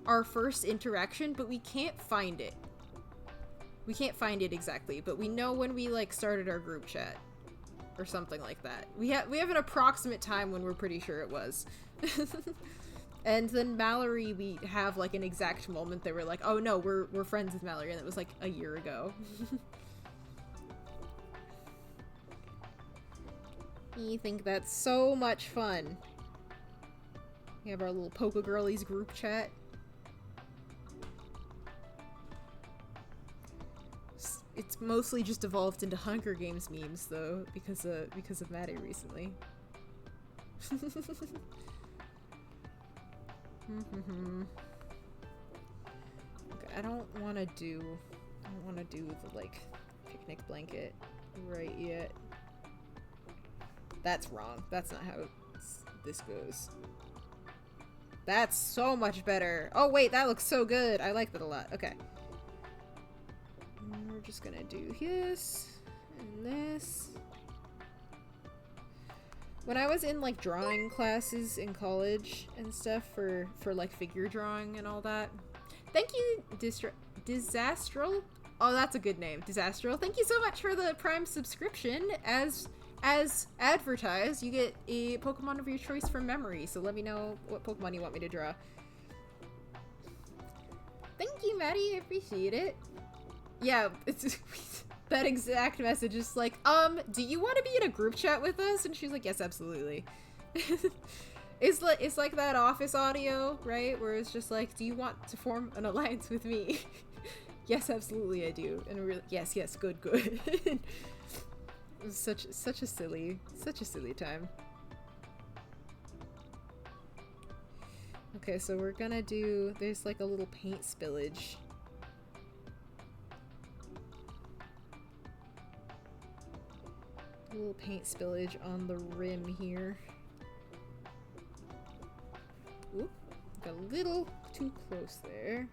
our first interaction, but we can't find it. We can't find it exactly, but we know when we, like, started our group chat. Or something like that. We have an approximate time when we're pretty sure it was. And then Mallory, we have, like, an exact moment that we're like, oh no, we're friends with Mallory, and it was, like, a year ago. I think that's so much fun. We have our little Poke Girlies group chat. It's mostly just evolved into Hunger Games memes, though, because of Maddie recently. Okay, I don't want to do the, like, picnic blanket right yet. That's wrong. That's not how this goes. That's so much better. Oh wait, that looks so good. I like that a lot. Okay. And we're just gonna do this and this. When I was in, like, drawing classes in college and stuff for like, figure drawing and all that. Thank you, Disastral. Oh, that's a good name. Disastral. Thank you so much for the Prime subscription. As advertised, you get a Pokemon of your choice from memory, so let me know what Pokemon you want me to draw. Thank you, Maddie. I appreciate it. Yeah, it's... That exact message is like, do you want to be in a group chat with us? And she's like, yes, absolutely. It's like that Office audio, right? Where it's just like, do you want to form an alliance with me? Yes, absolutely, I do. And we're like, yes, good. It was such a silly time. Okay, so we're gonna do, there's like a little paint spillage. little paint spillage on the rim here. Oop, got a little too close there.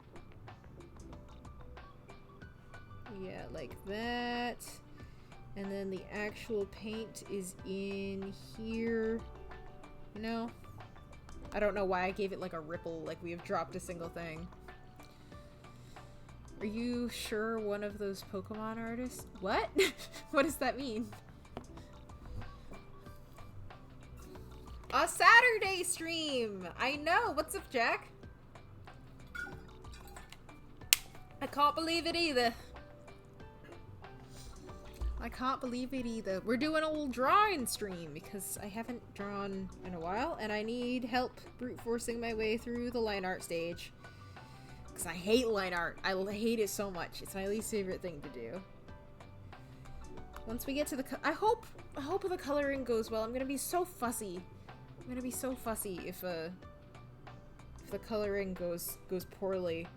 Yeah, like that. And then the actual paint is in here. You know? I don't know why I gave it like a ripple, like we have dropped a single thing. Are you sure one of those Pokemon artists? What? What does that mean? A Saturday stream! I know! What's up, Jack? I can't believe it either. I can't believe it either. We're doing a little drawing stream because I haven't drawn in a while and I need help brute forcing my way through the line art stage. Because I hate line art. I hate it so much. It's my least favorite thing to do. Once we get to the I hope the coloring goes well. I'm gonna be so fussy. I'm gonna be so fussy if the coloring goes poorly.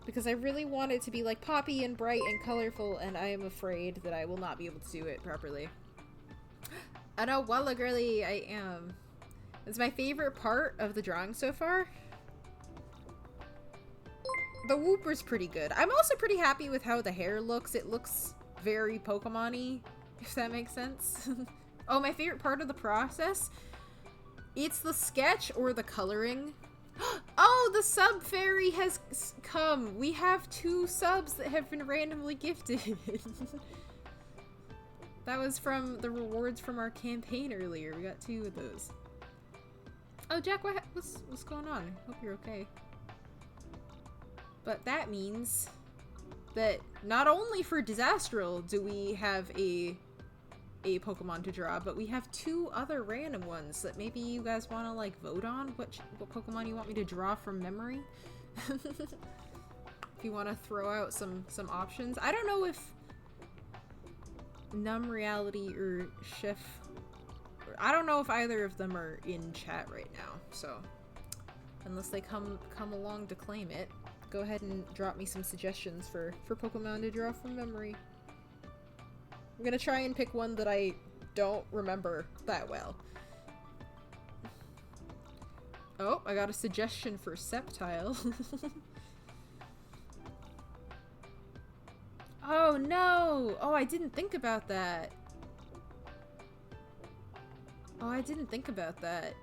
Because I really want it to be like poppy and bright and colorful, and I am afraid that I will not be able to do it properly. I know, Walla girly, I am. It's my favorite part of the drawing so far. The Wooper's pretty good. I'm also pretty happy with how the hair looks. It looks very Pokemon-y, if that makes sense. Oh, my favorite part of the process? It's the sketch or the coloring. Oh, the sub fairy has come. We have 2 subs that have been randomly gifted. That was from the rewards from our campaign earlier. We got 2 of those. Oh, Jack, what's going on? Hope you're okay. But that means that not only for Disastral do we have a Pokemon to draw, but we have 2 other random ones that maybe you guys want to like vote on what Pokemon you want me to draw from memory. If you want to throw out some options. I don't know if Numb Reality or Chef, I don't know if either of them are in chat right now, so unless they come along to claim it, go ahead and drop me some suggestions for Pokemon to draw from memory. I'm gonna try and pick one that I don't remember that well. Oh, I got a suggestion for Sceptile. Oh no! Oh, I didn't think about that. Oh, I didn't think about that,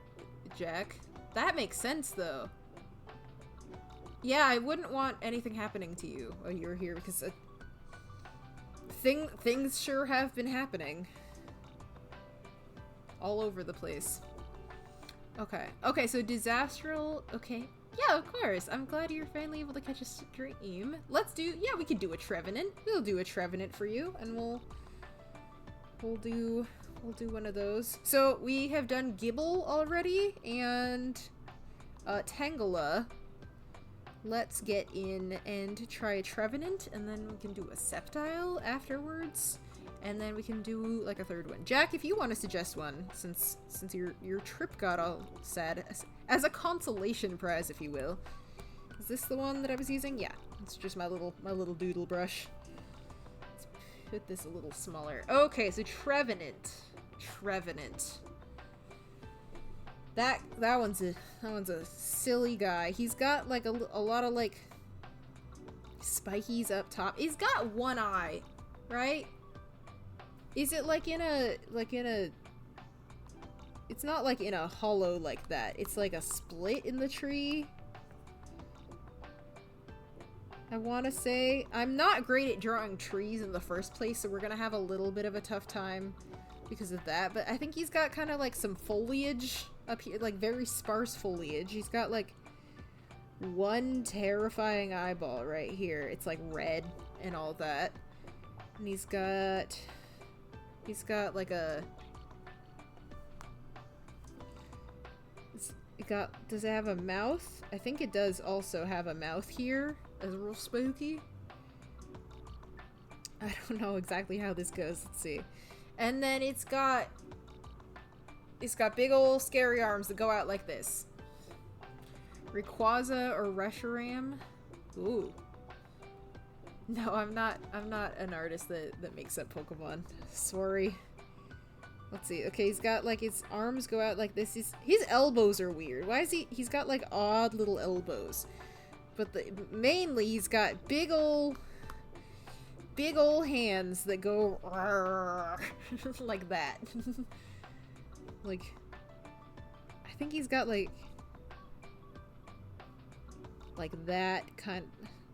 Jack. That makes sense though. Yeah, I wouldn't want anything happening to you while you're here because things sure have been happening. All over the place. Okay. Okay, so Disastral, okay. Yeah, of course. I'm glad you're finally able to catch a stream. Let's do, yeah, we can do a Trevenant. We'll do a Trevenant for you, and we'll do one of those. So we have done Gibble already, and Tangela. Let's get in and try a Trevenant, and then we can do a Sceptile afterwards, and then we can do like a 3rd one. Jack, if you want to suggest one, since your trip got all sad, as a consolation prize, if you will. Is this the one that I was using? Yeah, it's just my little doodle brush. Let's put this a little smaller. Okay, so Trevenant. That one's a silly guy. He's got like a lot of like spikies up top. He's got one eye, right? Is it like in a it's not like in a hollow like that. It's like a split in the tree. I want to say I'm not great at drawing trees in the first place, so we're gonna have a little bit of a tough time because of that. But I think he's got kind of like some foliage up here, like very sparse foliage. He's got like one terrifying eyeball right here. It's like red and all that. And he's got like a, does it have a mouth? I think it does also have a mouth here. It's real spooky. I don't know exactly how this goes. Let's see. And then it's got big ol' scary arms that go out like this. Rayquaza or Reshiram? Ooh. No, I'm not an artist that makes up Pokemon. Sorry. Let's see. Okay, he's got like his arms go out like this. His elbows are weird. Why is he's got like odd little elbows. But mainly he's got big ol' hands that go like that. Like, I think he's got like that kind.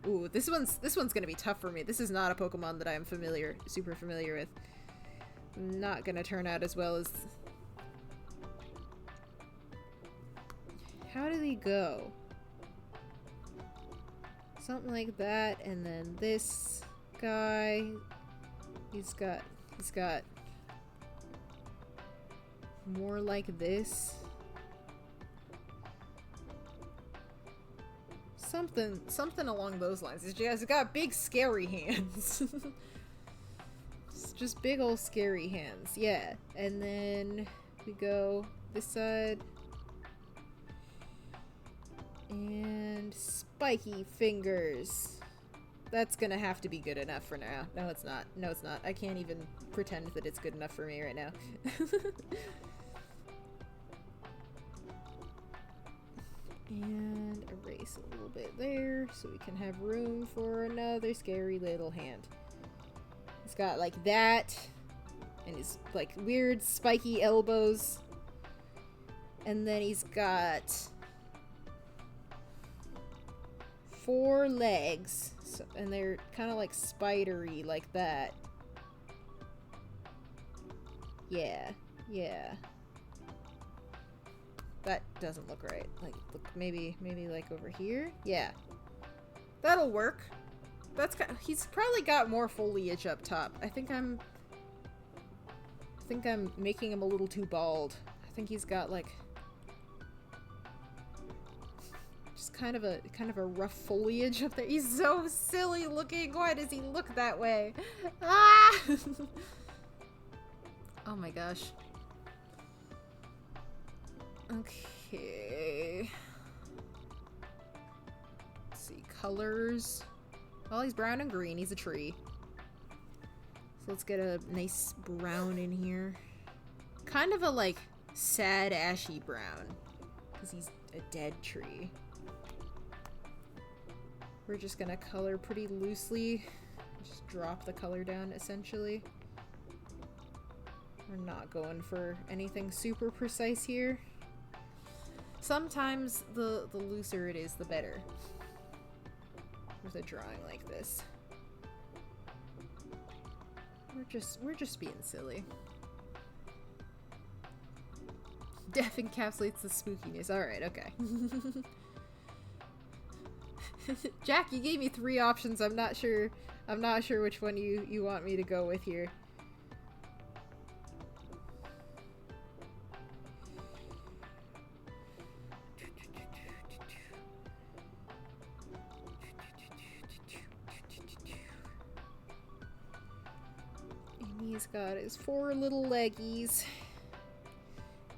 Ooh, this one's gonna be tough for me. This is not a Pokemon that I'm super familiar with. Not gonna turn out as well as. How did he go? Something like that, and then this guy, he's got more like this. Something along those lines. He's got big scary hands. It's just big old scary hands, yeah. And then we go this side. And spiky fingers. That's gonna have to be good enough for now. No, it's not. No, it's not. I can't even pretend that it's good enough for me right now. And erase a little bit there so we can have room for another scary little hand. It's got like that, and his like weird spiky elbows. And then he's got 4 legs, so, and they're kind of like spidery like that. Yeah. That doesn't look right. Like, look, maybe like over here. Yeah, that'll work. He's probably got more foliage up top. I think I'm making him a little too bald. I think he's got like just kind of a rough foliage up there. He's so silly looking. Why does he look that way? Ah! Oh my gosh. Okay. Let's see, colors. Well, he's brown and green. He's a tree. So let's get a nice brown in here. Kind of a like sad ashy brown, because he's a dead tree. We're just gonna color pretty loosely. Just drop the color down, essentially. We're not going for anything super precise here. Sometimes the looser it is, the better. With a drawing like this. We're just being silly. Death encapsulates the spookiness. Alright, okay. Jack, you gave me 3 options. I'm not sure which one you want me to go with here. And he's got his 4 little leggies.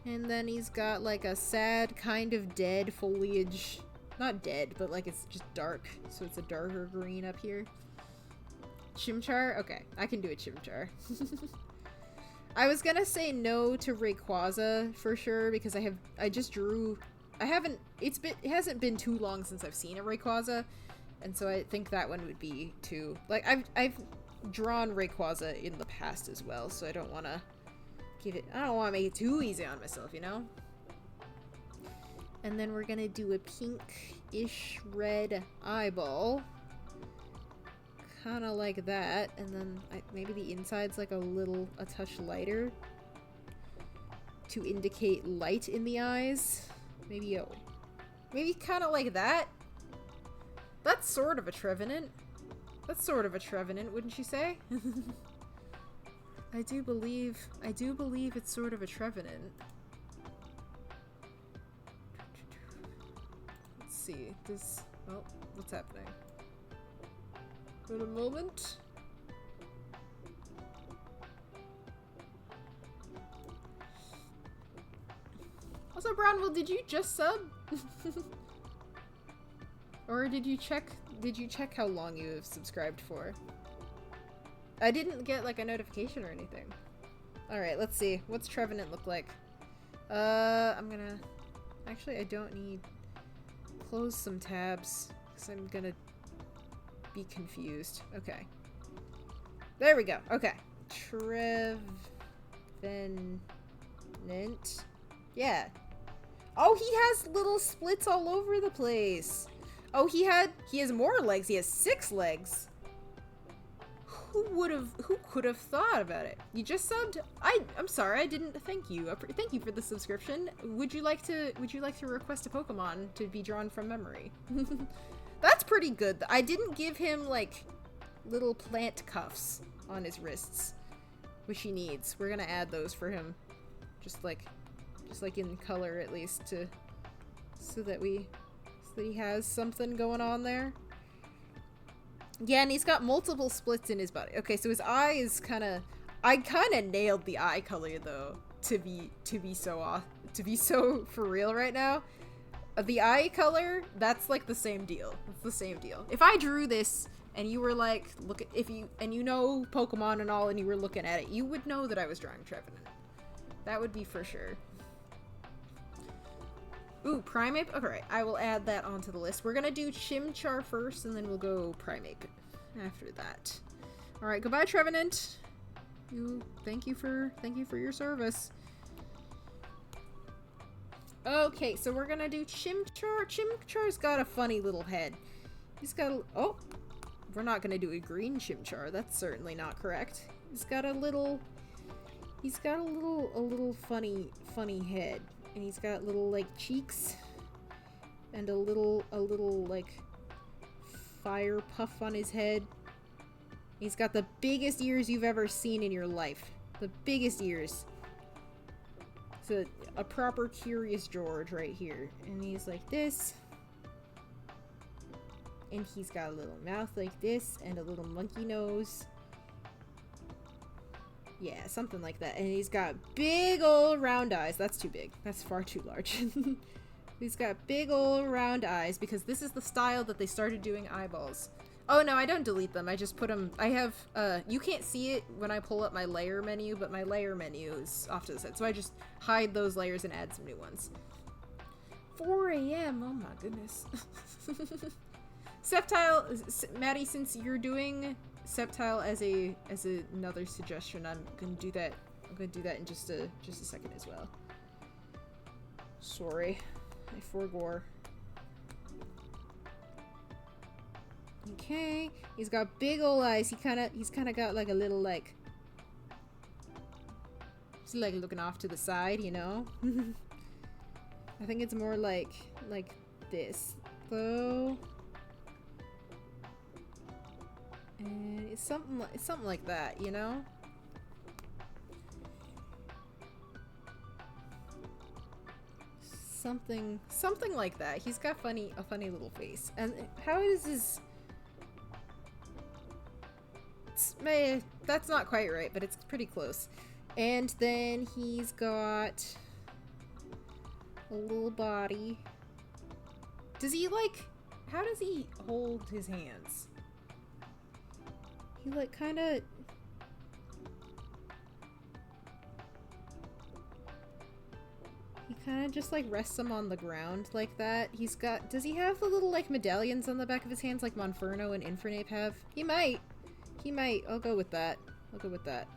And then he's got like a sad kind of dead foliage. Not dead, but like it's just dark. So it's a darker green up here. Chimchar? Okay, I can do a Chimchar. I was gonna say no to Rayquaza for sure because it hasn't been too long since I've seen a Rayquaza, and so I think that one would be too. Like I've drawn Rayquaza in the past as well, so I don't want to make it too easy on myself, you know? And then we're gonna do a pink-ish red eyeball. Kind of like that. And then maybe the inside's like a touch lighter. To indicate light in the eyes. Maybe kind of like that. That's sort of a Trevenant. Wouldn't you say? I do believe it's sort of a Trevenant. Let's see. Oh, what's happening? In a moment. Also, Brownville, did you just sub? Or did you check how long you have subscribed for? I didn't get like a notification or anything. Alright, let's see. What's Trevenant look like? I'm gonna... Actually, I don't need... Close some tabs, because I'm gonna be confused. Okay. There we go. Okay. Trevenant. Yeah. Oh, he has little splits all over the place. Oh, he has more legs. He has 6 legs. Who could have thought about it? You just subbed. I'm sorry, I didn't thank you. Thank you for the subscription. Would you like to request a Pokemon to be drawn from memory? That's pretty good. I didn't give him like little plant cuffs on his wrists, which he needs. We're gonna add those for him. Just like in color at least, so that he has something going on there. Yeah, and he's got multiple splits in his body. Okay, so his eye is I kind of nailed the eye color though, to be so for real right now. The eye color, that's like the same deal. It's the same deal. If I drew this and you were like, you know Pokemon and all, and you were looking at it, you would know that I was drawing Trevenant. That would be for sure. Ooh, Primeape? Alright, I will add that onto the list. We're gonna do Chimchar first, and then we'll go Primeape after that. Alright, goodbye, Trevenant. Thank you for your service. Okay, so we're gonna do Chimchar. Chimchar's got a funny little head. He's got a... Oh! We're not gonna do a green Chimchar. That's certainly not correct. He's got a little funny head. And he's got little, like, cheeks. And a little, like, fire puff on his head. He's got the biggest ears you've ever seen in your life. The biggest ears. It's a proper Curious George right here. And he's like this. And he's got a little mouth like this. And a little monkey nose. Yeah, something like that. And he's got big old round eyes. That's too big. That's far too large. He's got big old round eyes because this is the style that they started doing eyeballs. Oh no, I don't delete them. I just put them... I have... you can't see it when I pull up my layer menu, but my layer menu is off to the side. So I just hide those layers and add some new ones. 4 a.m. Oh my goodness. Sceptile... Maddie, since you're doing... Sceptile as another suggestion, I'm gonna do that. I'm gonna do that in just a second as well. Sorry, I forgore. Okay, he's got big old eyes. He's kind of got like a little like. He's like looking off to the side, you know. I think it's more like this though. And it's something like that, you know? Something like that. He's got a funny little face. And how is his... That's not quite right, but it's pretty close. And then he's got a little body. Does he like... How does he hold his hands? He like kind of... He kind of just like rests them on the ground like that. He's got... Does he have the little like medallions on the back of his hands like Monferno and Infernape have? He might. He might. I'll go with that. I'll go with that.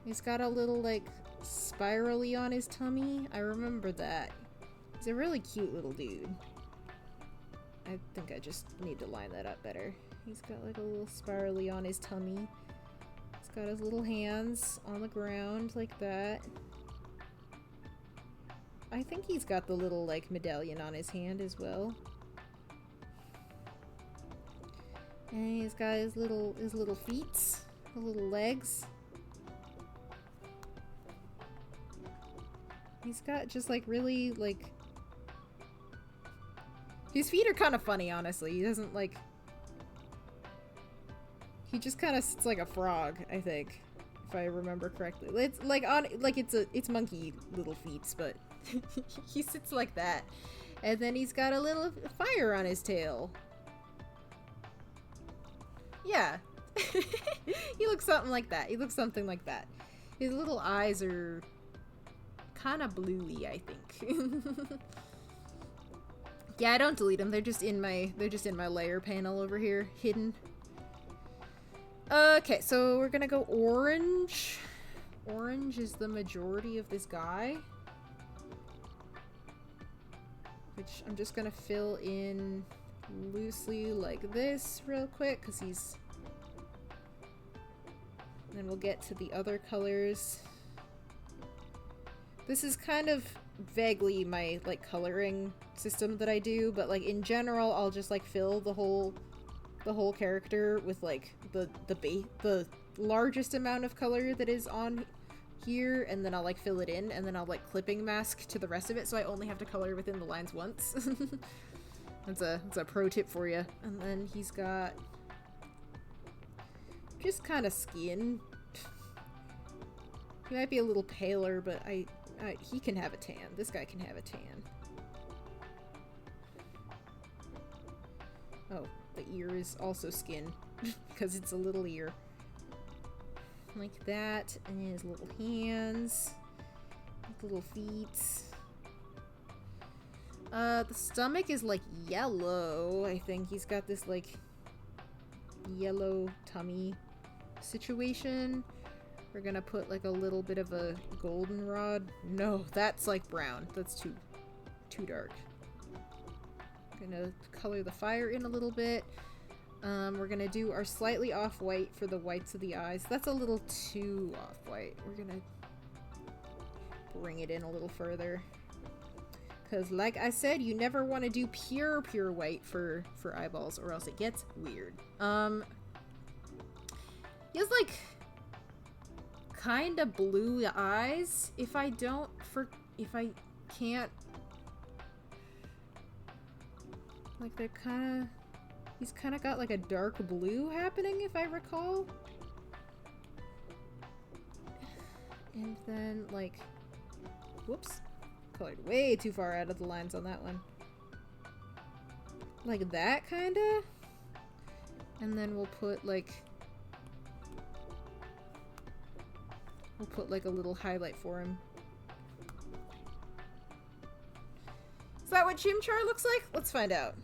He's got a little like spirally on his tummy. I remember that. He's a really cute little dude. I think I just need to line that up better. He's got like a little spirally on his tummy. He's got his little hands on the ground like that. I think he's got the little like medallion on his hand as well. And he's got his little feet, the little legs. He's got just like really like... His feet are kind of funny, honestly. He doesn't, like... He just kind of sits like a frog, I think. If I remember correctly. It's, like, it's monkey little feet, but... he sits like that. And then he's got a little fire on his tail. Yeah. He looks something like that. He looks something like that. His little eyes are kind of bluey, I think. Yeah, I don't delete them. They're just in my layer panel over here, hidden. Okay, so we're gonna go orange. Orange is the majority of this guy, which I'm just gonna fill in loosely like this real quick, because he's... Then we'll get to the other colors. This is kind of vaguely my, like, coloring system that I do, but, like, in general, I'll just, like, fill the whole character with, like, the largest amount of color that is on here, and then I'll, like, fill it in, and then I'll, like, clipping mask to the rest of it, so I only have to color within the lines once. That's a pro tip for you. And then he's got just kind of skin. He might be a little paler, but he can have a tan. This guy can have a tan. Oh, the ear is also skin, because it's a little ear. Like that, and his little hands, little feet. The stomach is like yellow, I think. He's got this like yellow tummy situation. We're gonna put like a little bit of a goldenrod. No, that's like brown. That's too dark. Gonna color the fire in a little bit. We're gonna do our slightly off-white for the whites of the eyes. That's a little too off-white. We're gonna bring it in a little further. Because like I said, you never want to do pure white for eyeballs, or else it gets weird. He has like kind of blue eyes. If I can't, like they're kind of, he's kind of got like a dark blue happening, if I recall. And then like, whoops, colored way too far out of the lines on that one. Like that kinda. And then we'll put like a little highlight for him. Is that what Chimchar looks like? Let's find out.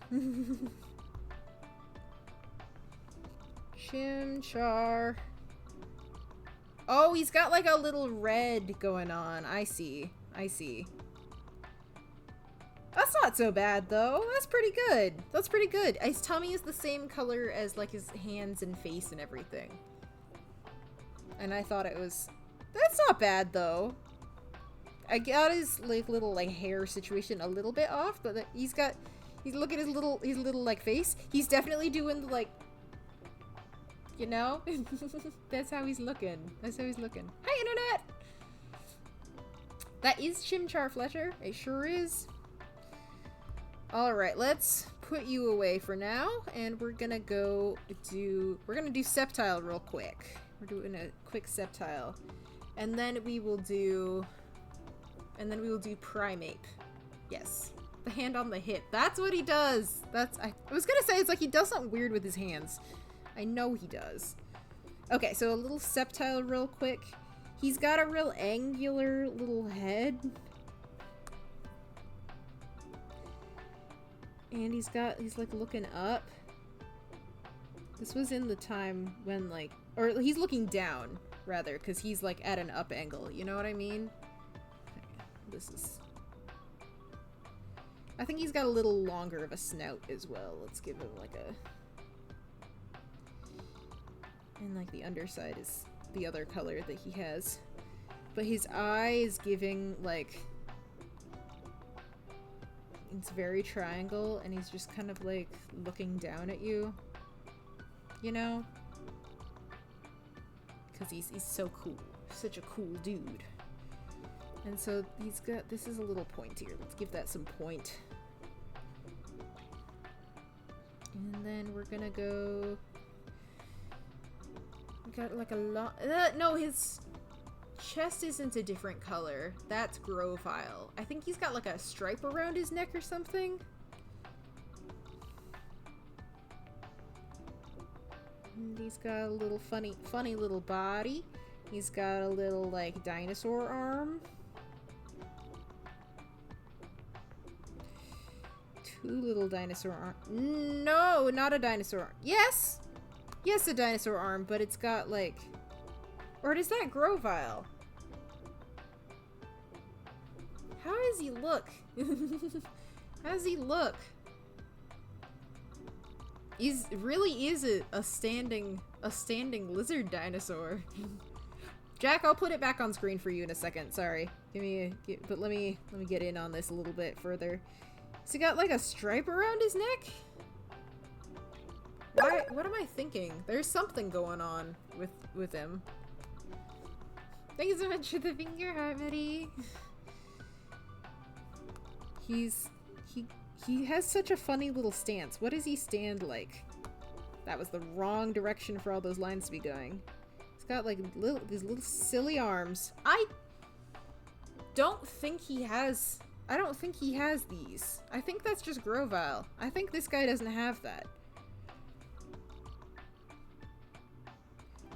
Chimchar. Oh, he's got like a little red going on. I see. I see. That's not so bad though. That's pretty good. That's pretty good. His tummy is the same color as like his hands and face and everything. And I thought it was... That's not bad though. I got his like little like hair situation a little bit off, but look at his little like face. He's definitely doing the like, you know? That's how he's looking. That's how he's looking. Hi internet! That is Chimchar Fletcher. It sure is. Alright, let's put you away for now, and we're gonna do Sceptile real quick. We're doing a quick Sceptile. And then we will do Primeape. Yes. The hand on the hip. That's what he does. I was gonna say, it's like he does something weird with his hands. I know he does. Okay, so a little Sceptile real quick. He's got a real angular little head. And he's like looking up. This was in the time when like, or he's looking down rather, because he's like at an up angle, you know what I mean? This is, I think he's got a little longer of a snout as well. Let's give him like a, and like the underside is the other color that he has. But his eye is giving like, it's very triangle, and he's just kind of like looking down at you, you know? Because he's so cool. Such a cool dude. And so he's got, this is a little pointier. Let's give that some point. And then we're gonna go, we got like a lot, no, his chest isn't a different color. That's Grovyle. I think he's got like a stripe around his neck or something. And he's got a little funny little body. He's got a little, like, dinosaur arm. Two little dinosaur arms. No, not a dinosaur arm. Yes! Yes, a dinosaur arm, but it's got, like... Or does that Grovyle? How does he look? How does he look? He's really is a standing lizard dinosaur. Jack, I'll put it back on screen for you in a second. Sorry. But let me get in on this a little bit further. Has he got like a stripe around his neck? What am I thinking? There's something going on with him. Thank you so much for the finger heart, Maddie. He has such a funny little stance. What does he stand like? That was the wrong direction for all those lines to be going. He's got like these little silly arms. I don't think he has these. I think that's just Grovyle. I think this guy doesn't have that.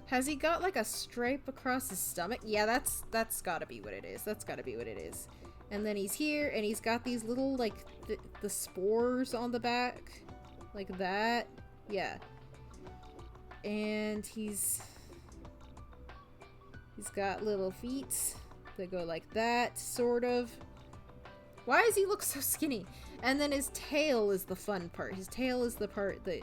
Has he got like a stripe across his stomach? Yeah, that's gotta be what it is. That's gotta be what it is. And then he's here, and he's got these little, like, the spores on the back. Like that. Yeah. And he's got little feet that go like that, sort of. Why does he look so skinny? And then his tail is the fun part. His tail is the part that...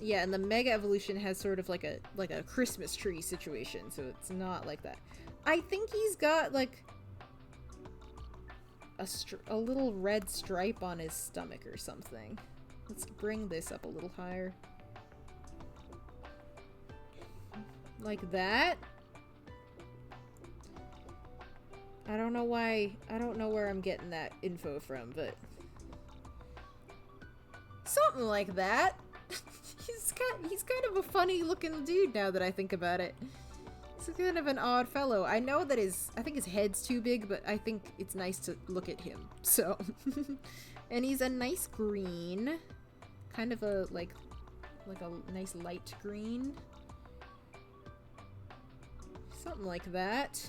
Yeah, and the Mega Evolution has sort of like a Christmas tree situation, so it's not like that. I think he's got like a little red stripe on his stomach or something. Let's bring this up a little higher. Like that. I don't know why, I don't know where I'm getting that info from, but something like that. He's kind of a funny looking dude now that I think about it. He's kind of an odd fellow. I know that I think his head's too big, but I think it's nice to look at him. So, and he's a nice green, kind of a like a nice light green, something like that.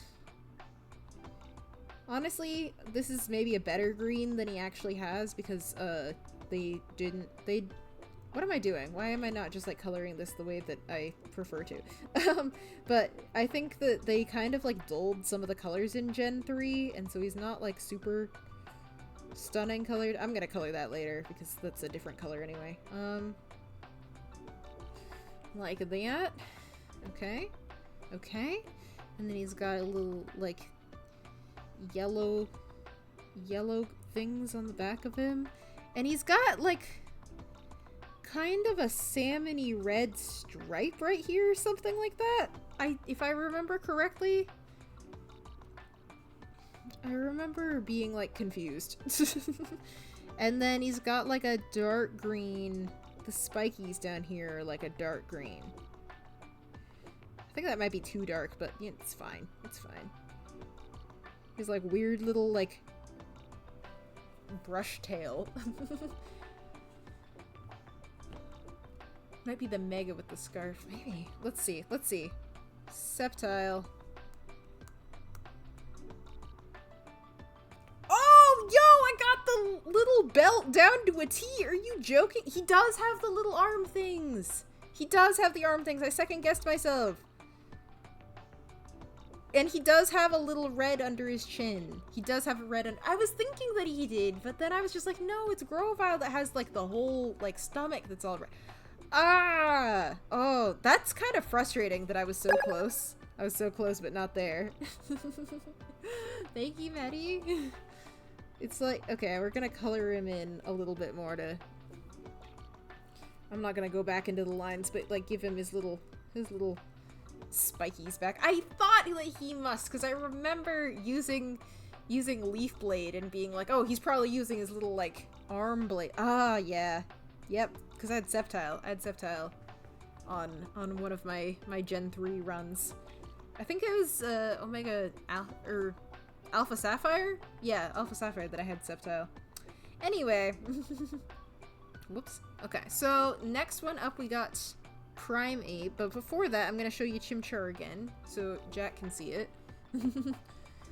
Honestly, this is maybe a better green than he actually has because what am I doing? Why am I not just like coloring this the way that I prefer to? But I think that they kind of like dulled some of the colors in Gen 3, and so he's not like super stunning colored. I'm gonna color that later because that's a different color anyway. Like that. Okay. Okay. And then he's got a little like yellow things on the back of him. And he's got like kind of a salmon-y red stripe right here or something like that. If I remember correctly. I remember being like confused. And then he's got like a dark green. The spikies down here are like a dark green. I think that might be too dark, but yeah, it's fine. It's fine. He's like weird little like brush tail. Might be the Mega with the scarf. Maybe. Let's see. Let's see. Sceptile. Oh, yo! I got the little belt down to a T. Are you joking? He does have the little arm things. He does have the arm things. I second guessed myself. And he does have a little red under his chin. He does have a red under... I was thinking that he did, but then I was just like, no, it's Grovyle that has like the whole like stomach that's all red. Ah! Oh, that's kind of frustrating that I was so close. I was so close, but not there. Thank you, Maddie. It's like, okay, we're gonna color him in a little bit more to... I'm not gonna go back into the lines, but like give him his little spikies back. I thought like he must, because I remember using Leaf Blade and being like, oh, he's probably using his little like arm blade. Ah, yeah. Yep, because I had Sceptile on one of my Gen 3 runs. I think it was Omega or Alpha Sapphire? Yeah, Alpha Sapphire that I had Sceptile. Anyway, Whoops. Okay, so next one up we got Primeape, but before that I'm gonna show you Chimchar again, so Jack can see it.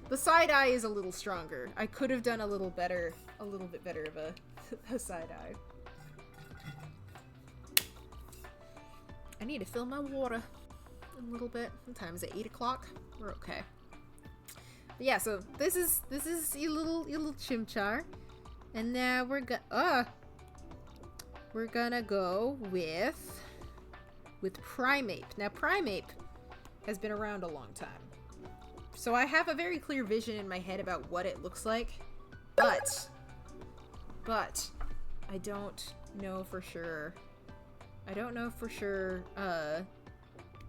The side eye is a little stronger. I could have done a little bit better of a side eye. I need to fill my water a little bit. What time is it? 8 o'clock? We're okay. But yeah, so this is your little Chimchar, and now we're gonna go with Primeape. Now Primeape has been around a long time, so I have a very clear vision in my head about what it looks like, but I don't know for sure. I don't know for sure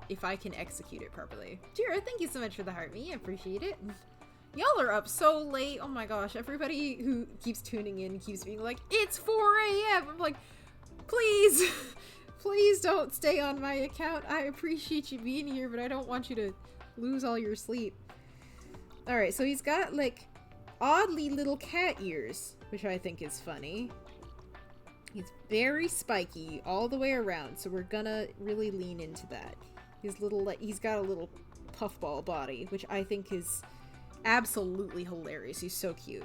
if I can execute it properly. Jira, thank you so much for the heart me. I appreciate it. Y'all are up so late. Oh my gosh. Everybody who keeps tuning in keeps being like, it's 4 a.m. I'm like, please, please don't stay on my account. I appreciate you being here, but I don't want you to lose all your sleep. Alright, so he's got like oddly little cat ears, which I think is funny. He's very spiky all the way around, so we're gonna really lean into that. His little, like, he's got a little puffball body, which I think is absolutely hilarious. He's so cute.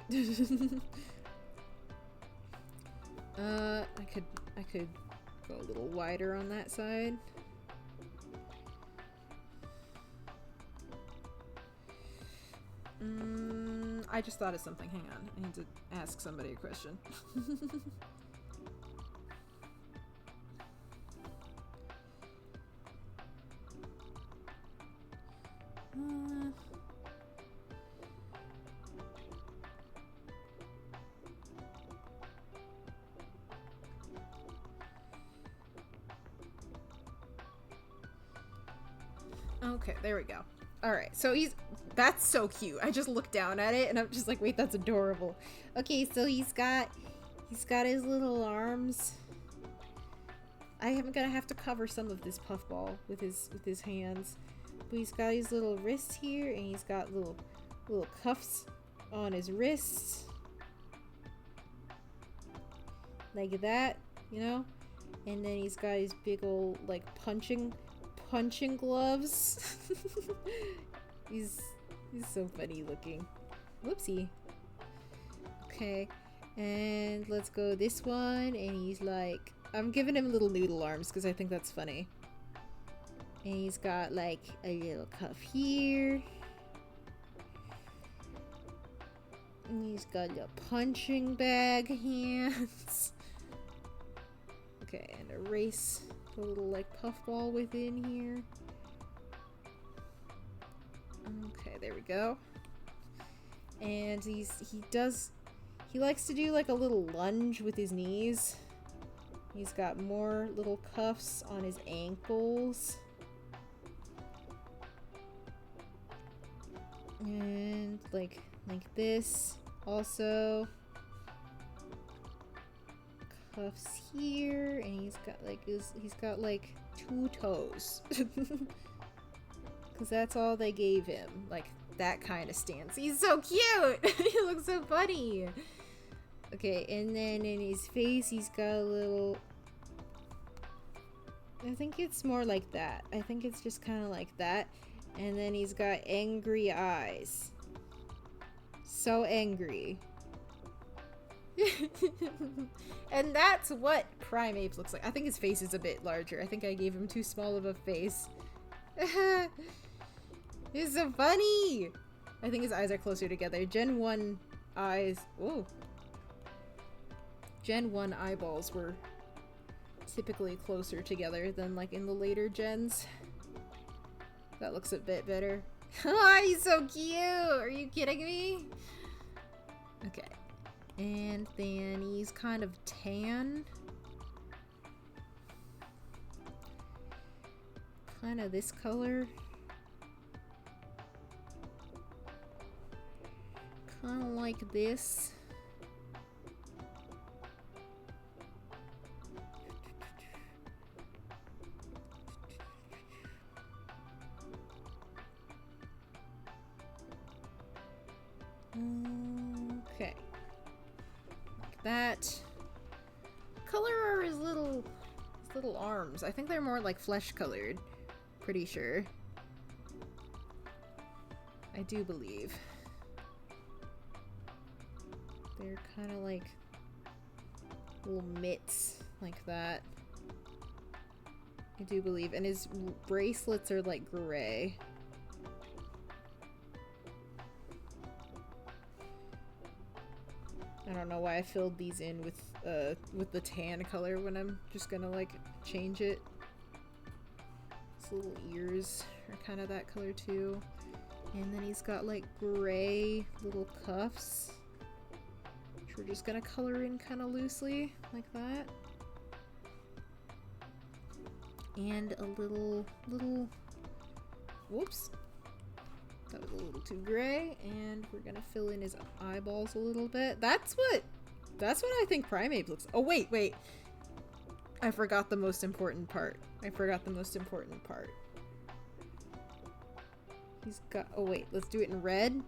I could go a little wider on that side. I just thought of something. Hang on. I need to ask somebody a question. Okay, there we go. Alright, so that's so cute. I just looked down at it and I'm just like, wait, that's adorable. Okay, so he's got his little arms. I am gonna have to cover some of this puffball with his hands. But he's got his little wrists here, and he's got little cuffs on his wrists. Like that, you know? And then he's got his big old, like, punching gloves. He's so funny looking. Whoopsie. Okay, and let's go this one, and he's like, I'm giving him little noodle arms because I think that's funny. And he's got like a little cuff here. And he's got a punching bag hands. Okay, and erase the little like puffball within here. Okay, there we go. And he likes to do like a little lunge with his knees. He's got more little cuffs on his ankles. And like this also. Cuffs here, and he's got like 2 toes. Cause that's all they gave him. Like that kind of stance. He's so cute! He looks so funny. Okay, and then in his face he's got a little, I think it's more like that. I think it's just kind of like that. And then he's got angry eyes. So angry. And that's what Primeape looks like. I think his face is a bit larger. I think I gave him too small of a face. He's so funny! I think his eyes are closer together. Gen 1 eyes... Ooh. Gen 1 eyeballs were typically closer together than like in the later gens. That looks a bit better. Oh, he's so cute! Are you kidding me? Okay. And then he's kind of tan. Kind of this color. Kind of like this. Okay. Like that. color are his little arms? I think they're more like flesh colored. Pretty sure. I do believe. They're kind of like little mitts like that. I do believe. And his bracelets are like gray. I don't know why I filled these in with the tan color when I'm just gonna like change it. His little ears are kind of that color too. And then he's got like gray little cuffs, which we're just gonna color in kind of loosely like that. And a little, whoops. That was a little too gray, and we're gonna fill in his eyeballs a little bit. That's what I think Primeape looks. Oh wait. I forgot the most important part. He's got, oh wait, let's do it in red.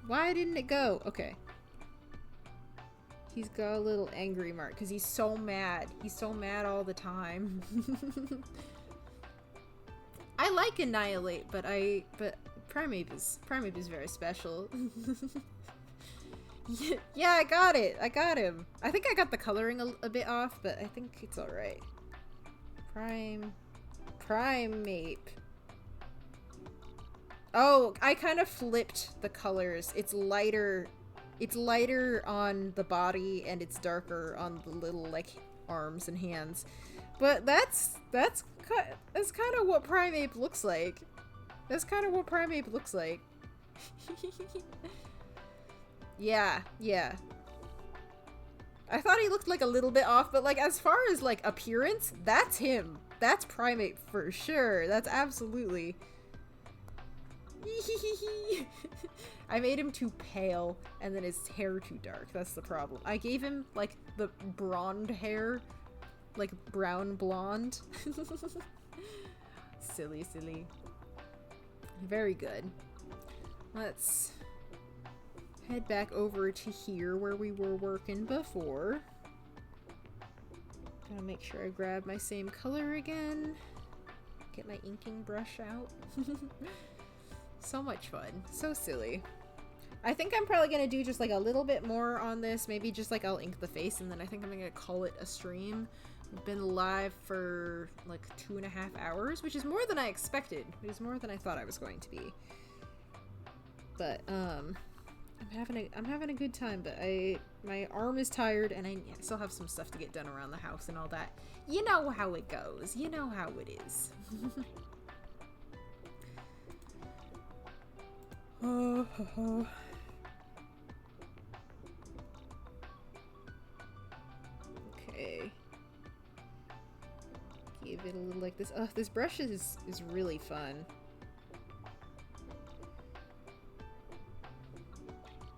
Why didn't it go? Okay. He's got a little angry mark because he's so mad. He's so mad all the time. I like Annihilate, but Primeape is very special. Yeah, I got it. I got him. I think I got the coloring a bit off, but I think it's alright. Primeape. Oh, I kind of flipped the colors. It's lighter on the body and it's darker on the little like arms and hands. But that's kind of what Primeape looks like. Yeah. I thought he looked like a little bit off, but like as far as like appearance, that's him. That's Primeape for sure. That's absolutely. I made him too pale and then his hair too dark. That's the problem. I gave him like the blonde hair, like brown blonde. Silly. Very good. Let's head back over to here where we were working before. Gotta make sure I grab my same color again. Get my inking brush out. So much fun. So silly. I think I'm probably gonna do just like a little bit more on this. Maybe just like I'll ink the face and then I think I'm gonna call it a stream. We've been live for like 2.5 hours, which is more than I expected. It is more than I thought I was going to be. But I'm having a good time, but my arm is tired and I still have some stuff to get done around the house and all that. You know how it goes. You know how it is. Okay. Give it a little like this. This brush is really fun.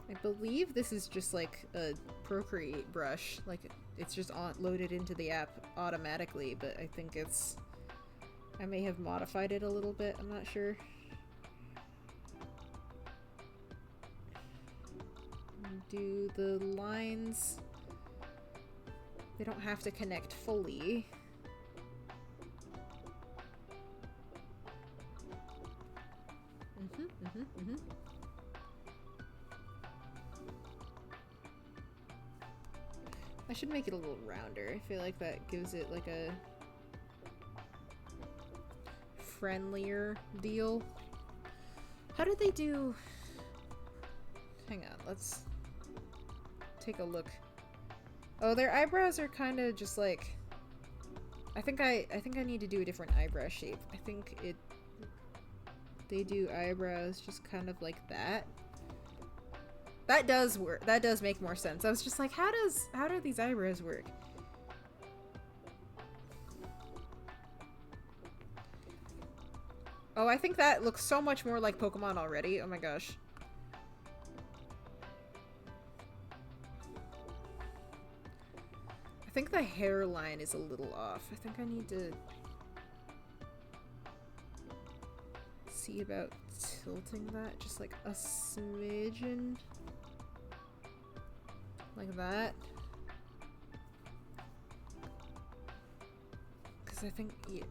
I believe this is just like a Procreate brush. Like it's just loaded into the app automatically, but I think I may have modified it a little bit. I'm not sure. Do the lines. They don't have to connect fully. I should make it a little rounder. I feel like that gives it like a friendlier deal. How did they do? Hang on, let's take a look. Oh, their eyebrows are kind of just like. I think I need to do a different eyebrow shape. I think they do eyebrows just kind of like that. That does work. That does make more sense. I was just like, how do these eyebrows work? Oh, I think that looks so much more like Pokemon already. Oh my gosh. I think the hairline is a little off. I think I need to see about tilting that just like a smidgen. Like that. Because I think... Yeah,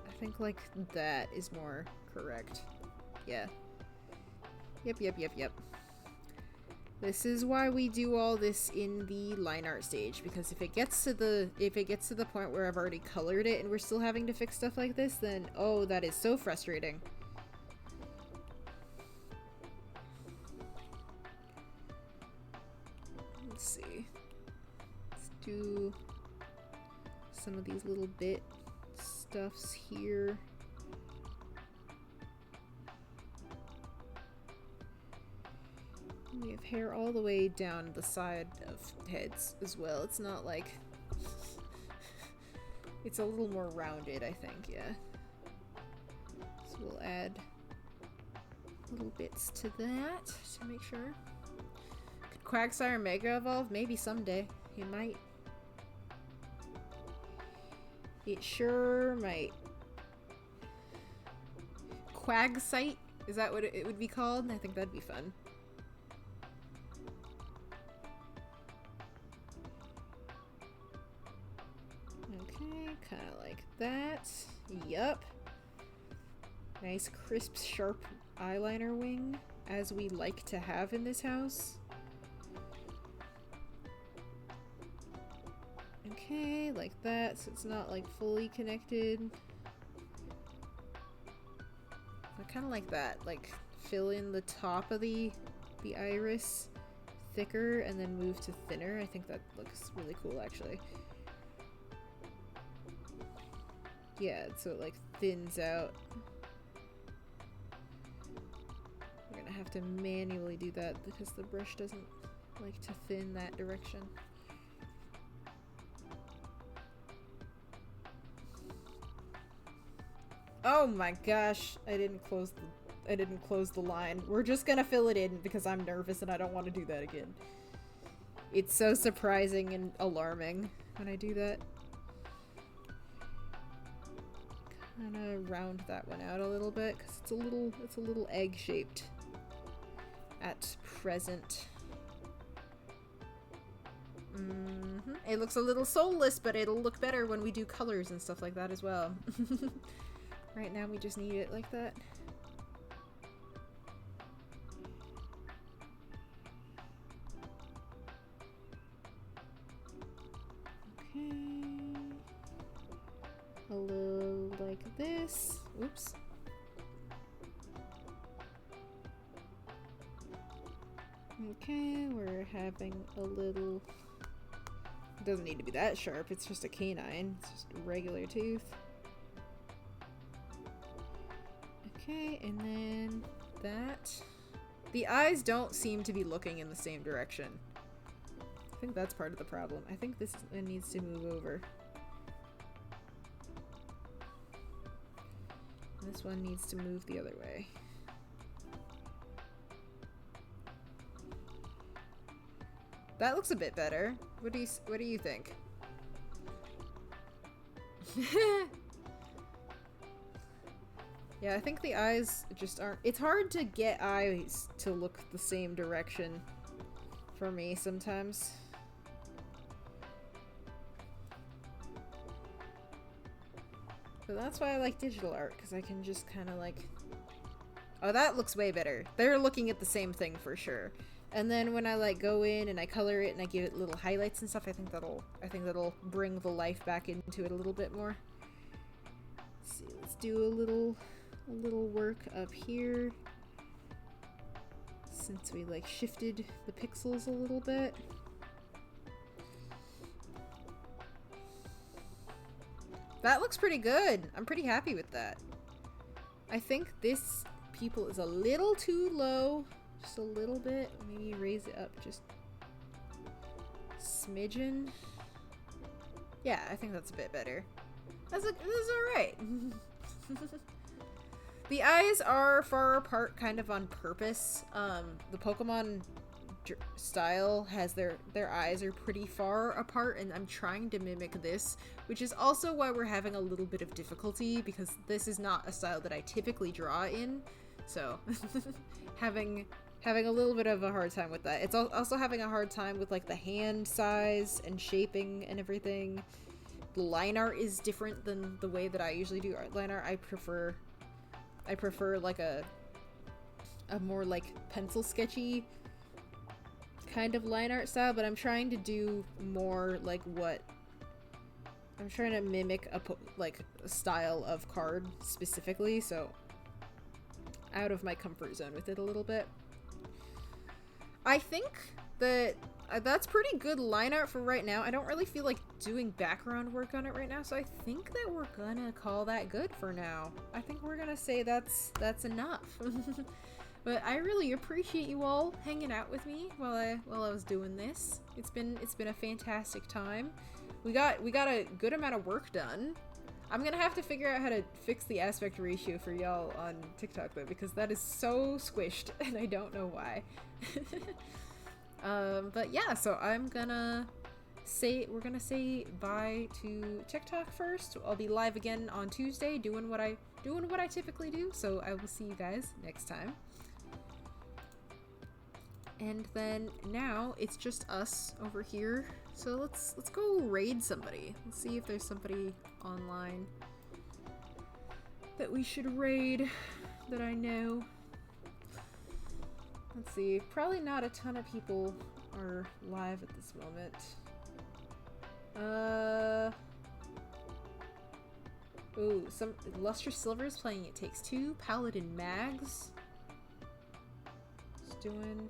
I think, like, that is more correct. Yeah. Yep. This is why we do all this in the line art stage, because if it gets to the point where I've already colored it and we're still having to fix stuff like this, then oh, that is so frustrating. Let's see. Let's do some of these little bit stuffs here. We have hair all the way down the side of heads as well. It's not like... It's a little more rounded, I think, yeah. So we'll add little bits to that to make sure. Could Quagsire Mega Evolve? Maybe someday. He might. It sure might. Quagsite? Is that what it would be called? I think that'd be fun. Kind of like that. Yup. Nice, crisp, sharp eyeliner wing, as we like to have in this house. Okay, like that, so it's not like fully connected. I kind of like that, like fill in the top of the iris thicker and then move to thinner. I think that looks really cool, actually. Yeah, so it like thins out. We're gonna have to manually do that because the brush doesn't like to thin that direction. Oh my gosh, I didn't close the line. We're just gonna fill it in because I'm nervous and I don't want to do that again. It's so surprising and alarming when I do that. Kind of round that one out a little bit because it's a little egg-shaped at present. It looks a little soulless, but it'll look better when we do colors and stuff like that as well. Right now we just need it like that. Okay. A little like this. Oops. Okay, we're having a little... It doesn't need to be that sharp, it's just a canine. It's just a regular tooth. Okay, and then that. The eyes don't seem to be looking in the same direction. I think that's part of the problem. I think this needs to move over. This one needs to move the other way. That looks a bit better. What do you think? Yeah, I think the eyes just aren't... It's hard to get eyes to look the same direction for me sometimes. But that's why I like digital art, because I can just kind of like... Oh, that looks way better. They're looking at the same thing for sure. And then when I like go in and I color it and I give it little highlights and stuff, I think that'll bring the life back into it a little bit more. Let's see, let's do a little work up here. Since we like shifted the pixels a little bit. That looks pretty good. I'm pretty happy with that. I think this pupil is a little too low. Just a little bit. Maybe raise it up just smidgen. Yeah, I think that's a bit better. That's alright. The eyes are far apart kind of on purpose. The Pokemon style has their eyes are pretty far apart, and I'm trying to mimic this, which is also why we're having a little bit of difficulty, because this is not a style that I typically draw in. So having a little bit of a hard time with that. It's also having a hard time with like the hand size and shaping and everything. The line art is different than the way that I usually do line art. I prefer like a more like pencil sketchy kind of line art style, but I'm trying to do more like what I'm trying to mimic a style of card specifically, so out of my comfort zone with it a little bit. I think that that's pretty good line art for right now. I don't really feel like doing background work on it right now, so I think that we're gonna call that good for now. I think we're gonna say that's enough. But I really appreciate you all hanging out with me while I was doing this. It's been a fantastic time. We got a good amount of work done. I'm gonna have to figure out how to fix the aspect ratio for y'all on TikTok though, because that is so squished and I don't know why. But yeah, so we're gonna say bye to TikTok first. I'll be live again on Tuesday doing what I typically do, so I will see you guys next time. And then now it's just us over here. So let's go raid somebody. Let's see if there's somebody online that we should raid that I know. Let's see. Probably not a ton of people are live at this moment. Ooh, some Lustrous Silver is playing It Takes Two. Paladin Mags is doing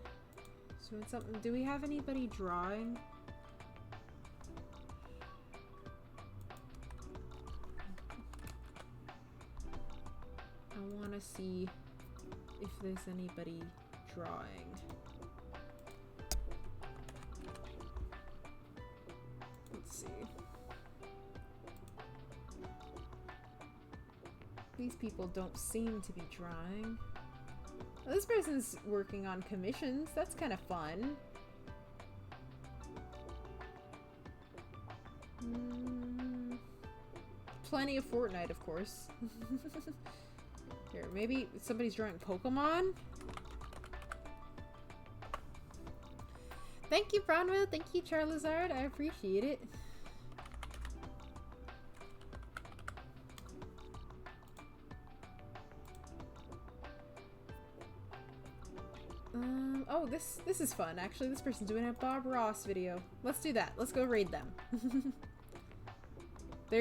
something. Do we have anybody drawing? I want to see if there's anybody drawing. Let's see. These people don't seem to be drawing. Well, this person's working on commissions. That's kind of fun. Plenty of Fortnite, of course. Here, maybe somebody's drawing Pokemon? Thank you, Brownville. Thank you, Charizard. I appreciate it. Oh, this is fun. Actually, this person's doing a Bob Ross video. Let's do that. Let's go raid them. They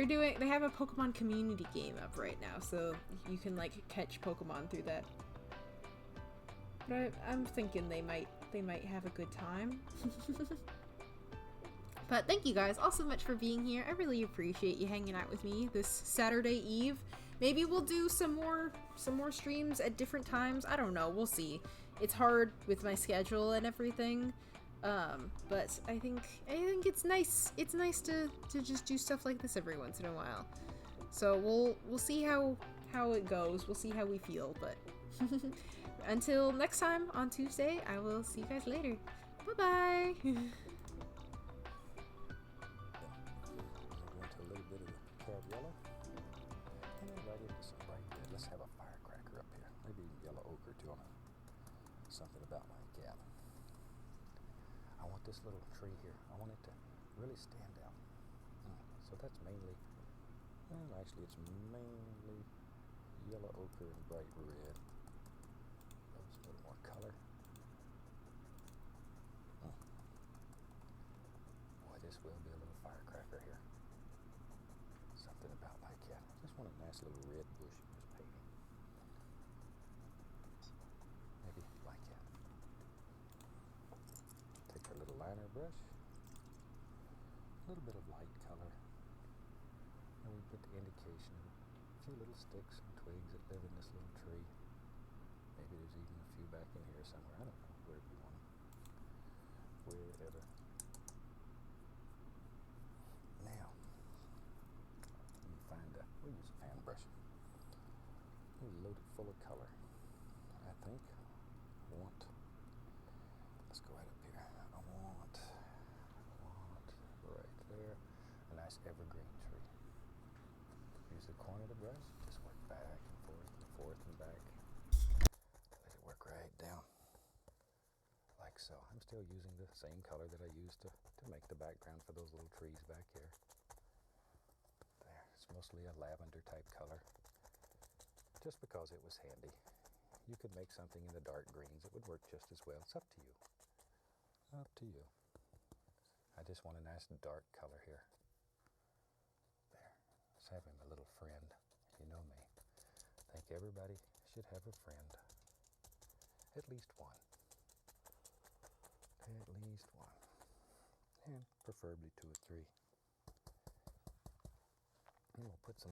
have a Pokemon community game up right now, so you can like catch Pokemon through that. But I'm thinking they might have a good time. But thank you guys all so much for being here. I really appreciate you hanging out with me this Saturday Eve. Maybe we'll do some more streams at different times. I don't know. We'll see. It's hard with my schedule and everything. But I think it's nice. It's nice to just do stuff like this every once in a while. So we'll see how it goes. We'll see how we feel. But until next time on Tuesday, I will see you guys later. Bye bye. Something about my cat. I want this little tree here. I want it to really stand out. So that's mainly, well, actually it's mainly yellow ochre and bright red. There's a little more color. Boy, this will be a little firecracker here. Something about my cat. I just want a nice little red bush. Liner brush, a little bit of light color, and we put the indication, a few little sticks and twigs that live in this little tree. Maybe there's even a few back in here somewhere. I don't know, wherever you want them. Wherever. Now, let me find we'll use a fan brush. We'll load it full of color. I think I want, let's go right up here. I want right there a nice evergreen tree. Use the corner of the brush, just work back and forth and back. like so. I'm still using the same color that I used to make the background for those little trees back here. There, it's mostly a lavender type color, just because it was handy. You could make something in the dark greens. It would work just as well. It's up to you. Up to you. I just want a nice dark color here. There. Let's have him a little friend. You know me. I think everybody should have a friend. At least one. At least one. And preferably 2 or 3. And we'll put some